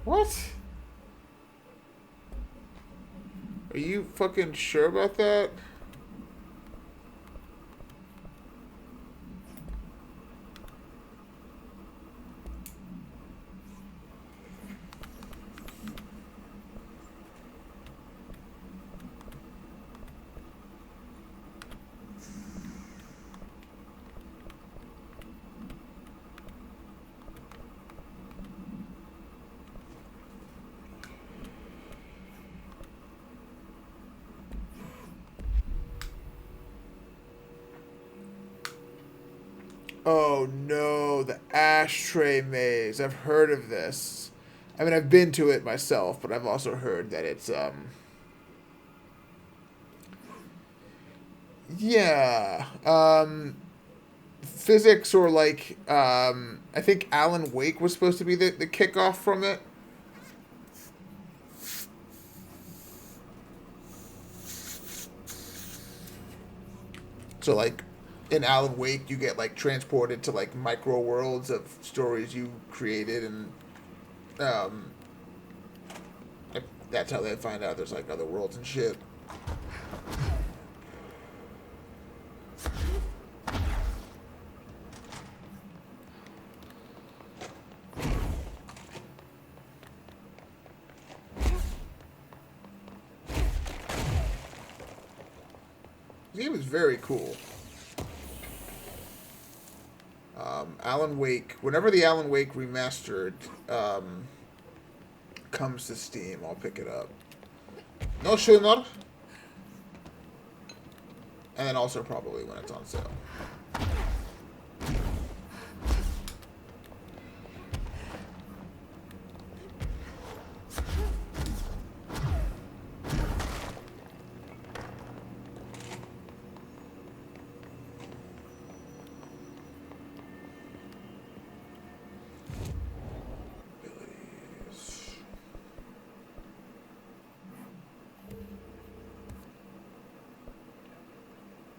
What? Are you fucking sure about that? Oh no, the ashtray maze. I've heard of this. I mean, I've been to it myself, but I've also heard that it's, yeah, physics or like, I think Alan Wake was supposed to be the kickoff from it. So like, in Alan Wake, you get like transported to like micro worlds of stories you created, and um, that's how they find out there's like other worlds and shit. The game is very cool. Alan Wake. Whenever the Alan Wake remastered comes to Steam, I'll pick it up. No Schooner. And then also probably when it's on sale.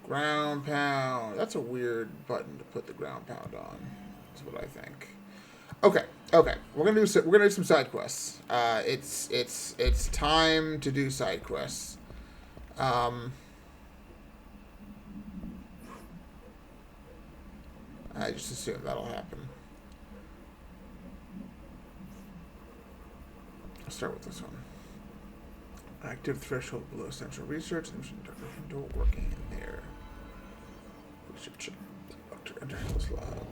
Ground pound. That's a weird button to put the ground pound on. That's what I think. Okay. Okay. We're gonna do some side quests. It's time to do side quests. I just assume that'll happen. I'll start with this one. Active threshold below central research. Don't working in there. Research. Dr. Underhill's lab.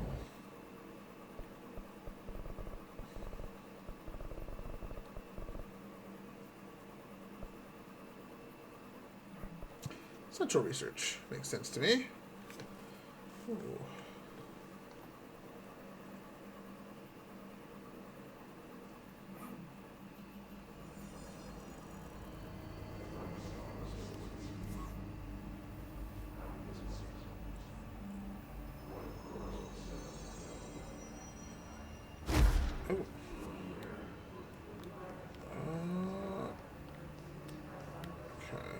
Central research makes sense to me. Ooh.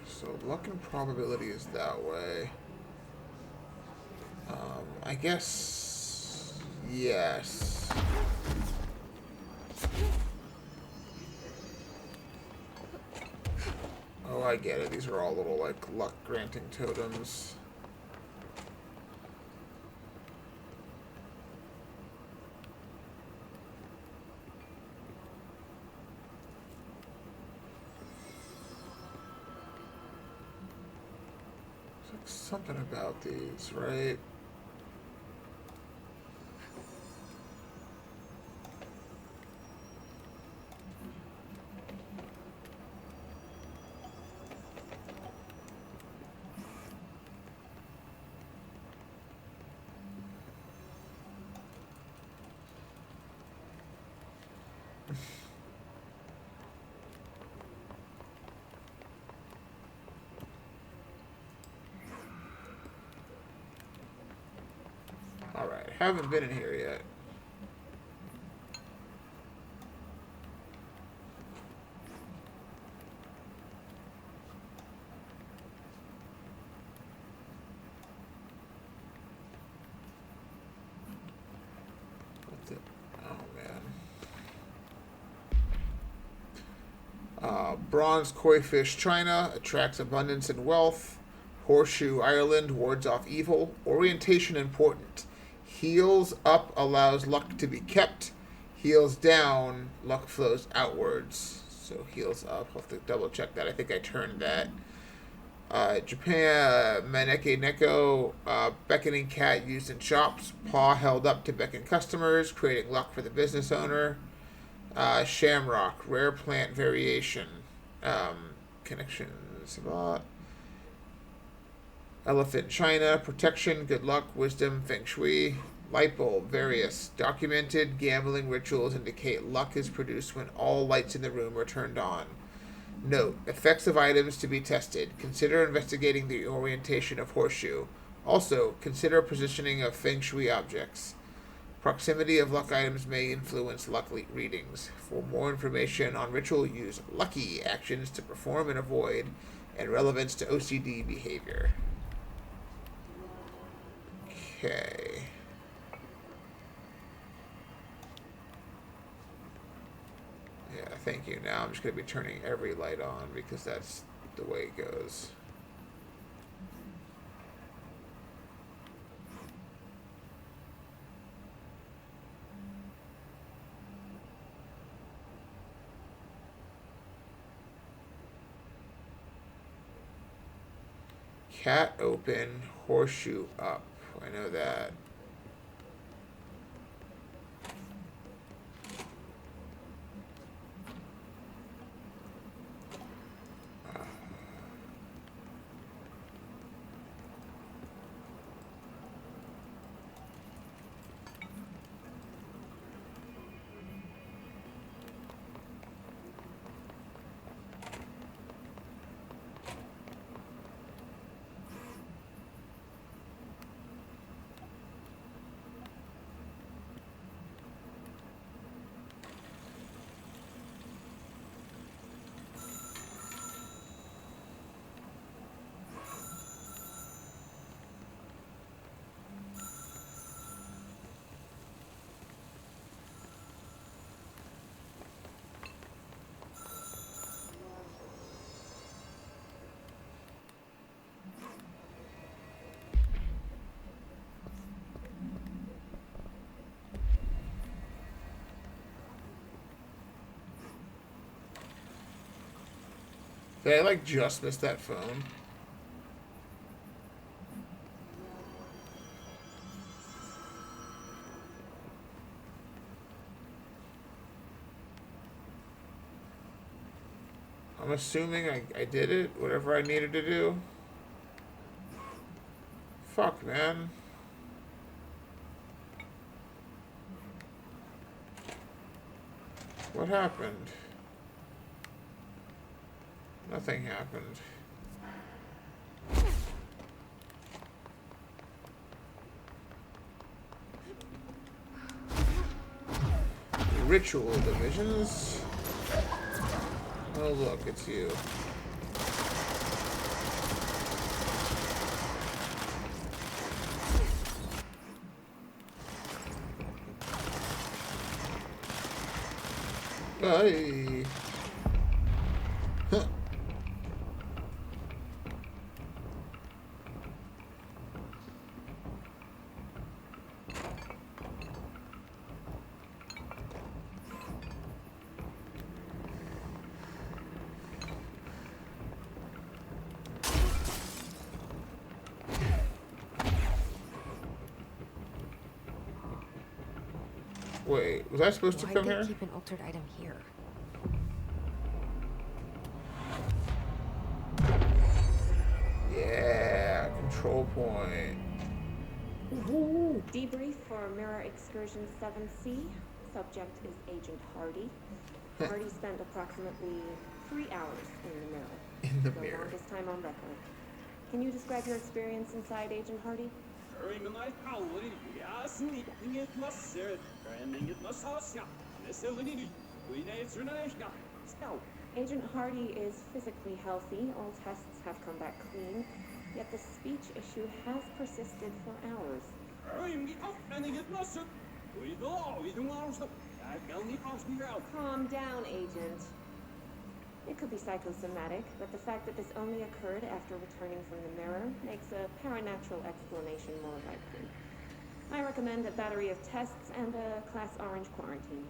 So luck and probability is that way. I guess yes. Oh, I get it. These are all little like luck granting totems. Something about these, right? Alright, haven't been in here yet. What's it? Oh man. Bronze koi fish China attracts abundance and wealth. Horseshoe Ireland wards off evil. Orientation important. Heels up allows luck to be kept. Heels down, luck flows outwards. So heels up. I'll have to double check that. I think I turned that. Japan, Maneke Neko, beckoning cat used in shops. Paw held up to beckon customers, creating luck for the business owner. Shamrock, rare plant variation. Connections. Elephant China, protection, good luck, wisdom, feng shui. Light bulb, various. Documented gambling rituals indicate luck is produced when all lights in the room are turned on. Note, effects of items to be tested. Consider investigating the orientation of horseshoe. Also, consider positioning of feng shui objects. Proximity of luck items may influence luck readings. For more information on ritual use, lucky actions to perform and avoid, and relevance to OCD behavior. Okay. Yeah, thank you. Now I'm just going to be turning every light on because that's the way it goes. Cat open, horseshoe up. I know that. Did I like just miss that phone? I'm assuming I did it, whatever I needed to do. Fuck, man. What happened? Nothing happened. Ritual divisions. Oh look, it's you. Hey. Huh. Wait, was I supposed to come here?
Why'd they keep an altered item here?
Yeah, control point. Woohoo.
Debrief for Mirror Excursion 7C. Subject is Agent Hardy. Hardy spent approximately 3 hours in the mirror.
In the mirror.
Longest time on record. Can you describe your experience inside Agent Hardy? Agent Hardy is physically healthy. All tests have come back clean. Yet the speech issue has persisted for hours. Calm down, Agent. It could be psychosomatic, but the fact that this only occurred after returning from the mirror makes a paranatural explanation more likely. I recommend a battery of tests and a Class Orange quarantine.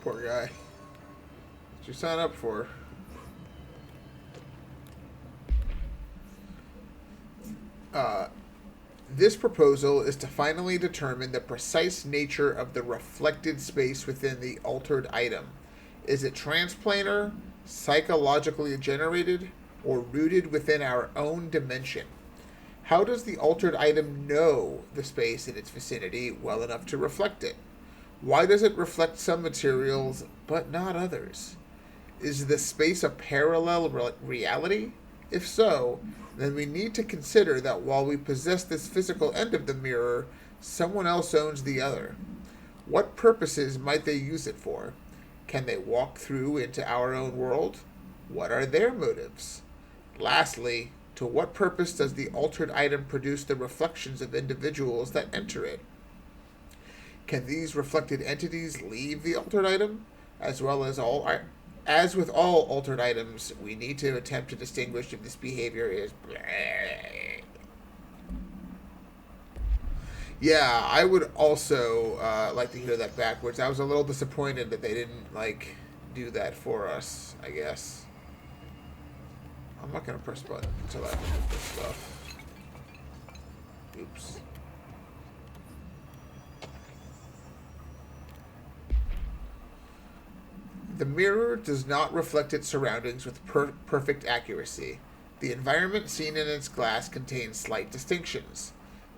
Poor guy. What'd you sign up for? This proposal is to finally determine the precise nature of the reflected space within the altered item. Is it transplanar, psychologically generated, or rooted within our own dimension? How does the altered item know the space in its vicinity well enough to reflect it? Why does it reflect some materials but not others? Is the space a parallel reality? If so, then we need to consider that while we possess this physical end of the mirror, someone else owns the other. What purposes might they use it for? Can they walk through into our own world? What are their motives? Lastly, to what purpose does the altered item produce the reflections of individuals that enter it? Can these reflected entities leave the altered item? As with all altered items, we need to attempt to distinguish if this behavior is... Yeah, I would also like to hear that backwards. I was a little disappointed that they didn't, do that for us, I guess. I'm not going to press button until I look at this stuff. Oops. The mirror does not reflect its surroundings with perfect accuracy. The environment seen in its glass contains slight distinctions.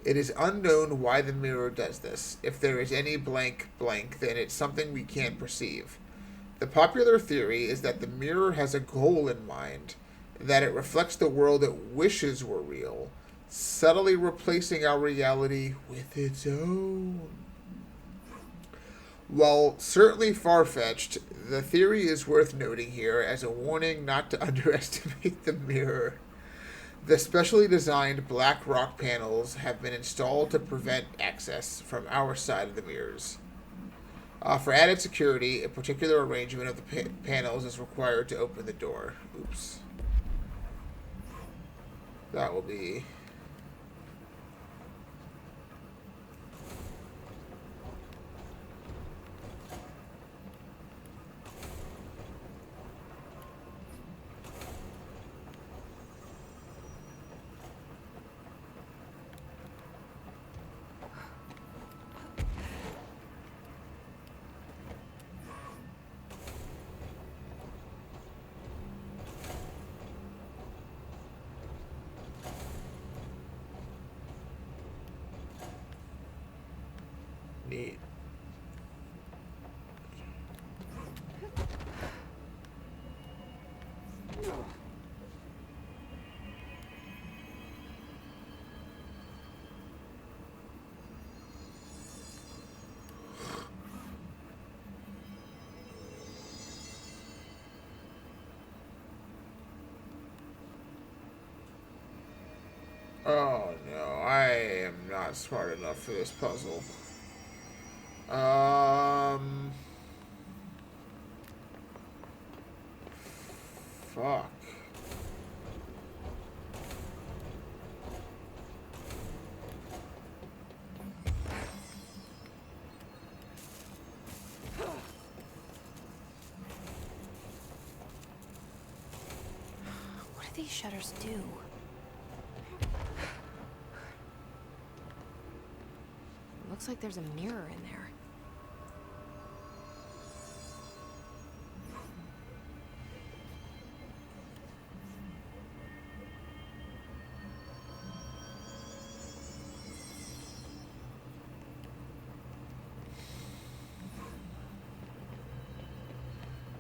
It is unknown why the mirror does this. If there is any blank, then it's something we can't perceive. The popular theory is that the mirror has a goal in mind, that it reflects the world it wishes were real, subtly replacing our reality with its own. While certainly far-fetched, the theory is worth noting here as a warning not to underestimate the mirror. The specially designed black rock panels have been installed to prevent access from our side of the mirrors. For added security, a particular arrangement of the panels is required to open the door. Oops. That will be... neat. Oh no, I am not smart enough for this puzzle. Fuck.
What do these shutters do? Looks like there's a mirror in there.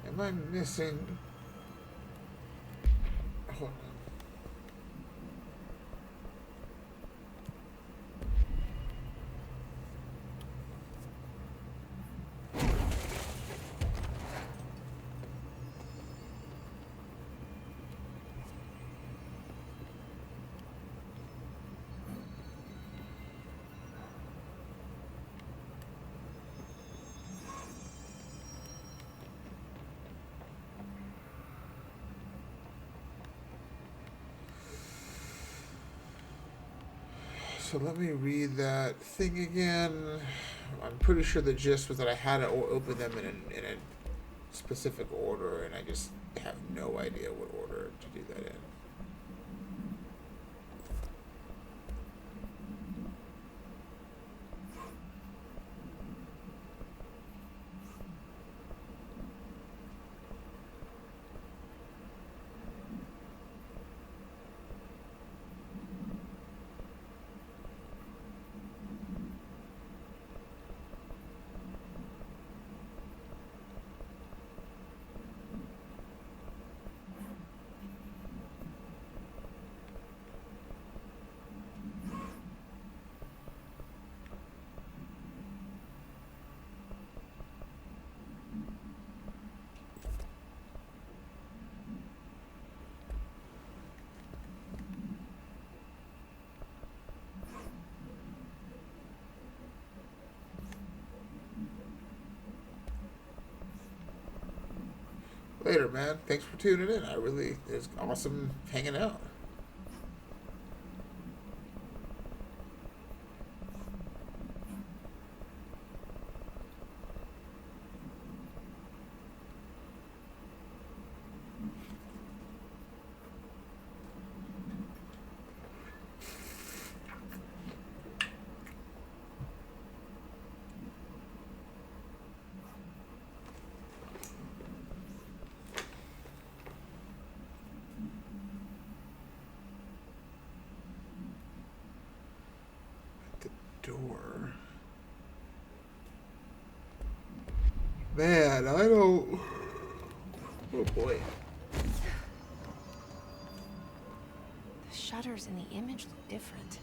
Am I missing? Hold on. So let me read that thing again. I'm pretty sure the gist was that I had to open them in a specific order, and I just have no idea what order to do that in. Later, man. Thanks for tuning in. It's awesome hanging out. Door. Man, I don't. Oh boy.
The shutters in the image look different.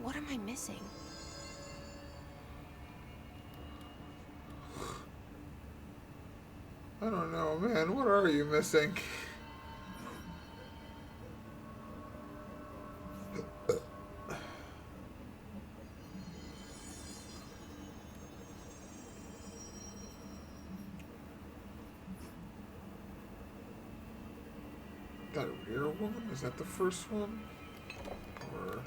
What am I missing?
I don't know, man. What are you missing? That rear one? Is that the first one? Or...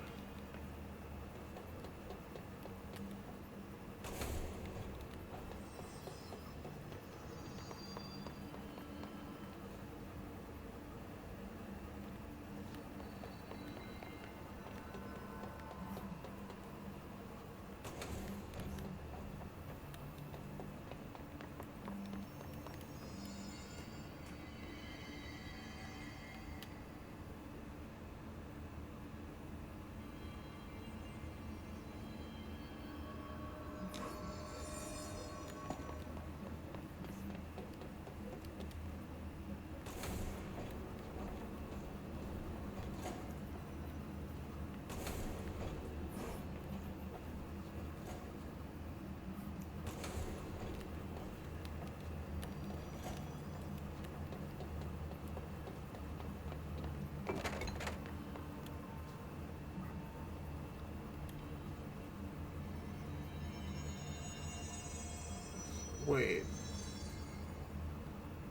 Wait.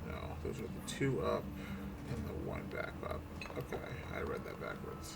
No, those are the two up and the one back up. Okay, I read that backwards.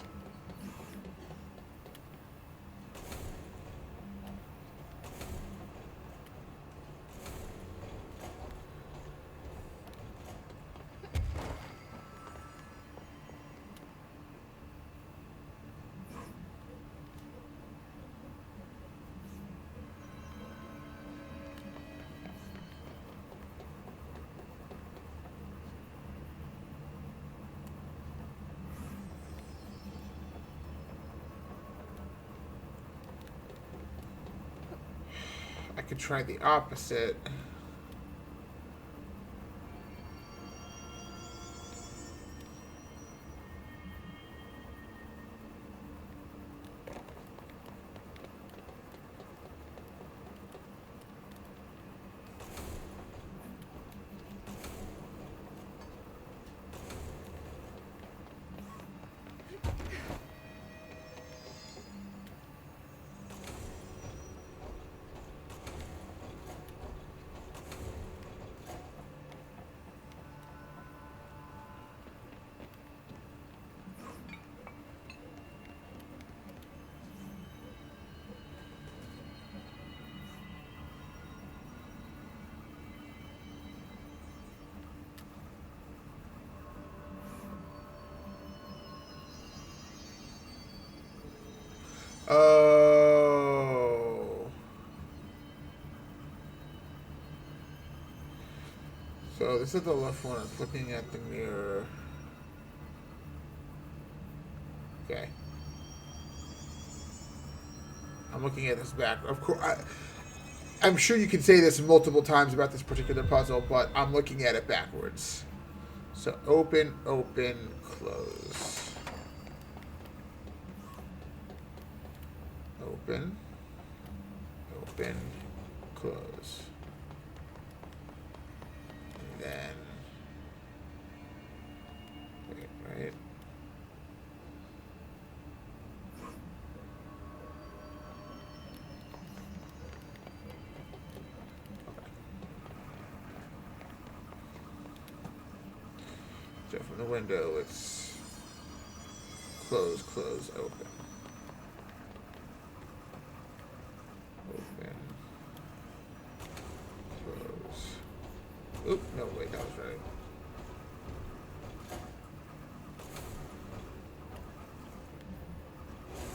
I could try the opposite. Oh. So this is the left one. It's looking at the mirror. Okay. I'm looking at this back. Of course, I'm sure you can say this multiple times about this particular puzzle, but I'm looking at it backwards. So open, open, close. Open, open, close. And then, wait, right? So from the window, it's close, close, open. Open. Close. Oop, no, wait, that was right.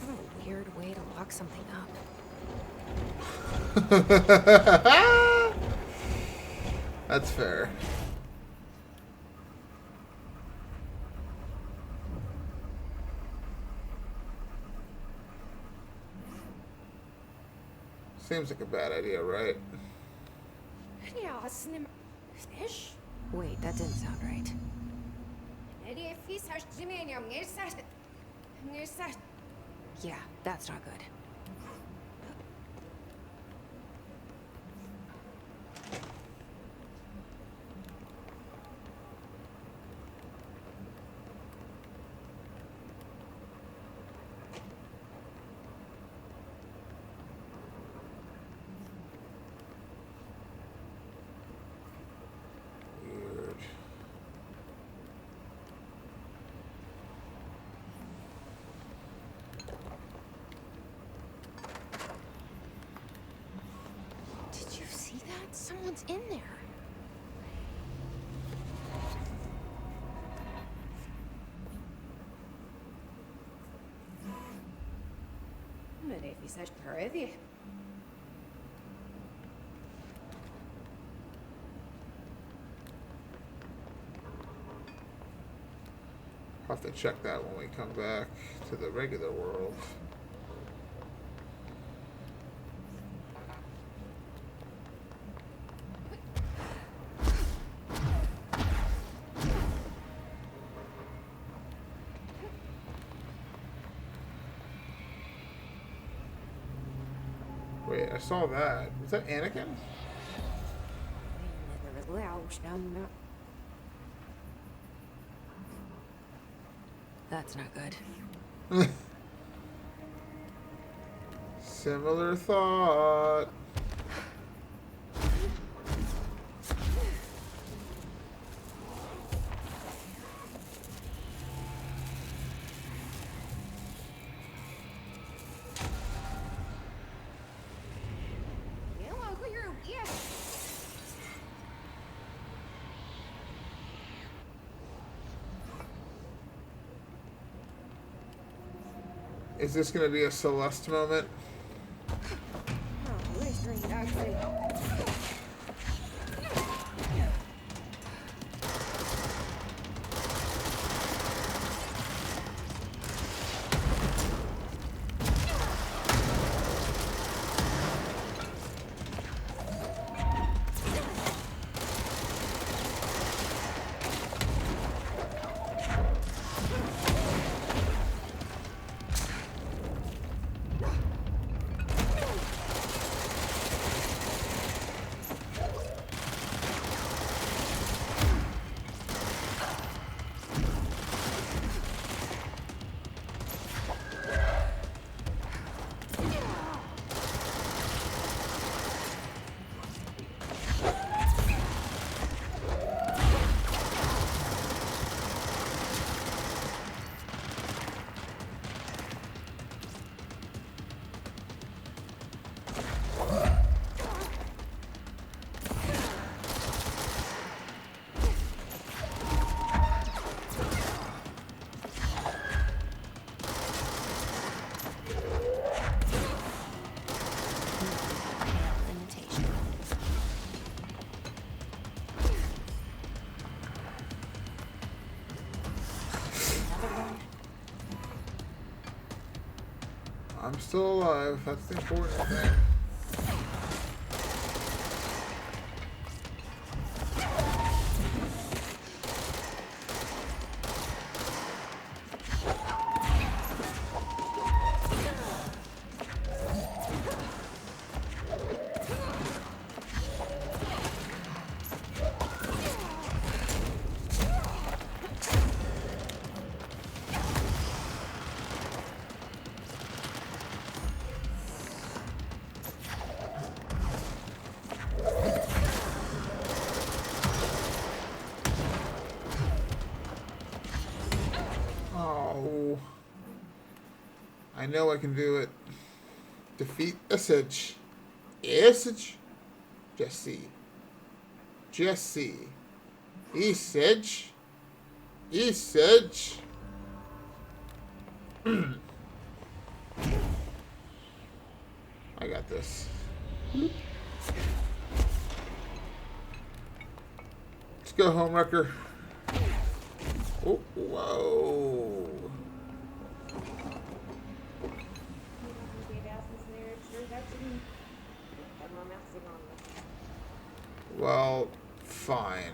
What a weird way to lock something up.
That's fair. Seems like a bad idea, right?
Wait, that didn't sound right. Yeah, that's not good.
Weird.
Did you see that? Someone's in there.
I'll have to check that when we come back to the regular world. Wait, I saw that. Was that Anakin?
That's not good.
Similar thought. Is this going to be a Celeste moment? still alive. That's the important thing. Oh, I know I can do it. Defeat Essage. Essage? Jesse. Jesse. Essage. Essage. I got this. Let's go, Homewrecker. Oh, whoa. Well, fine.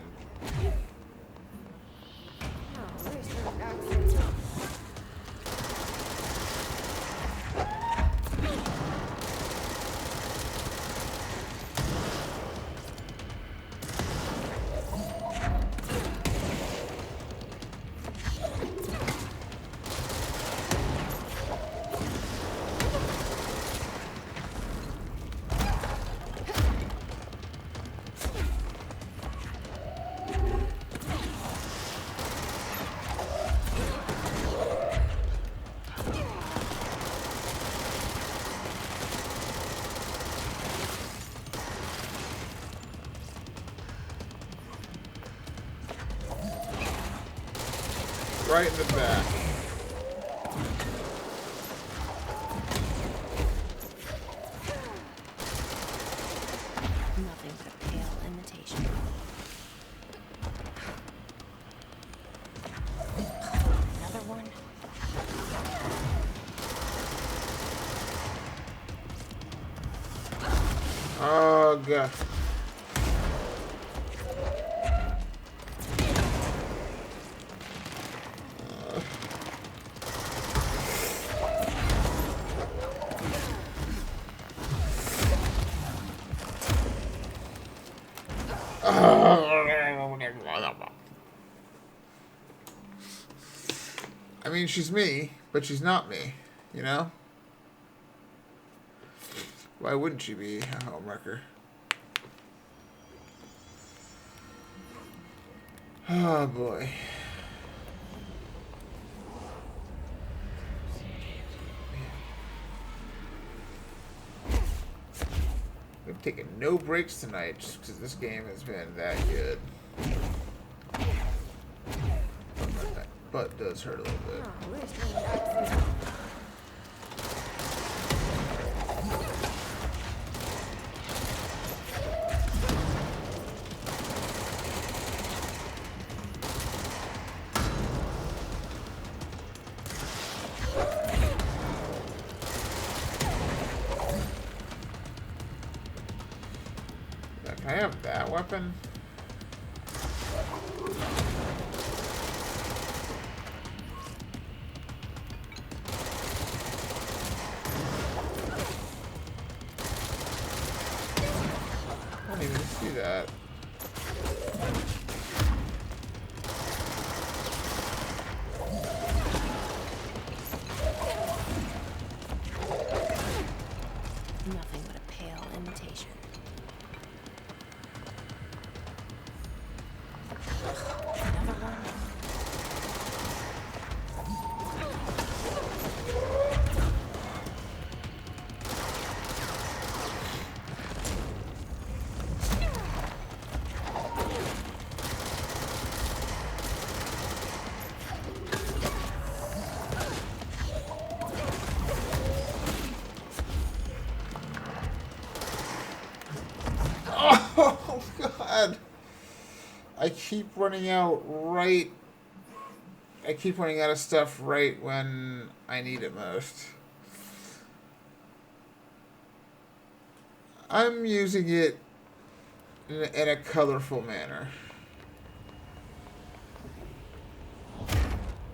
Right in the back.
Nothing but a pale imitation. Another one?
Oh, God. I mean, she's me, but she's not me, you know? Why wouldn't she be a homewrecker? Oh, boy. I'm taking no breaks tonight just because this game has been that good. My butt does hurt a little bit. Can I have that weapon? I don't even see that.
Nothing but a pale imitation. Another one?
Oh, God. I keep running out I keep running out of stuff right when I need it most. I'm using it in a colorful manner.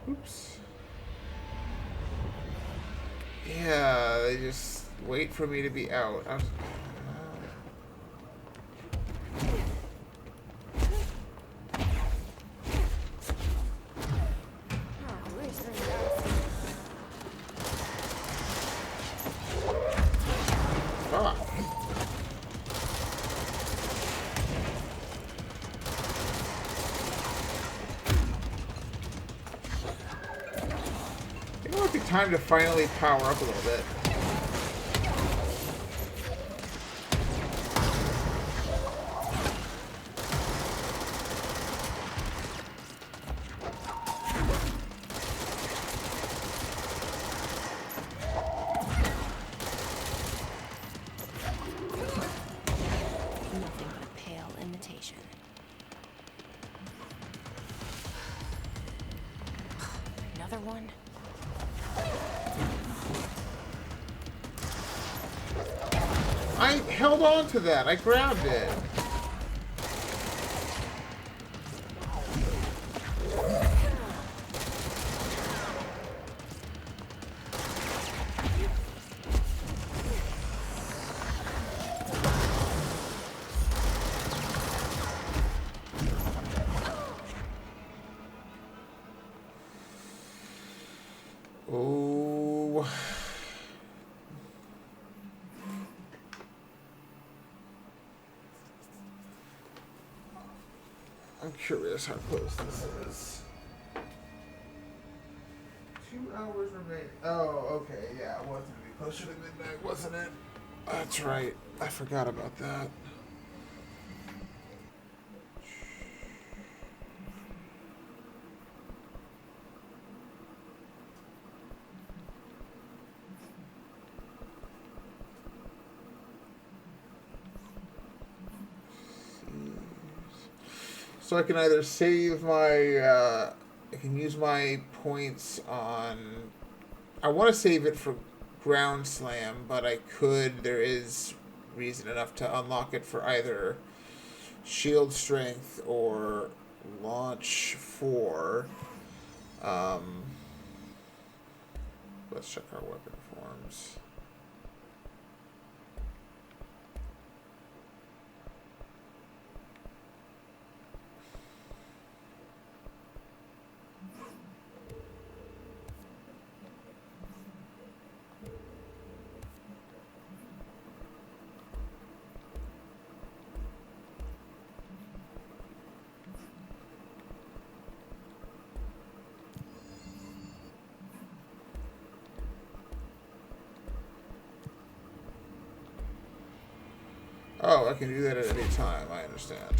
Oops. Yeah, they just wait for me to be out. Fuck. It might be time to finally power up a little bit.
Nothing but a pale imitation. Another one?
I held on to that. I grabbed it. Oh. I'm curious how close this is. 2 hours remain. Oh, okay. Yeah, it was going to be closer to midnight, wasn't it? That's right. I forgot about that. So I can either save my, I can use my points on, I want to save it for Ground Slam, but I could, there is reason enough to unlock it for either Shield Strength or Launch 4. Let's check our weapon forms. Oh, I can do that at any time. I understand.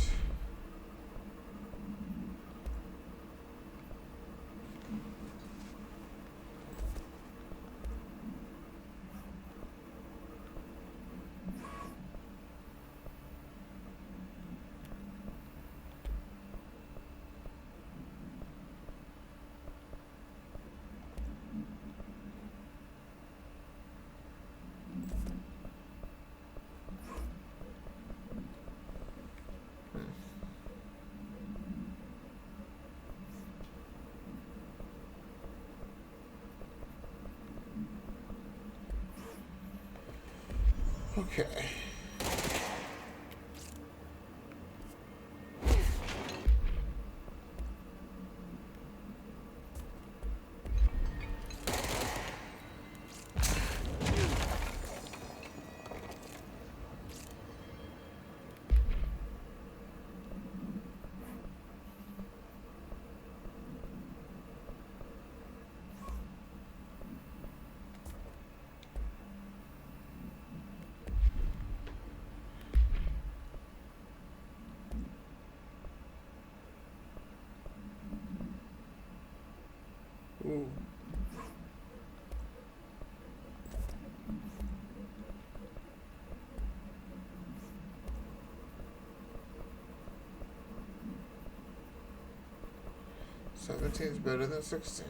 Okay. Ooh. Seventeen's better than 16.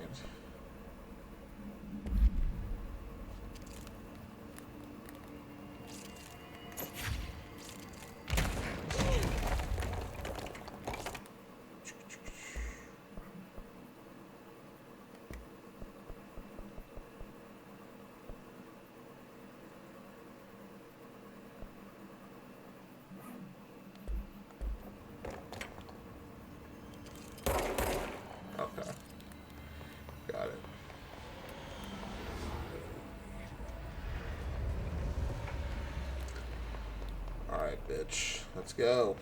bitch. Let's go.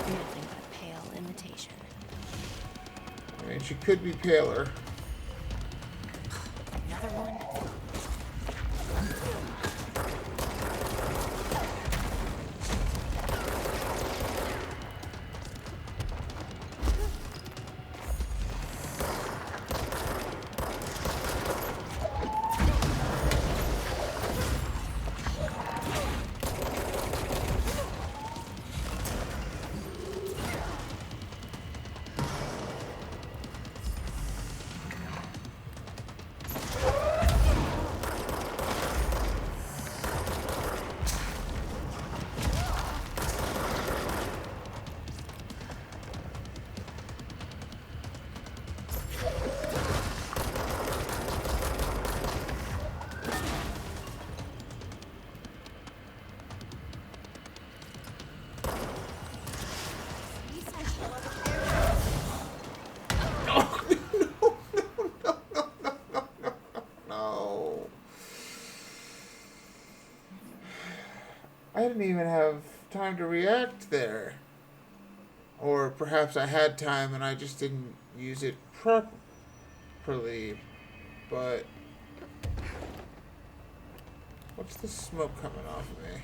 Nothing but pale imitation.
I mean, she could be paler.
Another one?
No. I didn't even have time to react there. Or perhaps I had time and I just didn't use it properly. But what's the smoke coming off of me?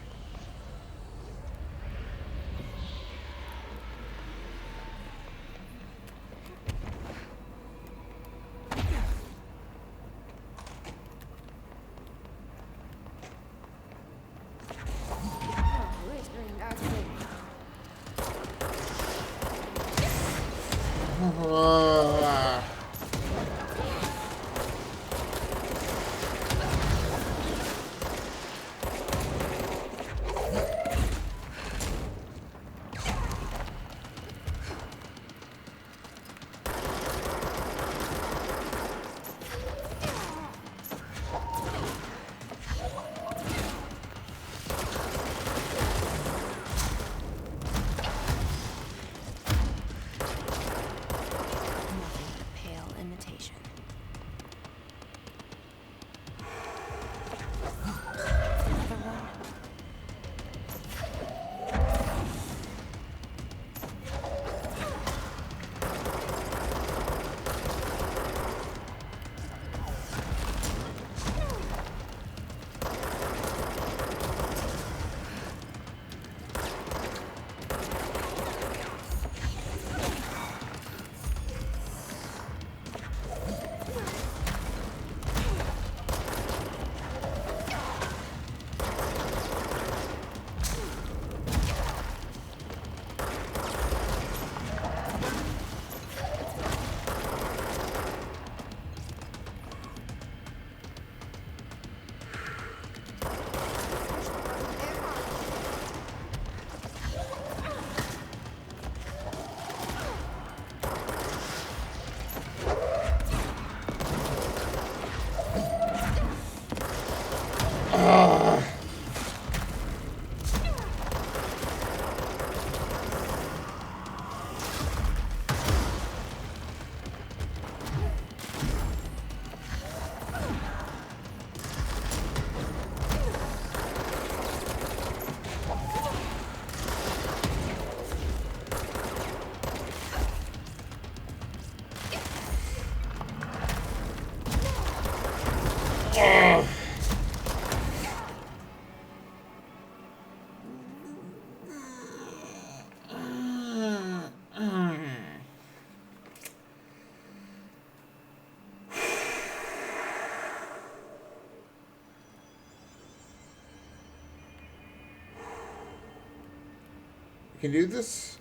Can do this?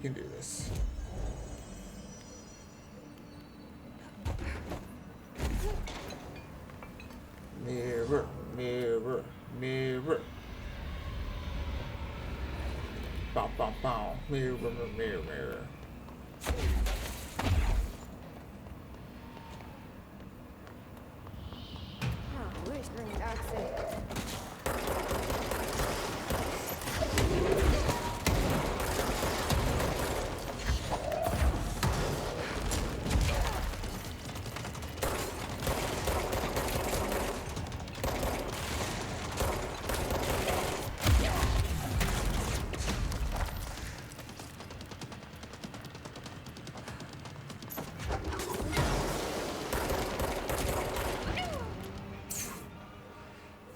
can do this. Mirror, mirror, mirror. Bow, bow, bow. Mirror, mirror, mirror, mirror.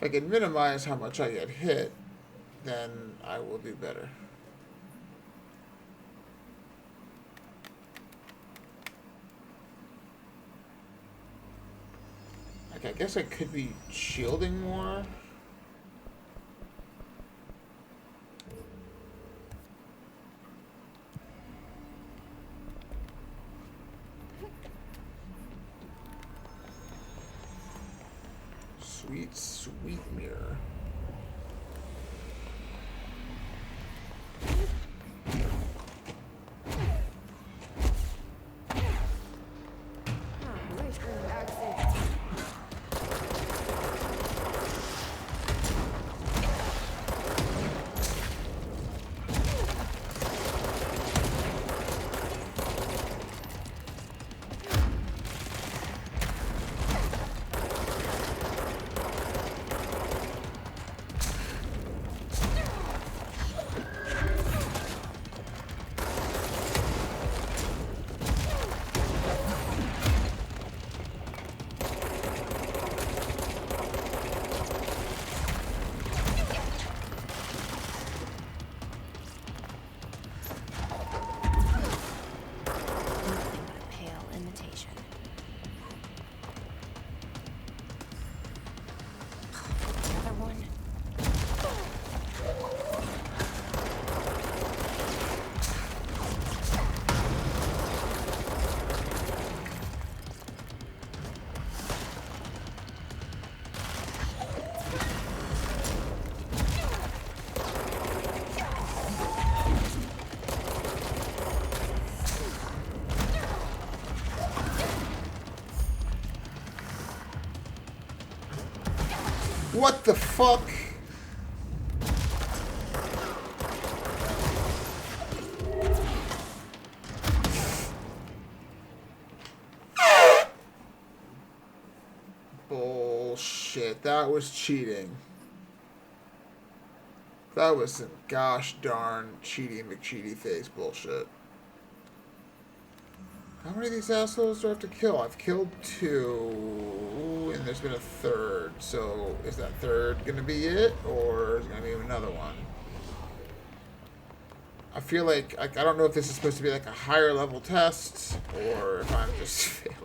If I can minimize how much I get hit, then I will do better. Like, I guess I could be shielding more. Sweet, sweet mirror. What the fuck? Bullshit. That was cheating. That was some gosh darn cheaty McCheaty face bullshit. How many of these assholes do I have to kill? I've killed 2, and there's been a 3rd. So, is that 3rd gonna be it, or is it gonna be another one? I feel like, I don't know if this is supposed to be like a higher level test, or if I'm just failing.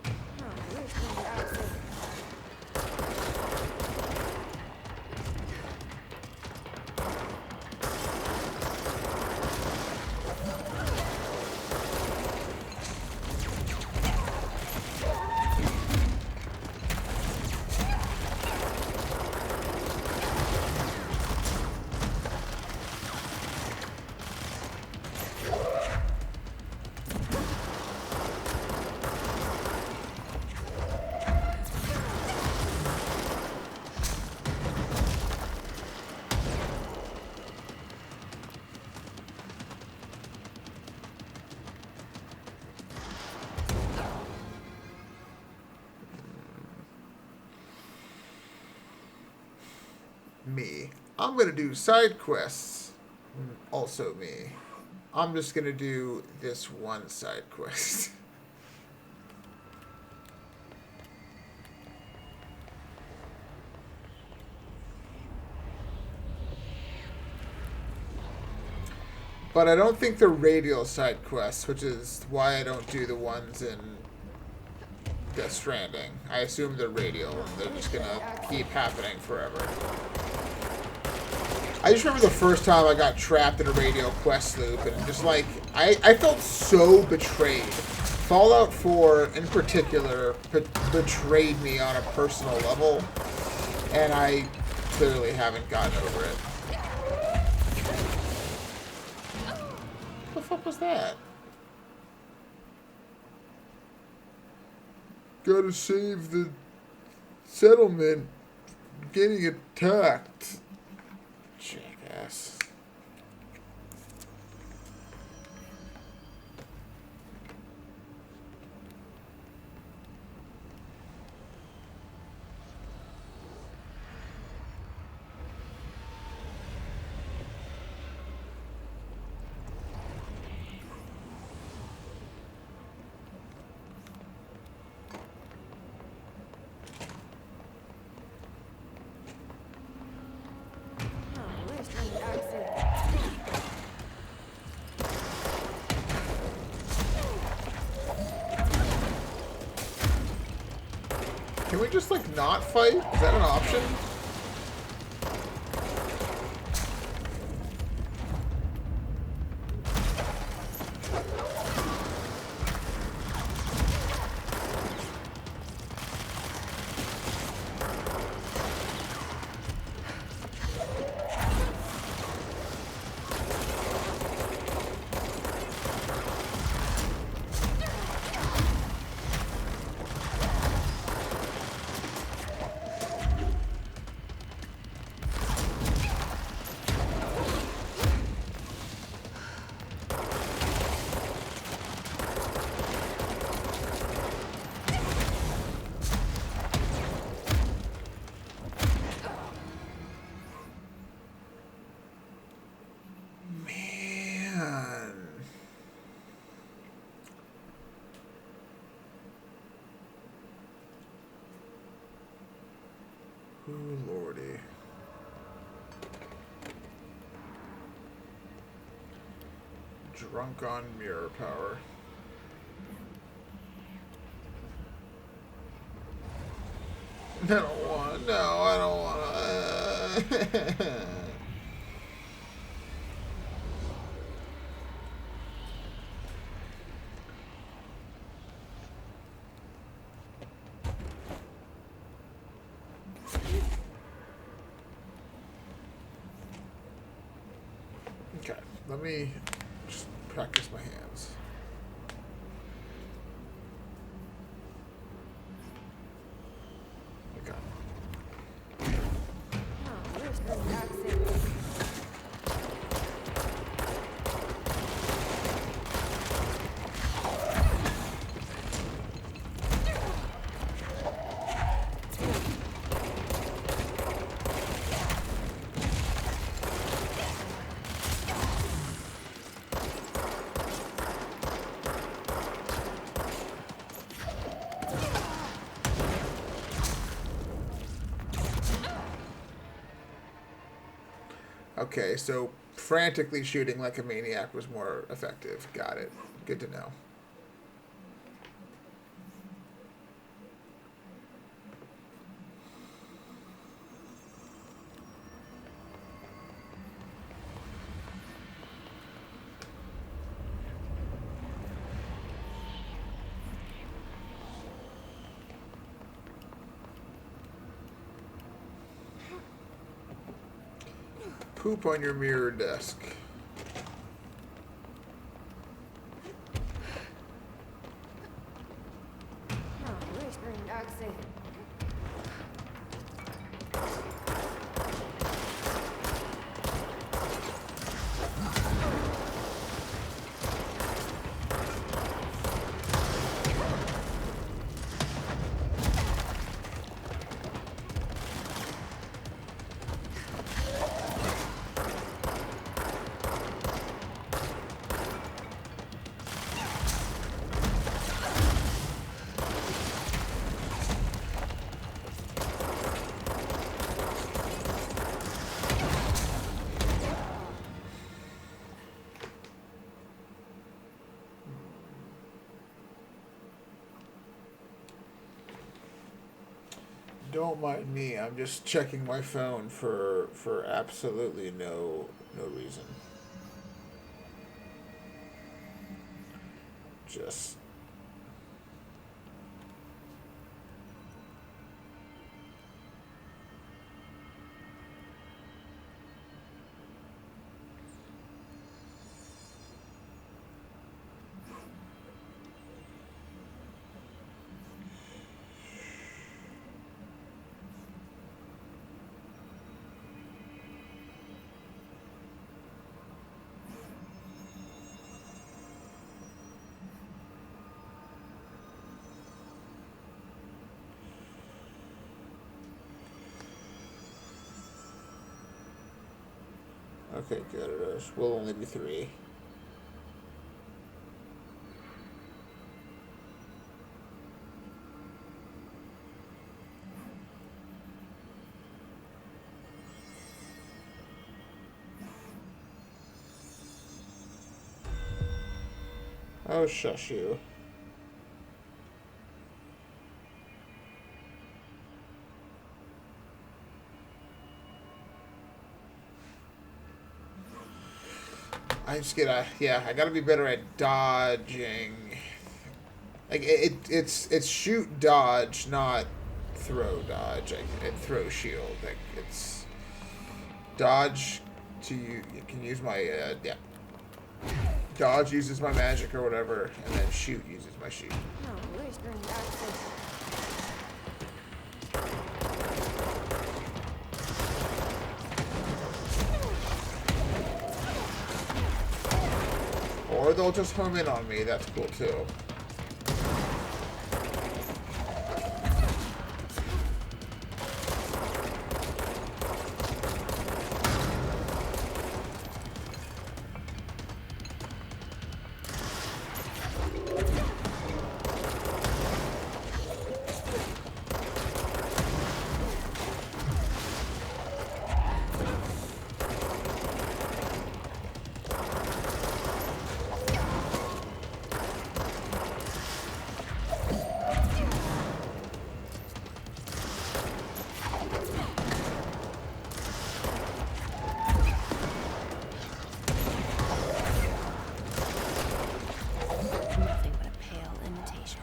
Me. I'm gonna do side quests. Also me. I'm just gonna do this one side quest. But I don't think the radial side quests, which is why I don't do the ones in Death Stranding. I assume they're radial. They're just gonna keep happening forever. I just remember the first time I got trapped in a radial quest loop, and just like, I felt so betrayed. Fallout 4, in particular, betrayed me on a personal level, and I clearly haven't gotten over it. What the fuck was that? Gotta save the settlement. Getting attacked. Jackass. Can we just, like, not fight? Is that an option? Ooh, lordy. Drunk on mirror power. I don't want. No, I don't want to. Okay, let me just practice my hands. Okay. Okay, so frantically shooting like a maniac was more effective. Got it. Good to know. Poop on your mirror desk. Don't mind me. I'm just checking my phone for absolutely no reason. just... Okay, good. It is. We'll only be 3. Oh, shush you. I just gotta, yeah, I gotta be better at dodging. Like, it's shoot dodge, not throw dodge, and throw shield. Like, it's dodge to you can use my, yeah. Dodge uses my magic or whatever, and then shoot uses my shoot.
No, at least you're in the access.
Or they'll just home in on me, that's cool too.
Nothing but a pale imitation.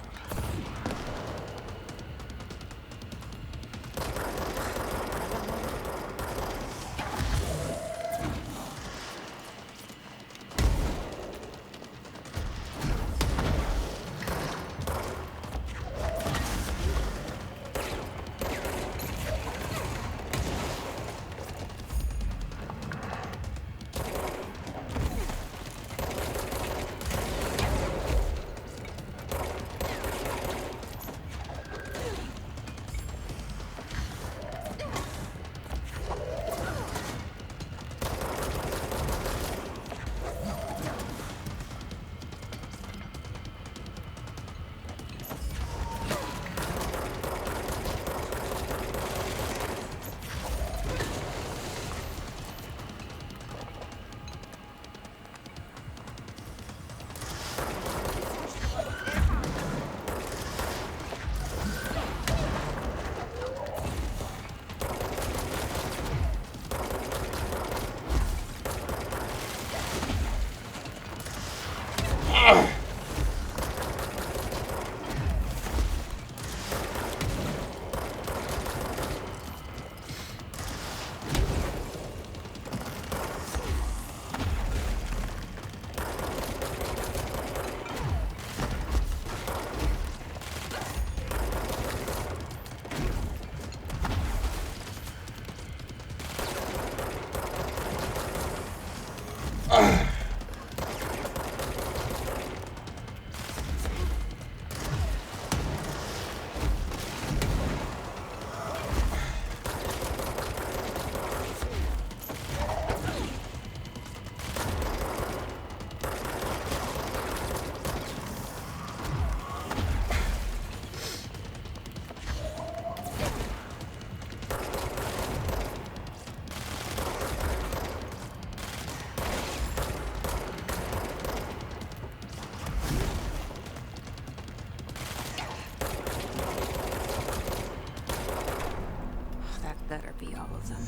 Better be all of them.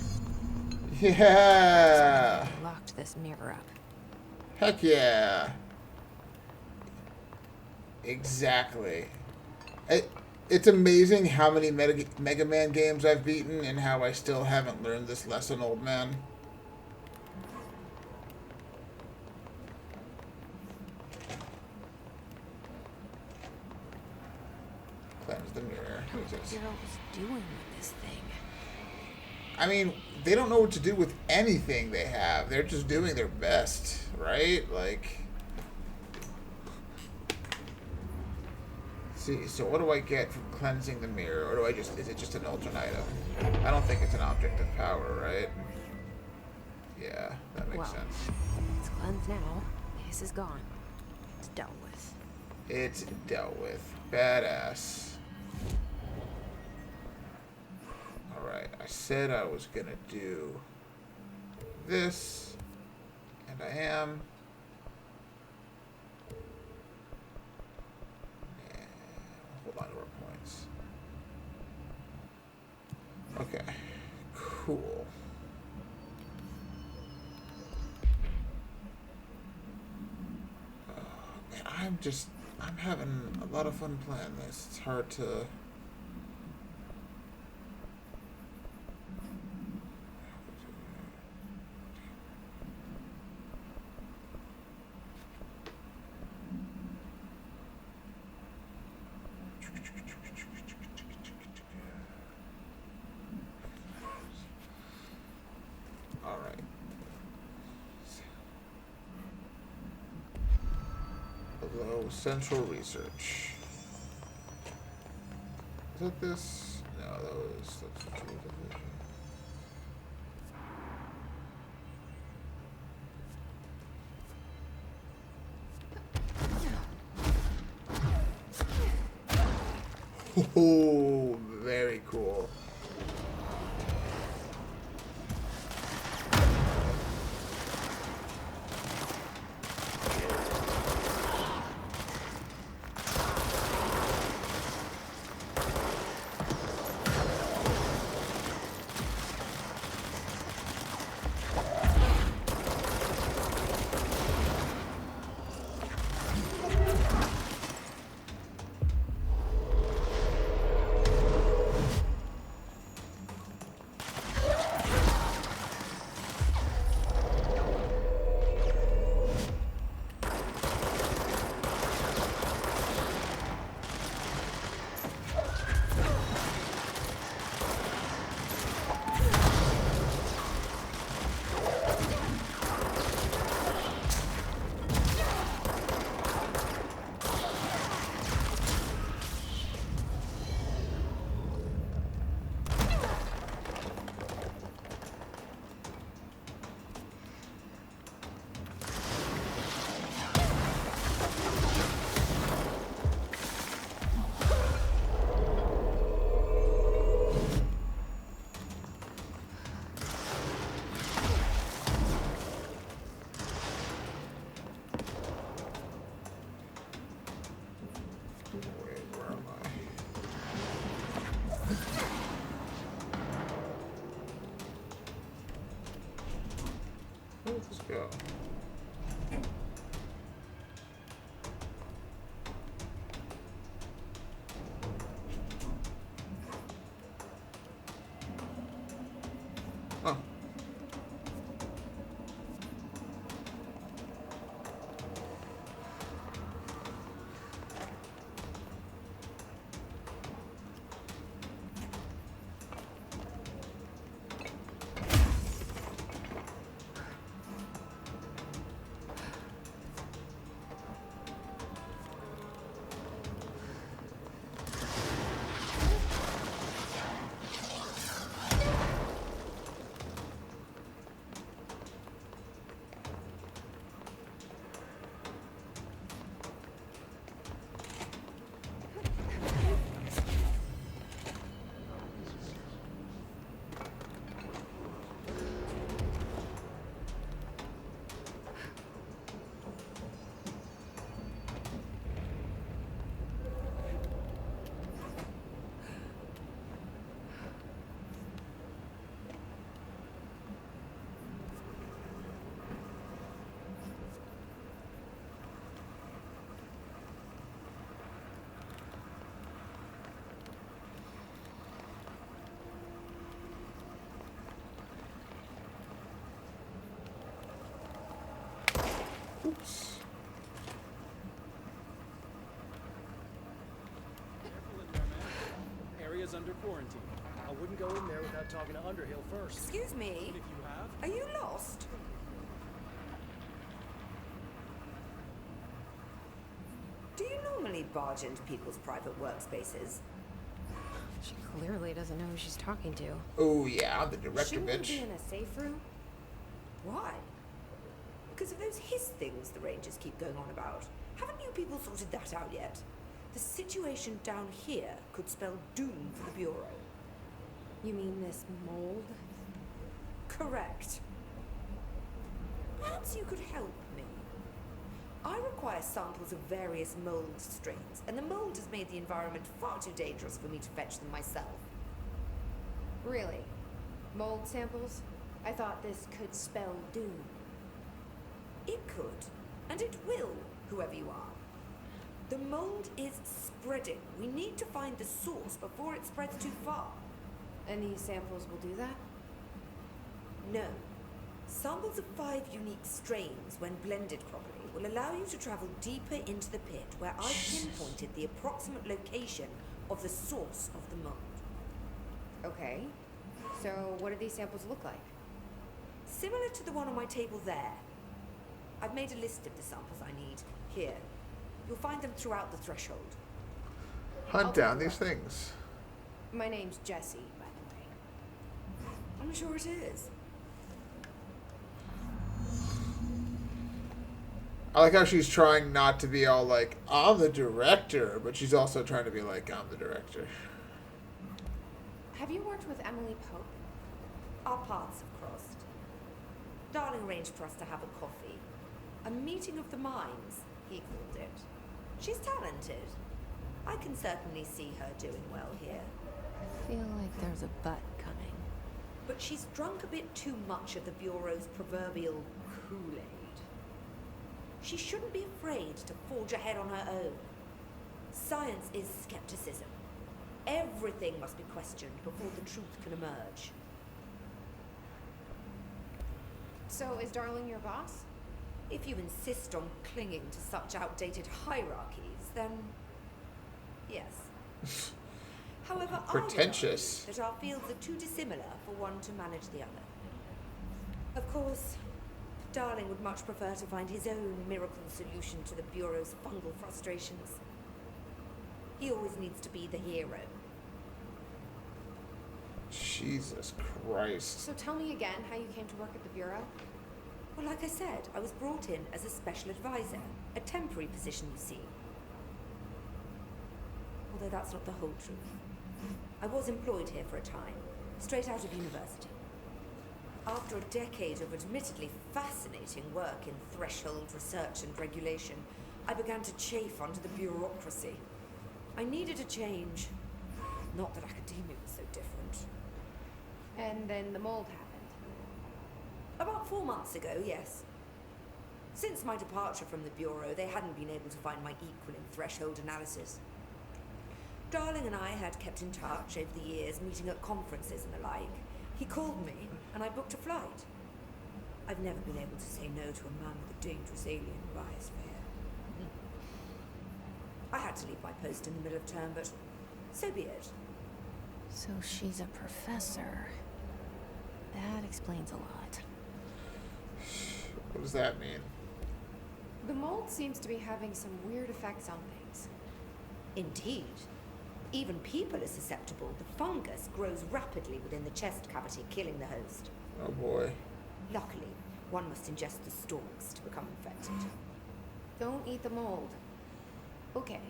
Yeah!
Locked this mirror up.
Heck yeah! Exactly. It's amazing how many Mega Man games I've beaten and how I still haven't learned this lesson, old man. Cleanse the mirror.
What was doing with this thing?
I mean, they don't know what to do with anything they have. They're just doing their best, right? Like... See, so what do I get from cleansing the mirror? Or do I just... Is it just an alternate item? I don't think it's an object of power, right? Yeah, that makes sense.
It's cleansed now. This is gone. It's dealt with.
It's dealt with. Badass. Alright, I said I was gonna do this, and I am. And hold on to our points. Okay, cool. Man, I'm having a lot of fun playing this. It's hard to... Alright. Below Central Research. Is that this? No, that's Central Division. Oh, very cool.
is under quarantine. I wouldn't go in there without talking to Underhill first.
Excuse me?
If you have.
Are you lost? Do you normally barge into people's private workspaces?
She clearly doesn't know who she's talking to.
Oh yeah, I'm the director,
Shouldn't we
bitch.
be in a safe room?
Why? Because of those hiss things the Rangers keep going on about. Haven't you people sorted that out yet? The situation down here could spell doom for the Bureau.
You mean this mold?
Correct. Perhaps you could help me. I require samples of various mold strains, and the mold has made the environment far too dangerous for me to fetch them myself.
Really? Mold samples? I thought this could spell doom.
It could, and it will, whoever you are. The mold is spreading. We need to find the source before it spreads too far.
And these samples will do that?
No. Samples of 5 unique strains, when blended properly, will allow you to travel deeper into the pit where I've pinpointed the approximate location of the source of the mold.
Okay. So what do these samples look like?
Similar to the one on my table there. I've made a list of the samples I need. Here. You'll find them throughout the threshold.
Hunt down these things.
My name's Jessie, by the way.
I'm sure it is.
I like how she's trying not to be all like, I'm the director, but she's also trying to be like, I'm the director.
Have you worked with Emily Pope?
Our paths have crossed. Darling arranged for us to have a coffee. A meeting of the minds, he called it. She's talented. I can certainly see her doing well here.
I feel like there's a but coming.
But she's drunk a bit too much of the Bureau's proverbial Kool-Aid. She shouldn't be afraid to forge ahead on her own. Science is skepticism. Everything must be questioned before the truth can emerge.
So is Darling your boss?
If you insist on clinging to such outdated hierarchies, then yes. However,
Pretentious.
I would argue that our fields are too dissimilar for one to manage the other. Of course, Darling would much prefer to find his own miracle solution to the Bureau's fungal frustrations. He always needs to be the hero.
Jesus Christ.
So tell me again how you came to work at the Bureau?
Well, like I said, I was brought in as a special advisor. A temporary position, you see. Although that's not the whole truth. I was employed here for a time, straight out of university. After a decade of admittedly fascinating work in threshold research and regulation, I began to chafe under the bureaucracy. I needed a change. Not that academia was so different.
And then the mold happened.
About 4 months ago, yes. Since my departure from the Bureau, they hadn't been able to find my equal in threshold analysis. Darling and I had kept in touch over the years, meeting at conferences and the like. He called me, and I booked a flight. I've never been able to say no to a man with a dangerous alien biosphere. I had to leave my post in the middle of term, but so be it.
So she's a professor. That explains a lot.
What does that mean?
The mold seems to be having some weird effects on things.
Indeed. Even people are susceptible. The fungus grows rapidly within the chest cavity, killing the host.
Oh boy.
Luckily, one must ingest the stalks to become infected.
Don't eat the mold.
Okay.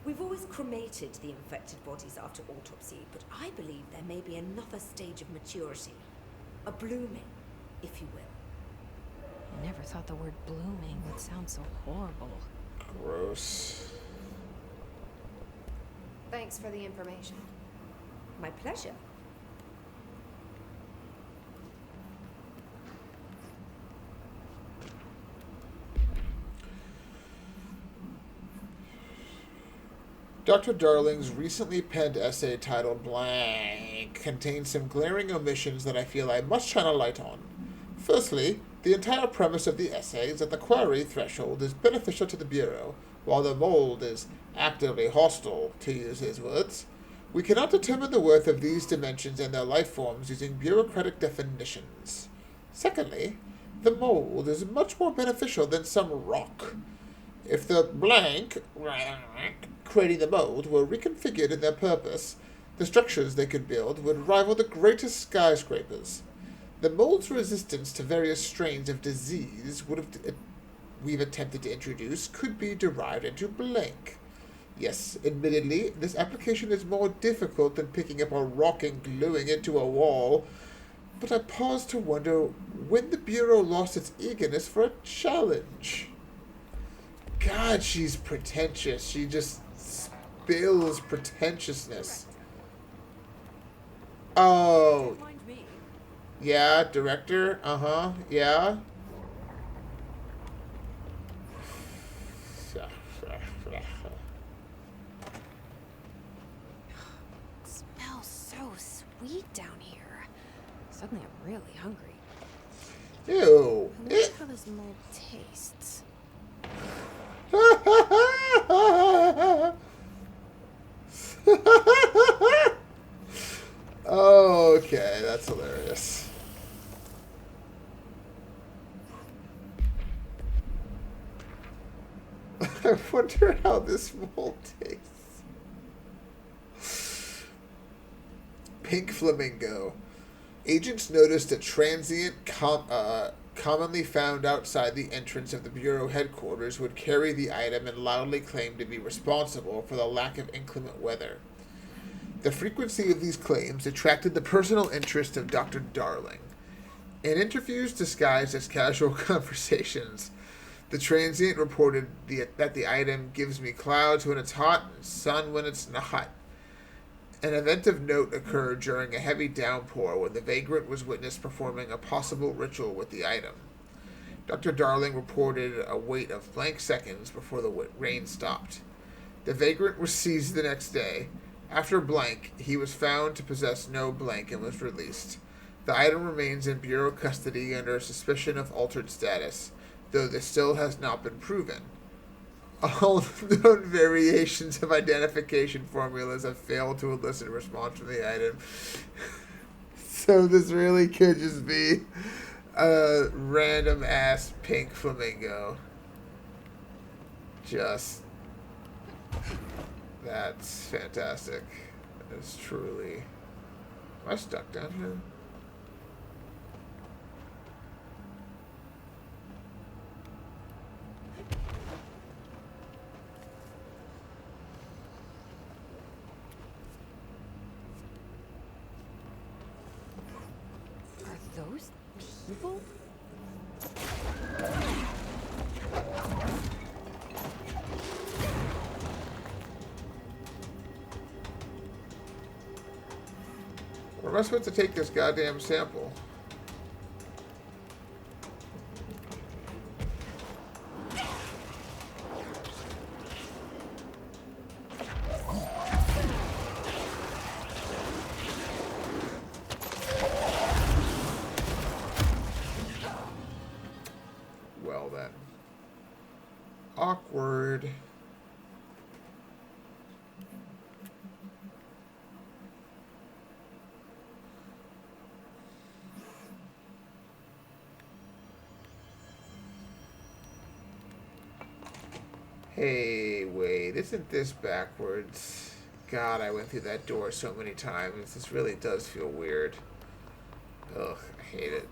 We've always cremated the infected bodies after autopsy, but I believe there may be another stage of maturity. A blooming, if you will.
I never thought the word blooming would sound so horrible.
Gross.
Thanks for the information.
My pleasure.
Dr. Darling's recently penned essay titled Blank contains some glaring omissions that I feel I must shine a light on. Firstly, the entire premise of the essay is that the quarry threshold is beneficial to the Bureau, while the mold is actively hostile, to use his words. We cannot determine the worth of these dimensions and their life forms using bureaucratic definitions. Secondly, the mold is much more beneficial than some rock. If the blank creating the mold were reconfigured in their purpose, the structures they could build would rival the greatest skyscrapers. The mold's resistance to various strains of disease we've attempted to introduce could be derived into blank. Yes, admittedly, this application is more difficult than picking up a rock and gluing it to a wall, but I pause to wonder when the Bureau lost its eagerness for a challenge. God, she's pretentious. She just spills pretentiousness. Oh. Yeah, director? Uh-huh, yeah.
It smells so sweet down here. Suddenly I'm really hungry.
Ew.
I wonder how this mold tastes.
Okay, that's hilarious. I wonder how this mold tastes. Pink flamingo. Agents noticed a transient commonly found outside the entrance of the Bureau headquarters would carry the item and loudly claim to be responsible for the lack of inclement weather. The frequency of these claims attracted the personal interest of Dr. Darling. In interviews disguised as casual conversations, the transient reported that the item gives me clouds when it's hot and sun when it's not. An event of note occurred during a heavy downpour when the vagrant was witnessed performing a possible ritual with the item. Dr. Darling reported a wait of blank seconds before the rain stopped. The vagrant was seized the next day. After blank, he was found to possess no blank and was released. The item remains in Bureau custody under suspicion of altered status, though this still has not been proven. All known variations of identification formulas have failed to elicit a response from the item. So this really could just be a random ass pink flamingo. Just... That's fantastic. That's truly... Am I stuck down here?
Are those people?
Where am I supposed to take this goddamn sample? Well then. Awkward. Hey, wait, isn't this backwards? God, I went through that door so many times. This really does feel weird. Ugh, I hate it.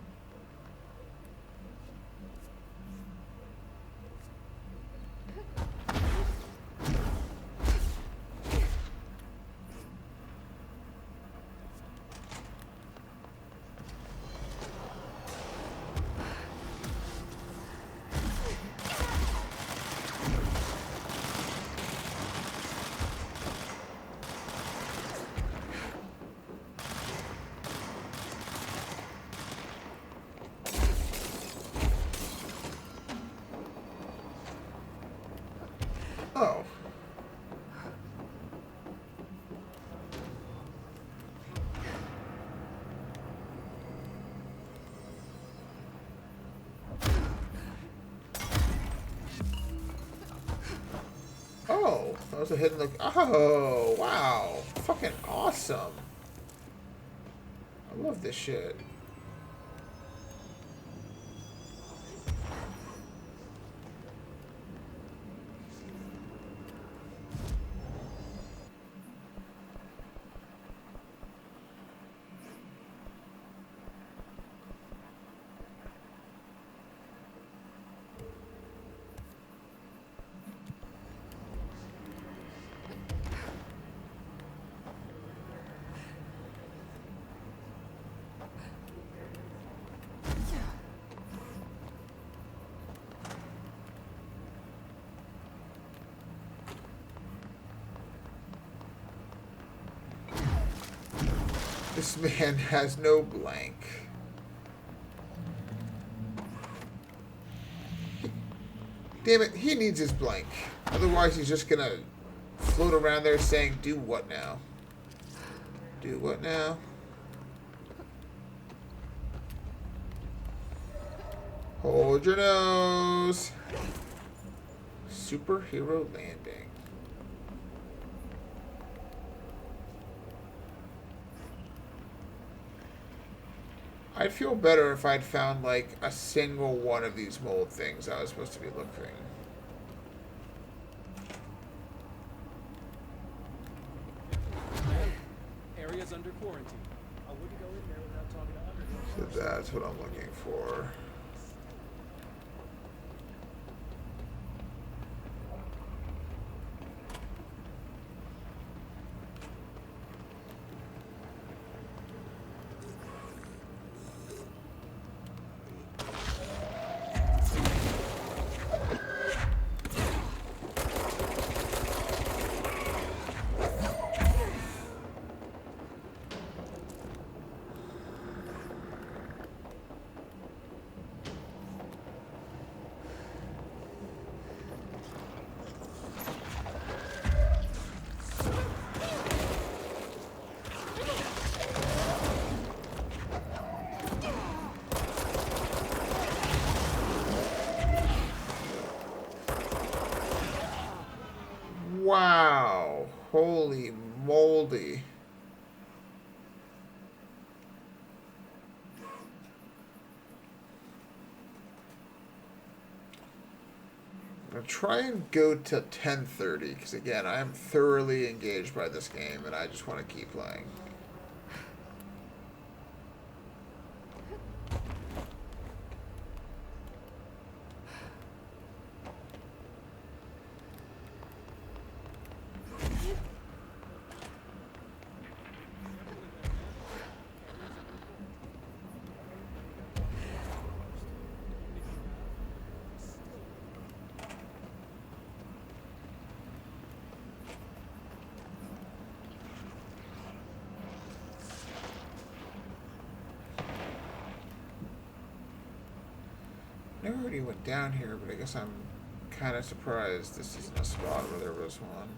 was a hidden look. Oh, wow. Fucking awesome. I love this shit. This man has no blank. Damn it, he needs his blank. Otherwise, he's just gonna float around there saying, do what now? Do what now? Hold your nose. Superhero landing. I'd feel better if I'd found, like, a single one of these mold things I was supposed to be looking.
Area's under quarantine. I wouldn't go in there without talking to Underhill.
So that's what I'm looking for. Wow. Holy moldy. I'm going to try and go to 10:30 because, again, I am thoroughly engaged by this game and I just want to keep playing. I already went down here, but I guess I'm kind of surprised this isn't a spot where there was one.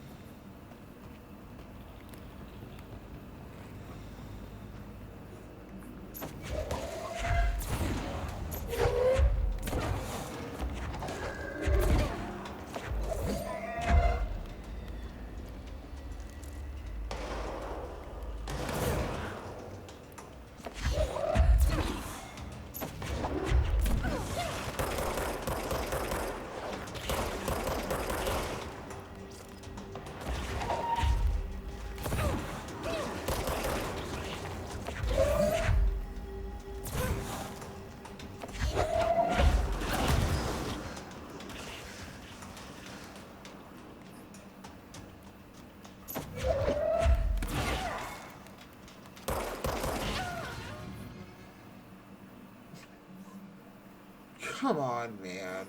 Come on, man.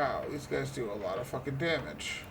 Wow, these guys do a lot of fucking damage.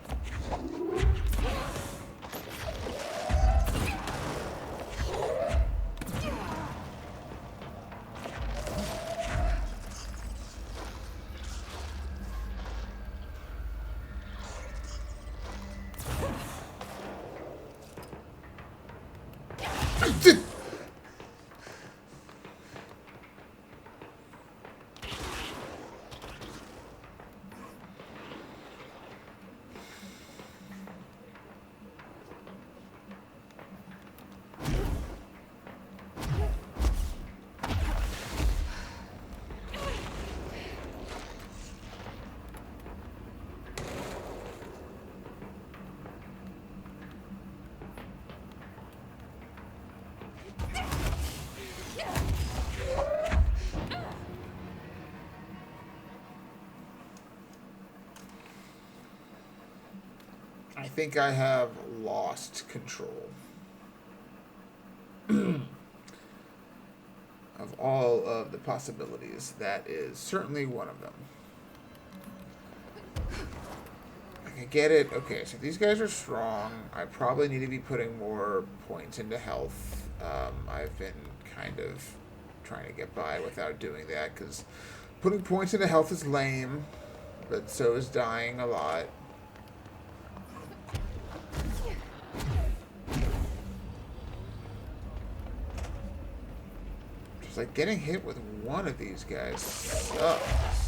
I think I have lost control of all of the possibilities. That is certainly one of them. I can get it. Okay, so these guys are strong. I probably need to be putting more points into health. I've been kind of trying to get by without doing that because putting points into health is lame, but so is dying a lot. Just like getting hit with one of these guys sucks.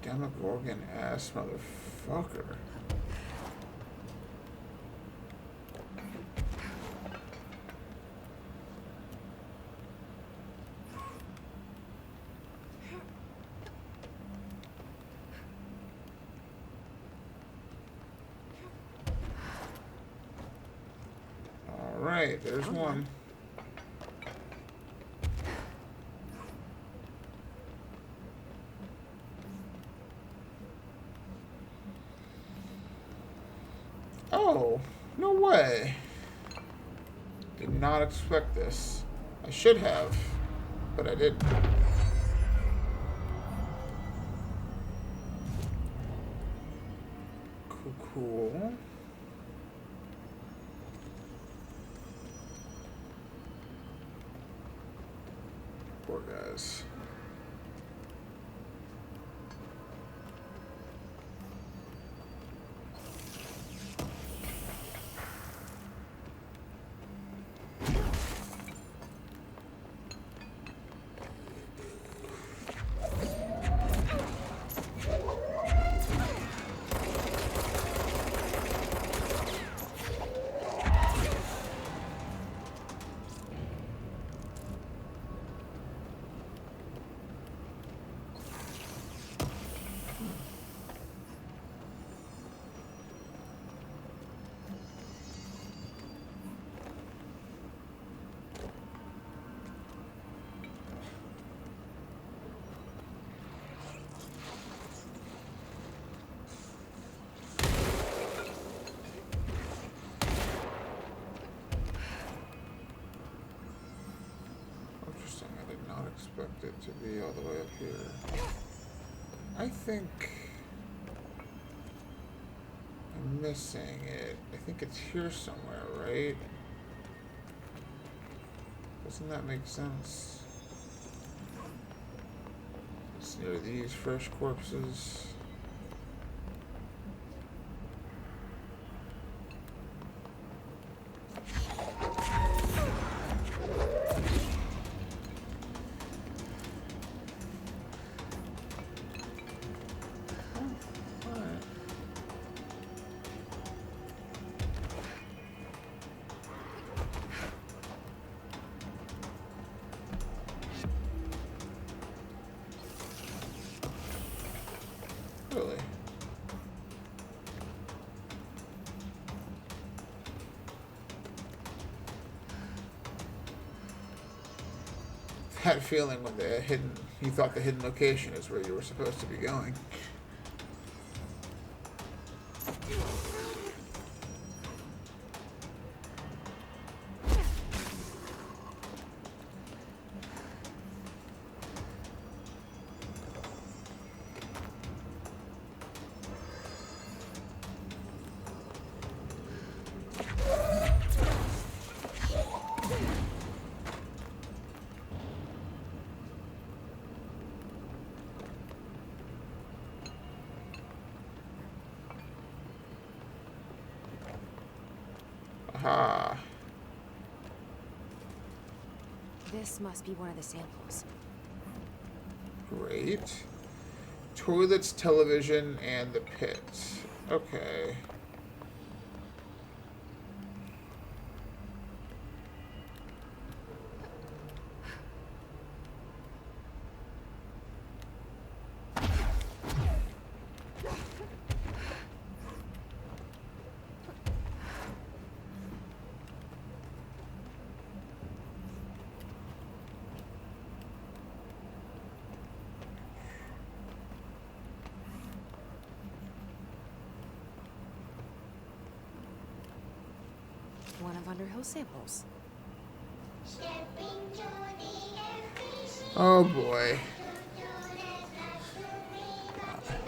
Demogorgon ass motherfucker. All right, there's one. Oh, no way. Did not expect this. I should have, but I didn't. Cool. Poor guys. it to be all the way up here. I think I'm missing it. I think it's here somewhere, right? Doesn't that make sense? It's near these fresh corpses. Really? That feeling when you thought the hidden location is where you were supposed to be going. Aha.
This must be one of the samples.
Great. Toilets, television, and the pit. Okay.
One of Underhill's samples.
Oh boy.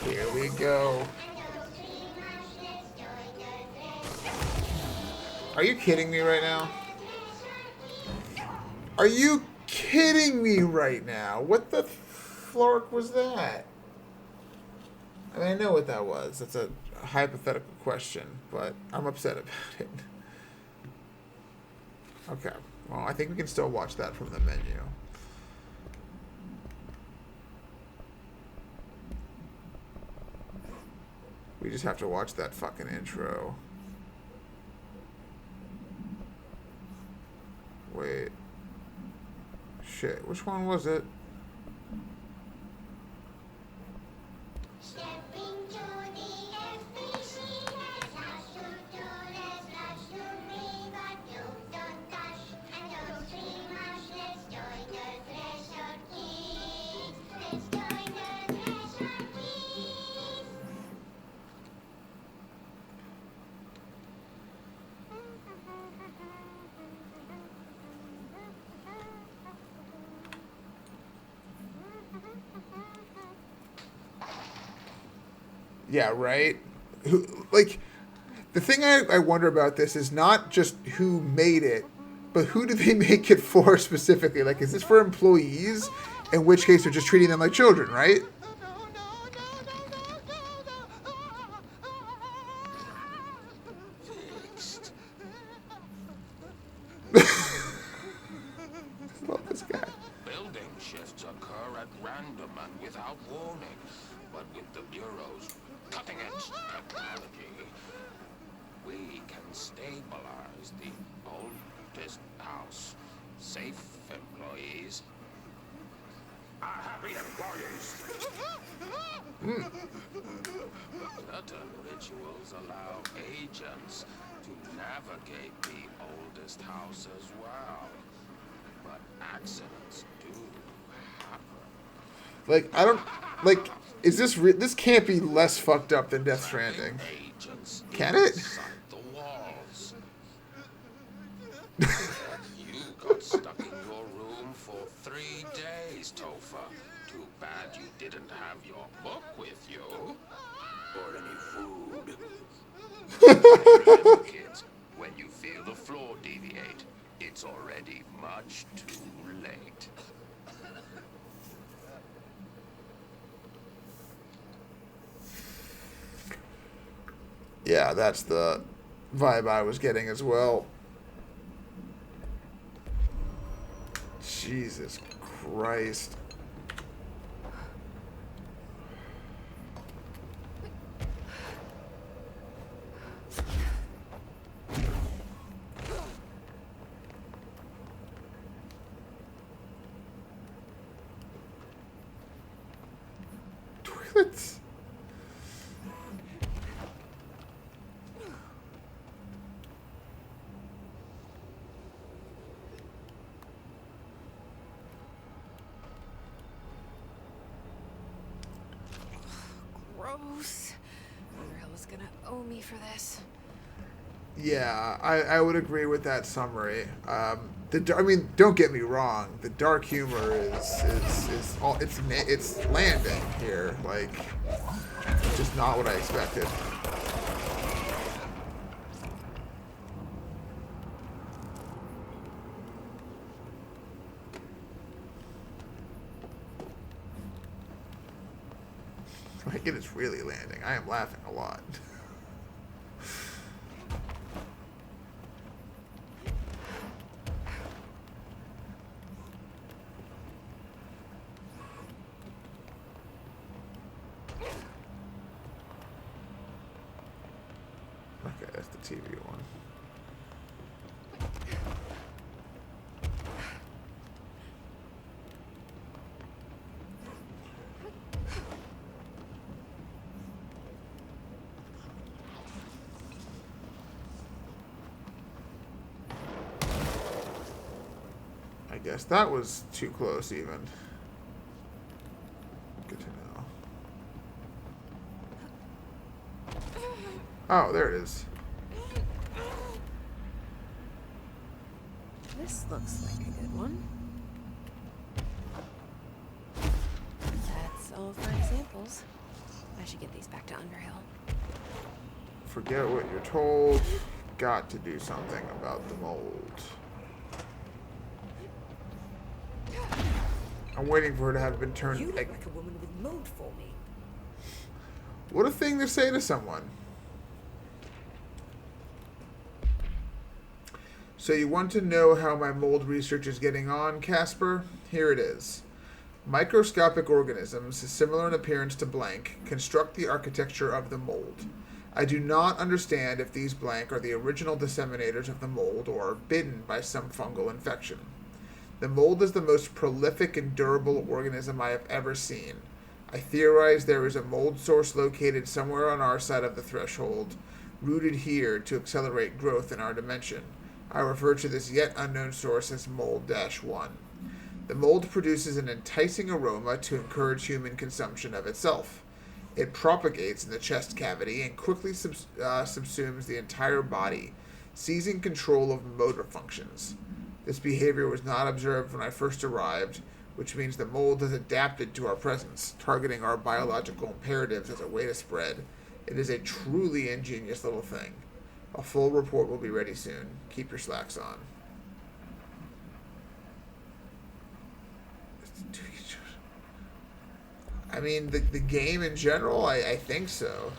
Here we go. Are you kidding me right now? Are you kidding me right now? What the flark was that? I mean, I know what that was. That's a hypothetical question, but I'm upset about it. Okay. Well, I think we can still watch that from the menu. We just have to watch that fucking intro. Wait. Shit, which one was it? Yeah, right? Like, the thing I wonder about this is not just who made it, but who do they make it for specifically? Like, is this for employees? In which case, they're just treating them like children, right? Love this guy.
Building shifts occur at random and without warning, but with the Bureau's cutting-edge technology, we can stabilize the oldest house. Safe employees are happy employees. Certain rituals allow agents to navigate the oldest house as well, but accidents do happen.
Like, I don't... Like, is this... this can't be less fucked up than Death Stranding. Can it?
The walls. You got stuck in your room for 3 days, Topher. Too bad you didn't have your book with you. Or any food. Remember, kids, when you feel the floor deviate, it's already much too late.
Yeah, that's the vibe I was getting as well. Jesus Christ. Toilets.
Gross. Underhill is gonna owe me for this.
Yeah, I would agree with that summary. I mean, don't get me wrong. The dark humor is all it's landing here. Like, just not what I expected. Like, it is really landing. I am laughing a lot. Okay, that's the TV one. I guess that was too close even. Good to know. Oh, there it is.
This looks like a good one. That's all for examples. I should get these back to Underhill.
Forget what you're told. Got to do something about the mold. I'm waiting for her to have been turned.
You look like a woman with mold for me.
What a thing to say to someone. So you want to know how my mold research is getting on, Casper? Here it is. Microscopic organisms, similar in appearance to blank, construct the architecture of the mold. I do not understand if these blank are the original disseminators of the mold or are bitten by some fungal infection. The mold is the most prolific and durable organism I have ever seen. I theorize there is a mold source located somewhere on our side of the threshold, rooted here to accelerate growth in our dimension. I refer to this yet unknown source as Mold-1. The mold produces an enticing aroma to encourage human consumption of itself. It propagates in the chest cavity and quickly subsumes the entire body, seizing control of motor functions. This behavior was not observed when I first arrived, which means the mold has adapted to our presence, targeting our biological imperatives as a way to spread. It is a truly ingenious little thing. A full report will be ready soon. Keep your slacks on. I mean, the game in general, I think so.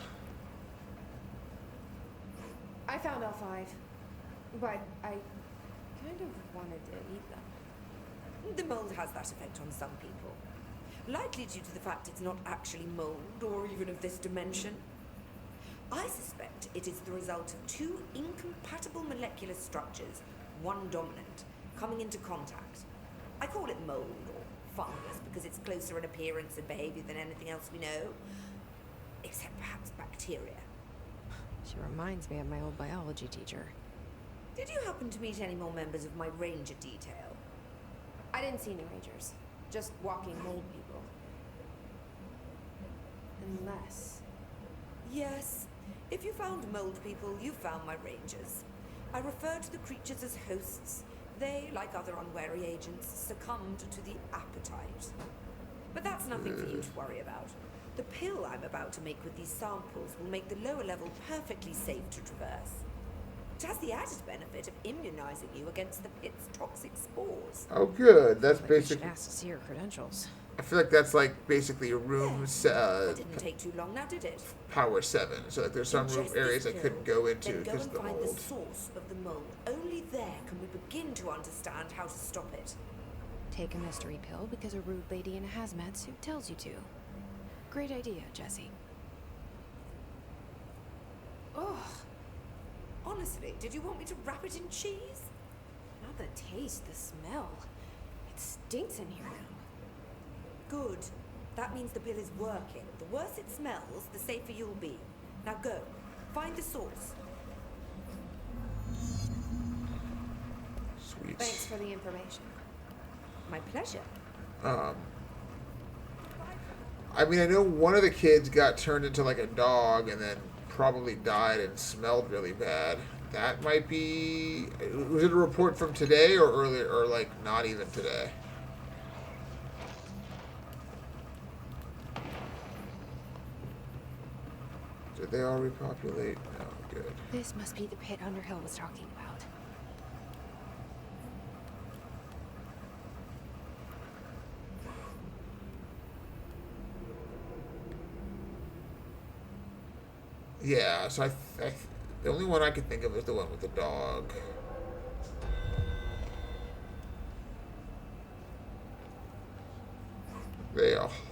I found all 5, but I kind of wanted to eat them.
The mold has that effect on some people. Likely due to the fact it's not actually mold or even of this dimension. I suspect it is the result of 2 incompatible molecular structures, one dominant, coming into contact. I call it mold or fungus because it's closer in appearance and behavior than anything else we know, except perhaps bacteria.
She reminds me of my old biology teacher.
Did you happen to meet any more members of my ranger detail?
I didn't see any rangers, just walking mold people. Unless...
Yes. If you found mold people, you found my rangers. I refer to the creatures as hosts. They, like other unwary agents, succumbed to the appetite. But that's nothing for you to worry about. The pill I'm about to make with these samples will make the lower level perfectly safe to traverse. It has the added benefit of immunizing you against the pit's toxic spores.
Oh, good. That's
Like we should
basically.
ask to see her credentials.
I feel like that's like basically a room
That didn't take too long now, did it?
power 7. So like there's some room
Ingest
areas
this
I couldn't go into
then go
because
and
of the
find the
mold.
source of the mold. Only there can we begin to understand how to stop it.
Take a mystery pill because a rude lady in a hazmat suit tells you to. Great idea, Jesse.
Ugh. Honestly, did you want me to wrap it in cheese?
Not the taste, the smell. It stinks in here now.
Good. That means the pill is working. The worse it smells, the safer you'll be. Now go. Find the source.
Sweet.
Thanks for the information.
My pleasure.
I mean, I know one of the kids got turned into like a dog and then probably died and smelled really bad. That might be. Was it a report from today or earlier, or like not even today? Did they all repopulate? No, good.
This must be the pit Underhill was talking about.
Yeah, so the only one I could think of is the one with the dog.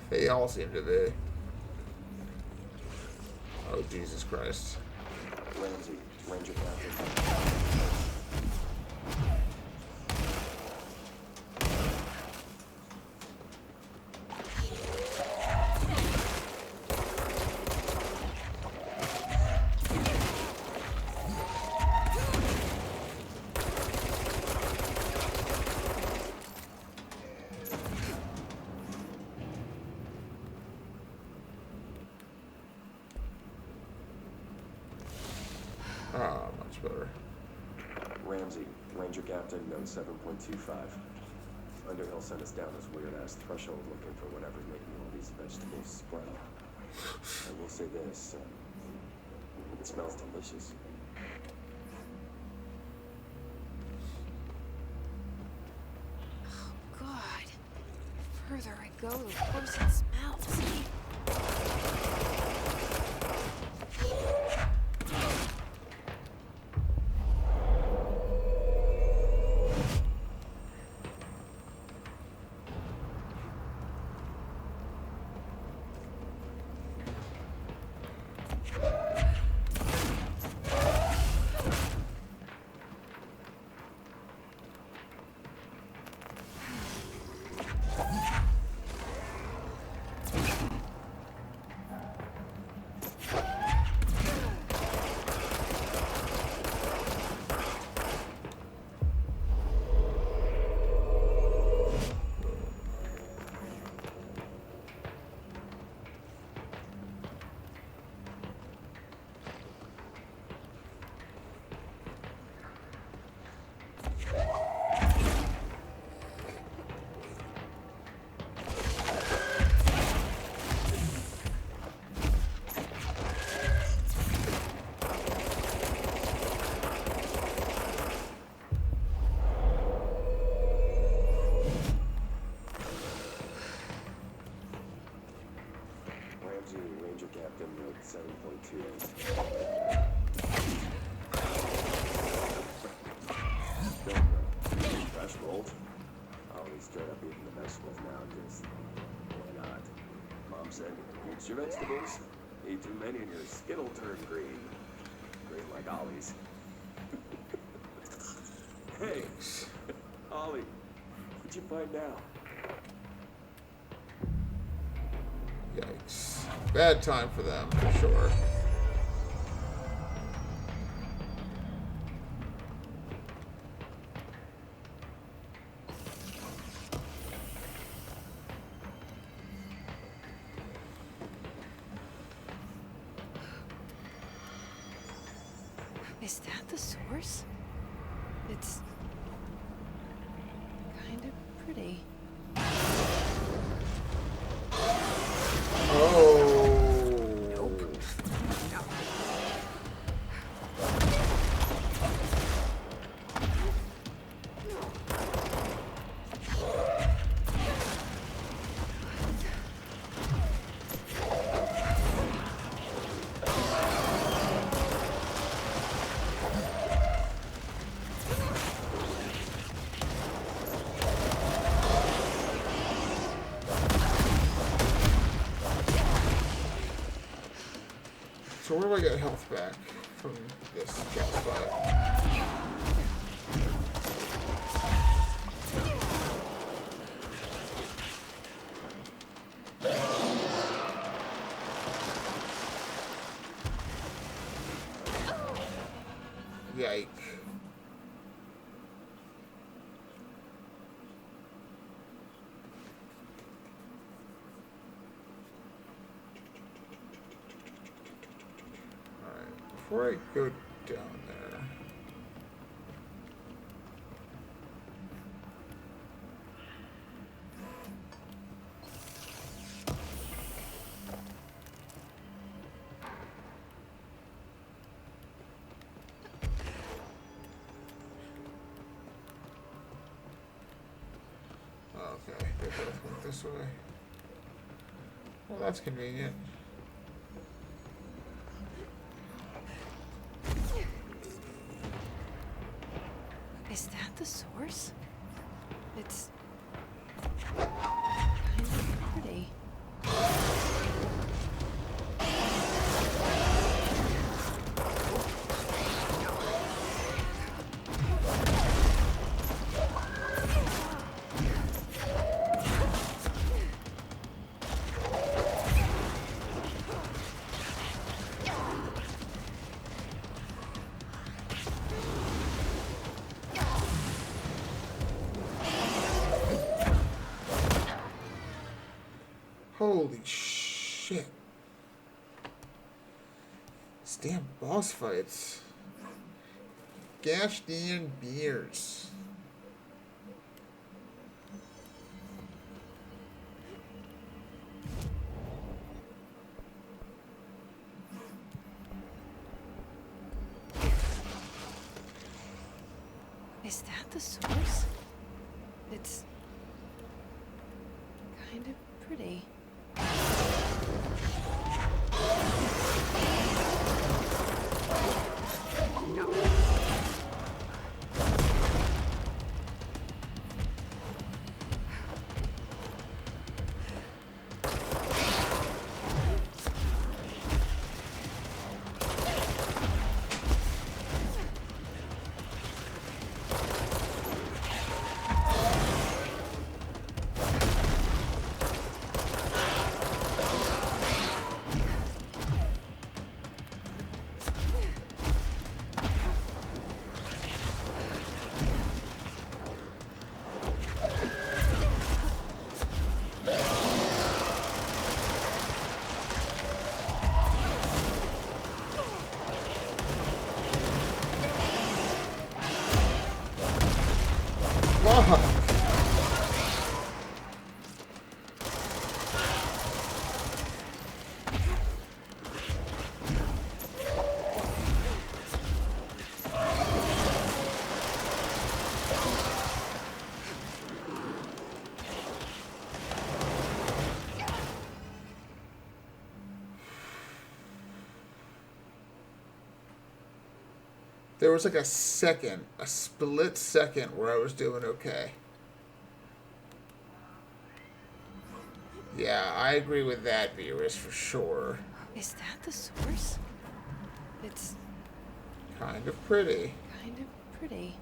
They all seem to be. Oh, Jesus Christ.
Ramsey, Ranger Captain.
Ah, much better.
Ramsey, Ranger Captain, note 7.25. Underhill sent us down this weird-ass threshold looking for whatever's making all these vegetables sprout. I will say this, it smells delicious.
Oh, God. The further I go, the worse it smells.
Ramsey, Ranger Captain, note 7.28. Fresh mold? Always straight up eating the vegetables now, just why not? Mom said, eat your vegetables. Eat too many and your skittle turn green. Green like Ollie's. Hey, Ollie, what'd you find now?
Yikes. Bad time for them, for sure.
Is that the source? It's pretty.
Oh.
Nope. No.
So where do I get health back from this boss fight? Yike. Before I go down there, okay, they both went this way. Well, that's convenient.
Is that the source? It's kind of pretty.
Holy shit. These damn boss fights. Gosh damn beers.
Is that the source? It's kind of pretty.
Fuck. There was like a split second where I was doing okay. Yeah, I agree with that, Beerus, for sure.
Is that the source? It's
Kind of pretty.
kind of pretty.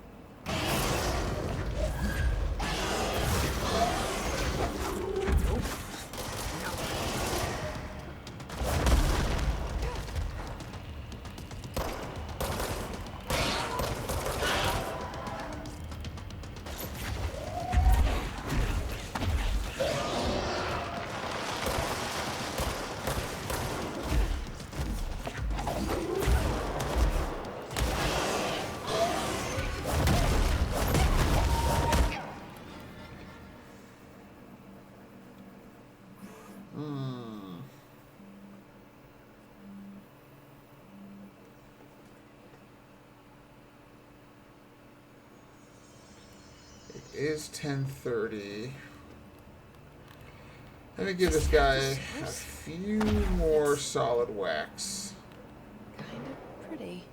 is 10:30. Let me give this guy a few more solid whacks.
Kind of pretty.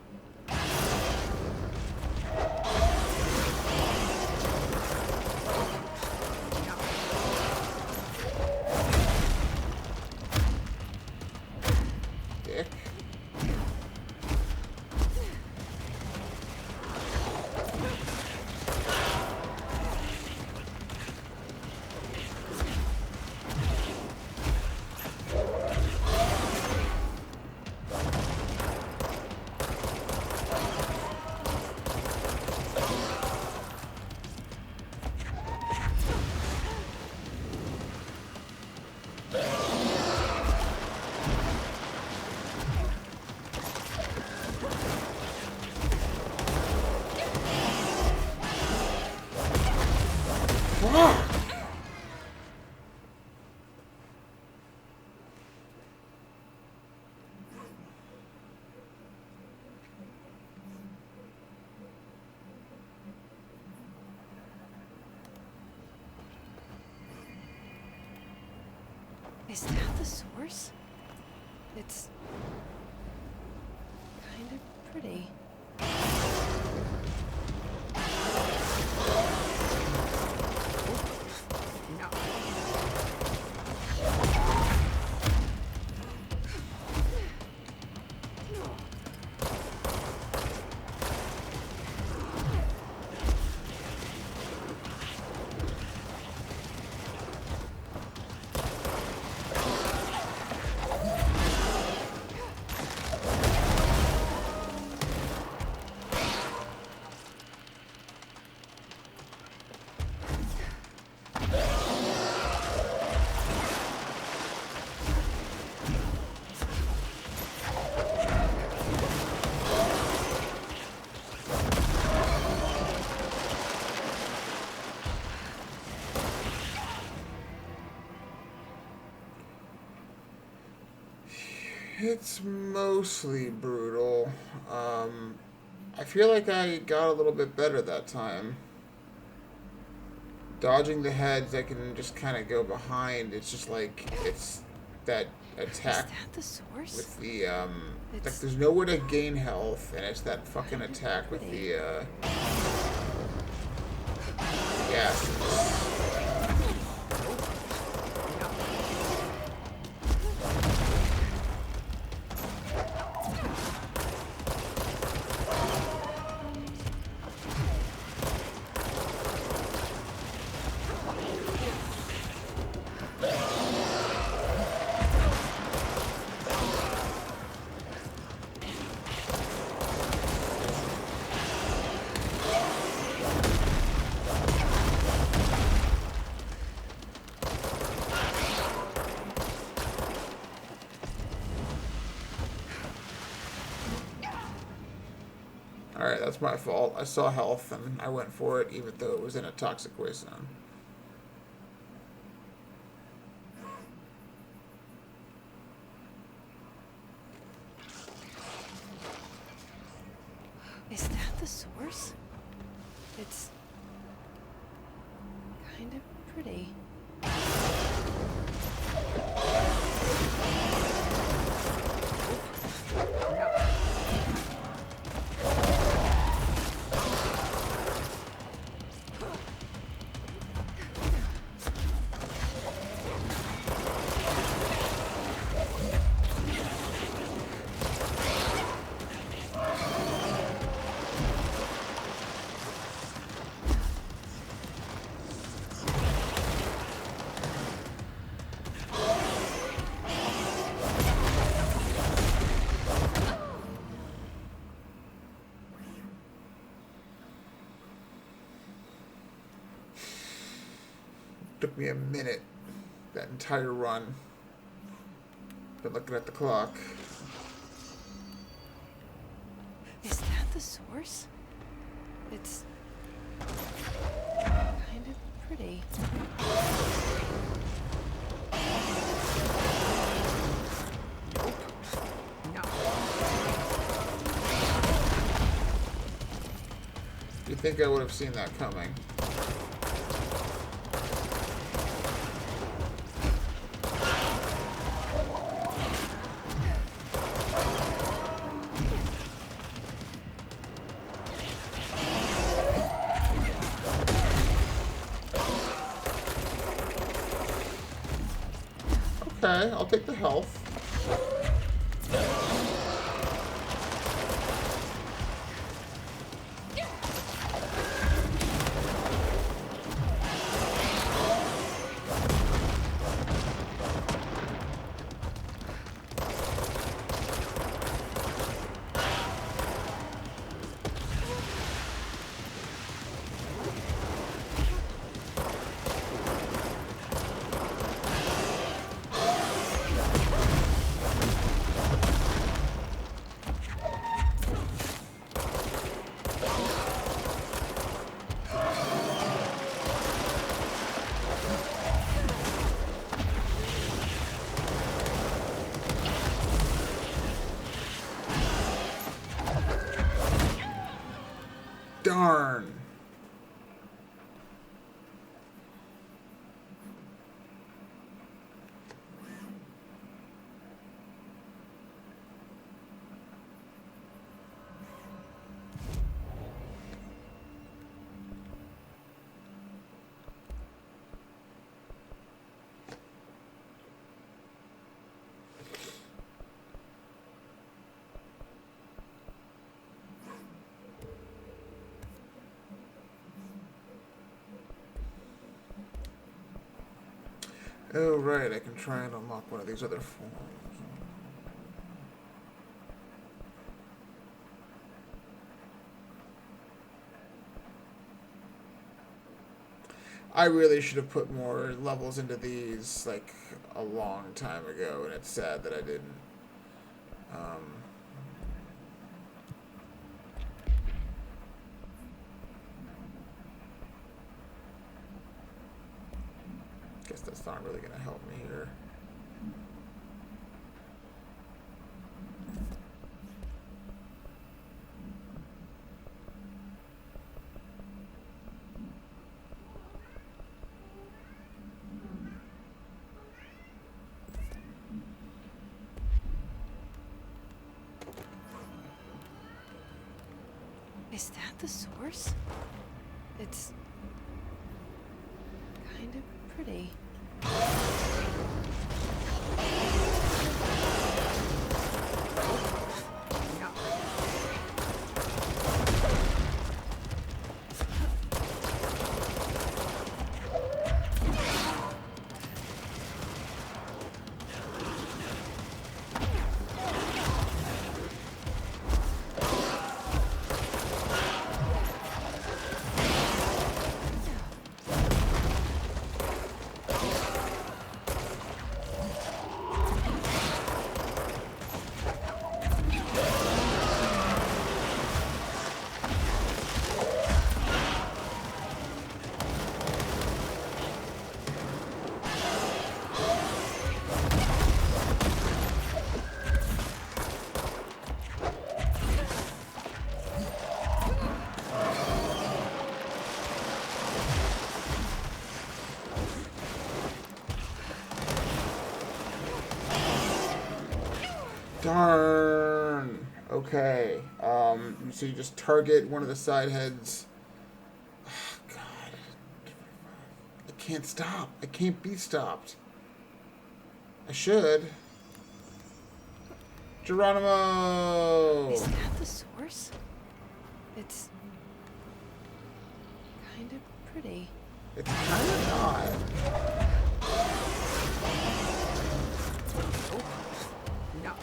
Dick.
Is that the source? It's kind of pretty. No.
It's mostly brutal. I feel like I got a little bit better that time. Dodging the heads, I can just kind of go behind. It's just like, it's that attack.
Is that the source?
With the, like there's nowhere to gain health, and it's that fucking attack with the, gases. Alright, that's my fault. I saw health and I went for it even though it was in a toxic waste zone.
Is that the source? It's kind of pretty.
Took me a minute, that entire run. Been looking at the clock.
Is that the source? It's kind of pretty. No.
Do you think I would have seen that coming? Okay, I'll take the health. Darn. Oh, right, I can try and unlock one of these other forms. I really should have put more levels into these, like, a long time ago, and it's sad that I didn't. Guess that's not really going to help me here.
Is that the source? It's kind of pretty.
Darn. Okay. So you just target one of the side heads. Oh, God. I can't stop. I can't be stopped. I should. Geronimo!
Is that the source? It's kind of pretty.
It's kind of not.
No.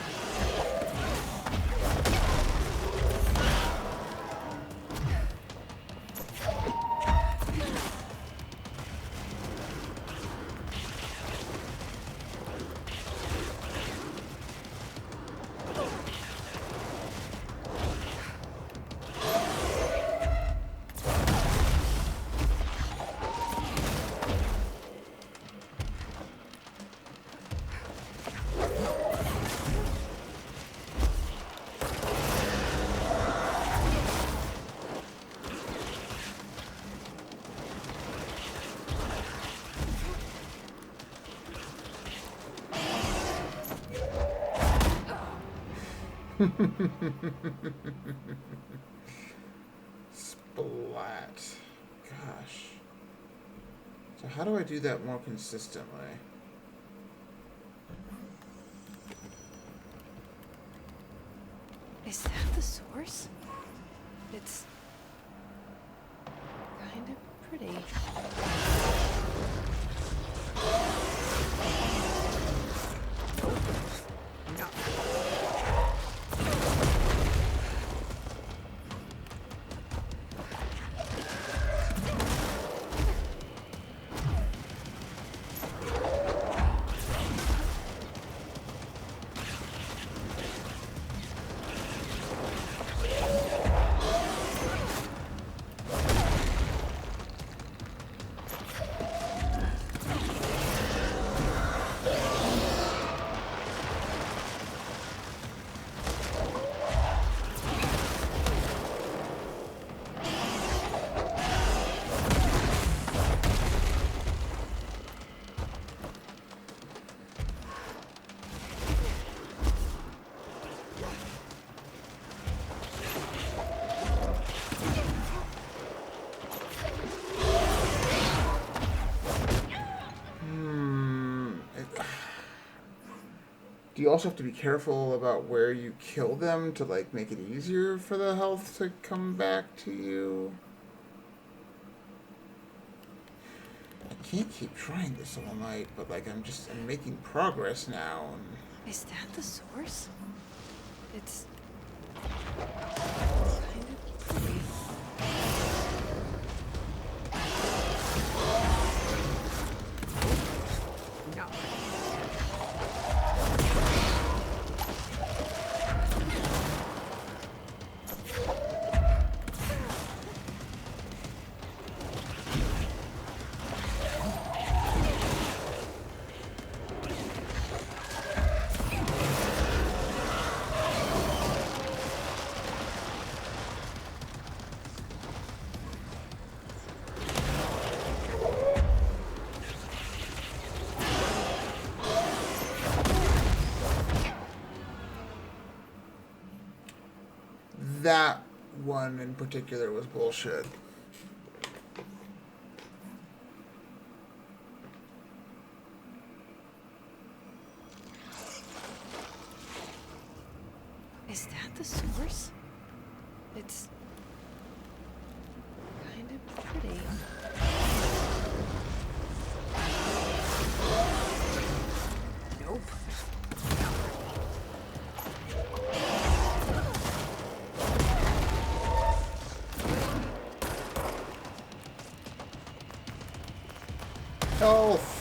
Splat. Gosh. So how do I do that more consistently?
source? It's kind of pretty. No.
Do you also have to be careful about where you kill them to, like, make it easier for the health to come back to you? I can't keep trying this all night, but, like, I'm making progress now. And...
Is that the source? It's kind of pretty. No.
That one in particular was bullshit.
Is that the source? It's kind of pretty. Nope.
Health.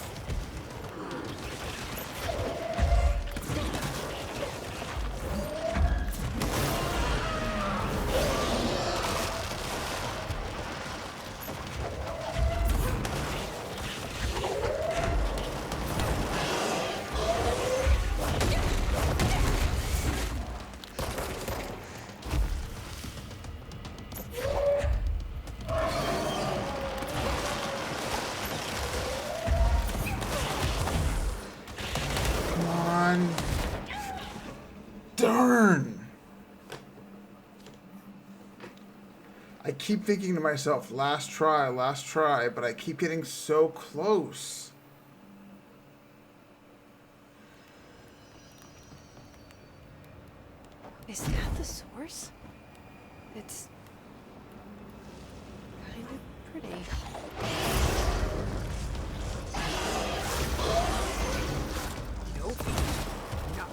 Darn! I keep thinking to myself, last try, but I keep getting so close.
Is that the source? It's kind of pretty. Nope. No.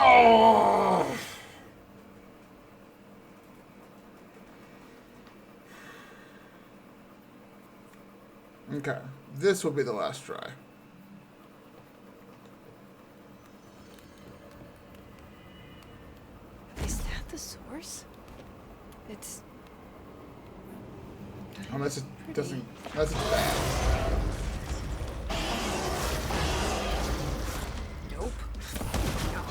Oh! Okay, this will be the last try.
Is that the source? It's...
Unless it doesn't... Unless it's bad.
Nope.
No.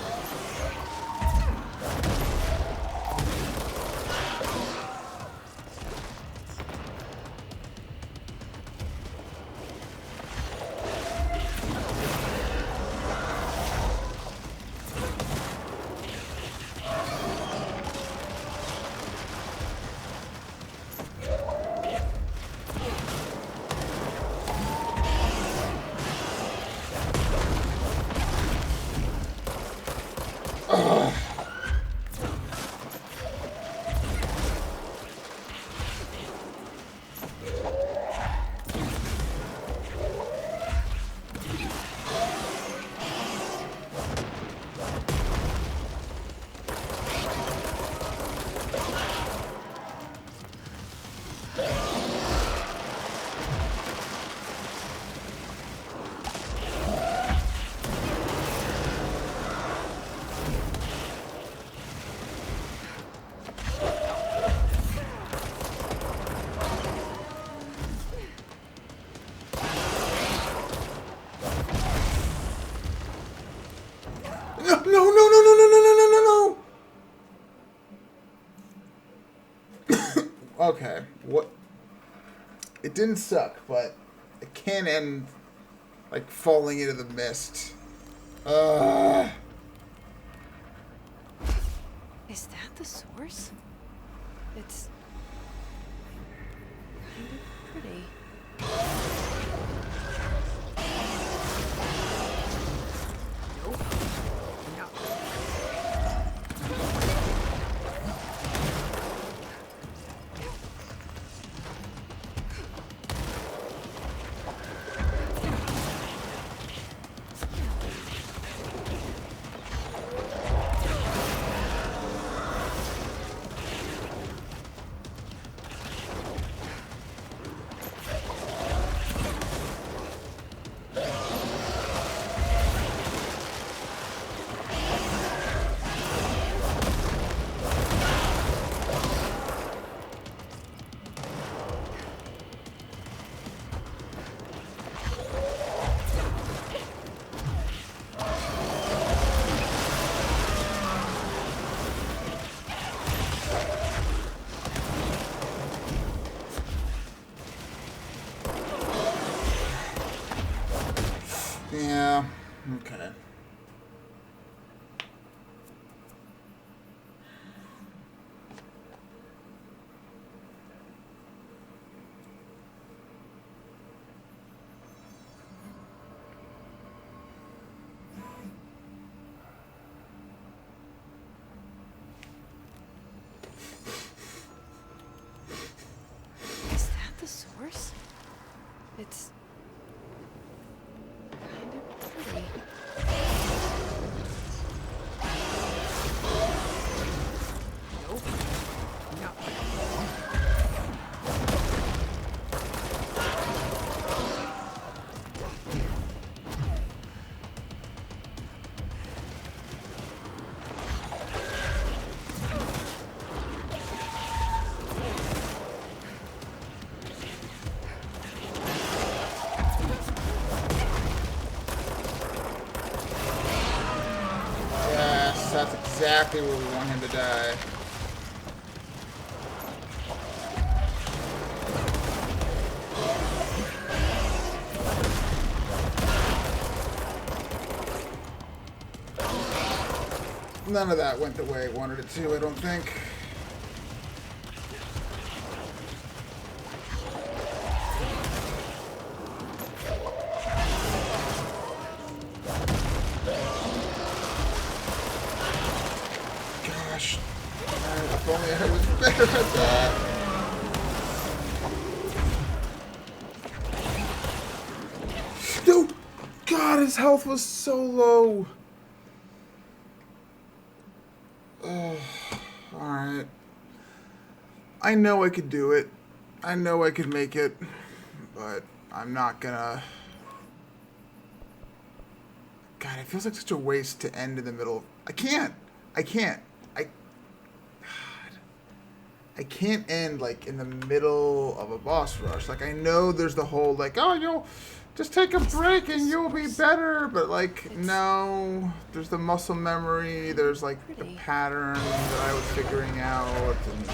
Okay, what? It didn't suck, but it can end like falling into the mist.
Is that the source? It's... kind of pretty. Nope. No.
Yeah, okay.
Is that the source? It's... kind of pretty. Nope. No.
Yes, that's exactly where we want him to die. None of that went the way I wanted it to, I don't think. Gosh. If only I was better at that. Dude! God, his health was so low. Alright. I know I could do it. I know I could make it. But I'm not gonna... God, it feels like such a waste to end in the middle. I can't. God. I can't end, like, in the middle of a boss rush. Like, I know there's the whole, like, oh, you'll just take a break and you'll be better. But, like, no. There's the muscle memory. There's, like, the pattern that I was figuring out. And...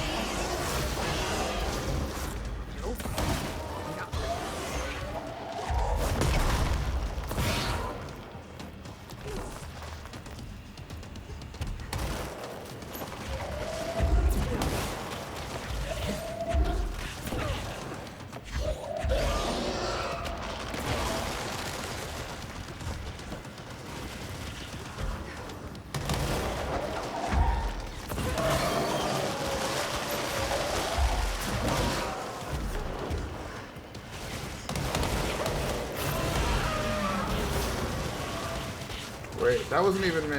Wait, that wasn't even me.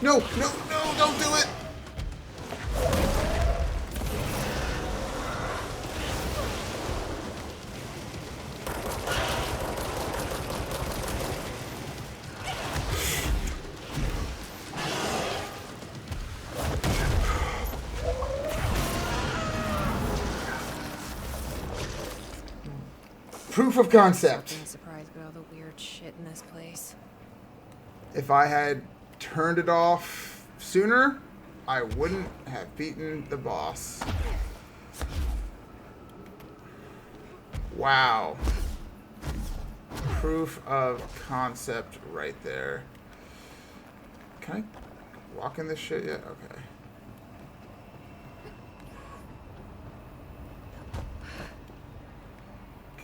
No, no, no, don't do it! Proof of concept.
I'm surprised by all the weird shit in this place.
If I had turned it off sooner, I wouldn't have beaten the boss. Wow. Proof of concept right there. Can I walk in this shit yet? Okay.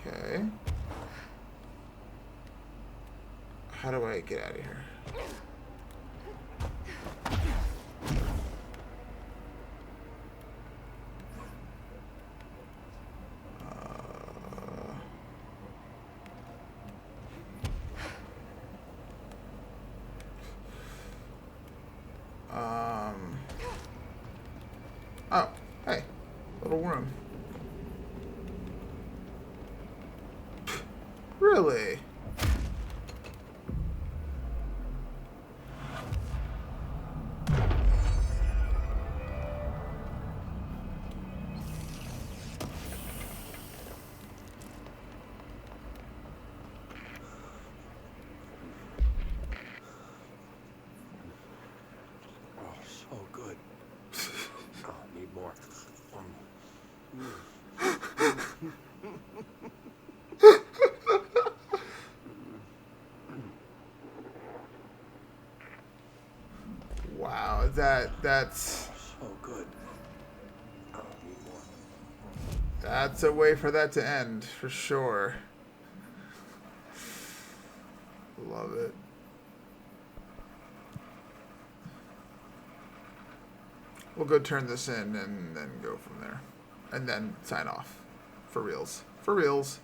Okay. How do I get out of here? Oh, hey, little room. Really?
Oh, so good. Oh, need more.
Wow, that's
So good. Oh, need more.
that's a way for that to end, for sure. Love it. We'll go turn this in and then go from there. And then sign off. For reals. For reals.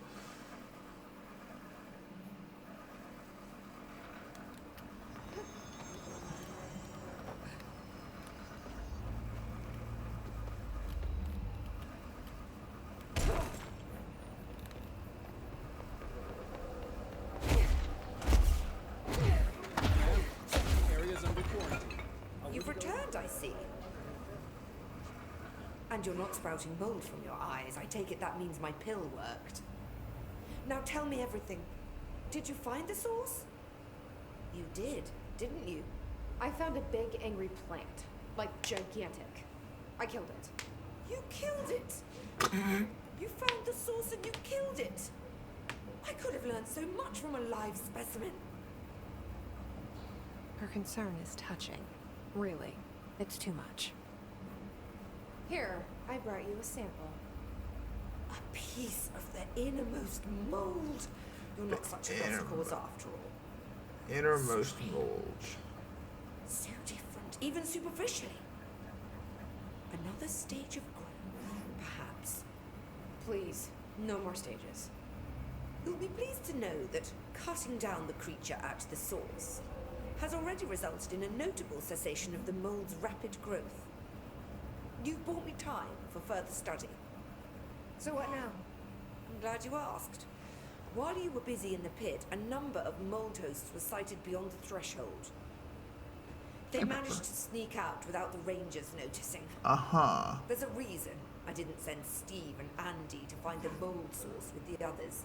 Area's under quarantine.
You've returned, I see. And you're not sprouting mold from your eyes. I take it that means my pill worked. Now tell me everything. Did you find the source? You did, didn't you?
I found a big angry plant. Like gigantic. I killed it.
You killed it! You found the source and you killed it! I could have learned so much from a live specimen.
Her concern is touching. Really, it's too much.
Here, I brought you a sample.
A piece of the innermost mold. You're not such a lost cause after all.
Innermost bulge.
So different, even superficially. Another stage of growth, perhaps.
Please, no more stages.
You'll be pleased to know that cutting down the creature at the source has already resulted in a notable cessation of the mold's rapid growth. You've bought me time for further study.
So what now?
I'm glad you asked. While you were busy in the pit, a number of mold hosts were sighted beyond the threshold. They managed to sneak out without the rangers noticing.
Uh-huh.
There's a reason I didn't send Steve and Andy to find the mold source with the others.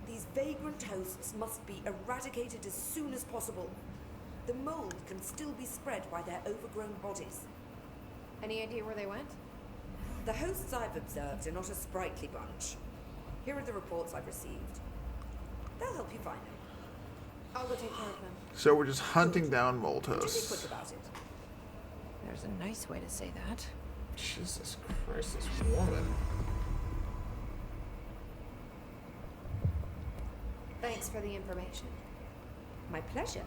These vagrant hosts must be eradicated as soon as possible. The mold can still be spread by their overgrown bodies.
Any idea where they went?
The hosts I've observed are not a sprightly bunch. Here are the reports I've received. They'll help you find them.
I'll go take care of them.
So we're just hunting down mold
Just be
hosts.
quick about it.
There's a nice way to say that.
Jesus Christ, this woman.
Thanks for the information.
My pleasure.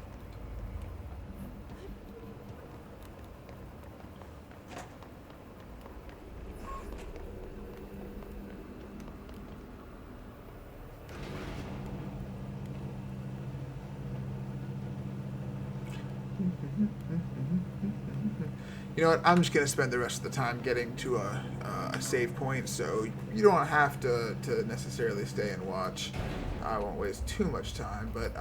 You know what? I'm just gonna spend the rest of the time getting to a save point, so you don't have to necessarily stay and watch. I won't waste too much time, but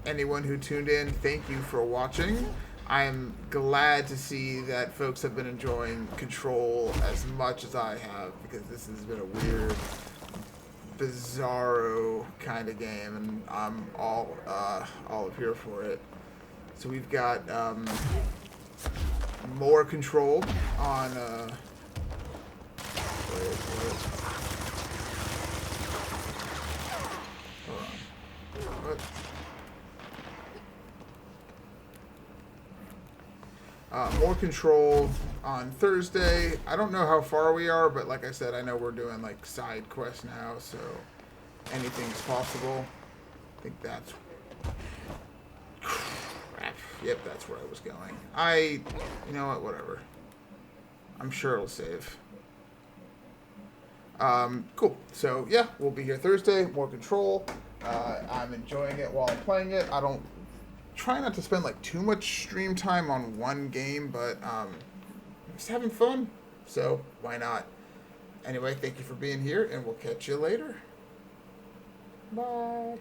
anyone who tuned in, thank you for watching. I'm glad to see that folks have been enjoying Control as much as I have, because this has been a weird, bizarro kind of game, and I'm all up here for it. So we've got more Control on wait. Hold on. What? More Control on Thursday. I don't know how far we are, but like I said, I know we're doing like side quests now, so anything's possible. I think that's crap. Yep, that's where I was going. You know what? Whatever. I'm sure it'll save. Cool. So yeah, we'll be here Thursday. More Control. I'm enjoying it while I'm playing it. I don't try not to spend like too much stream time on one game, but I'm just having fun. So why not? Anyway, thank you for being here, and we'll catch you later. Bye.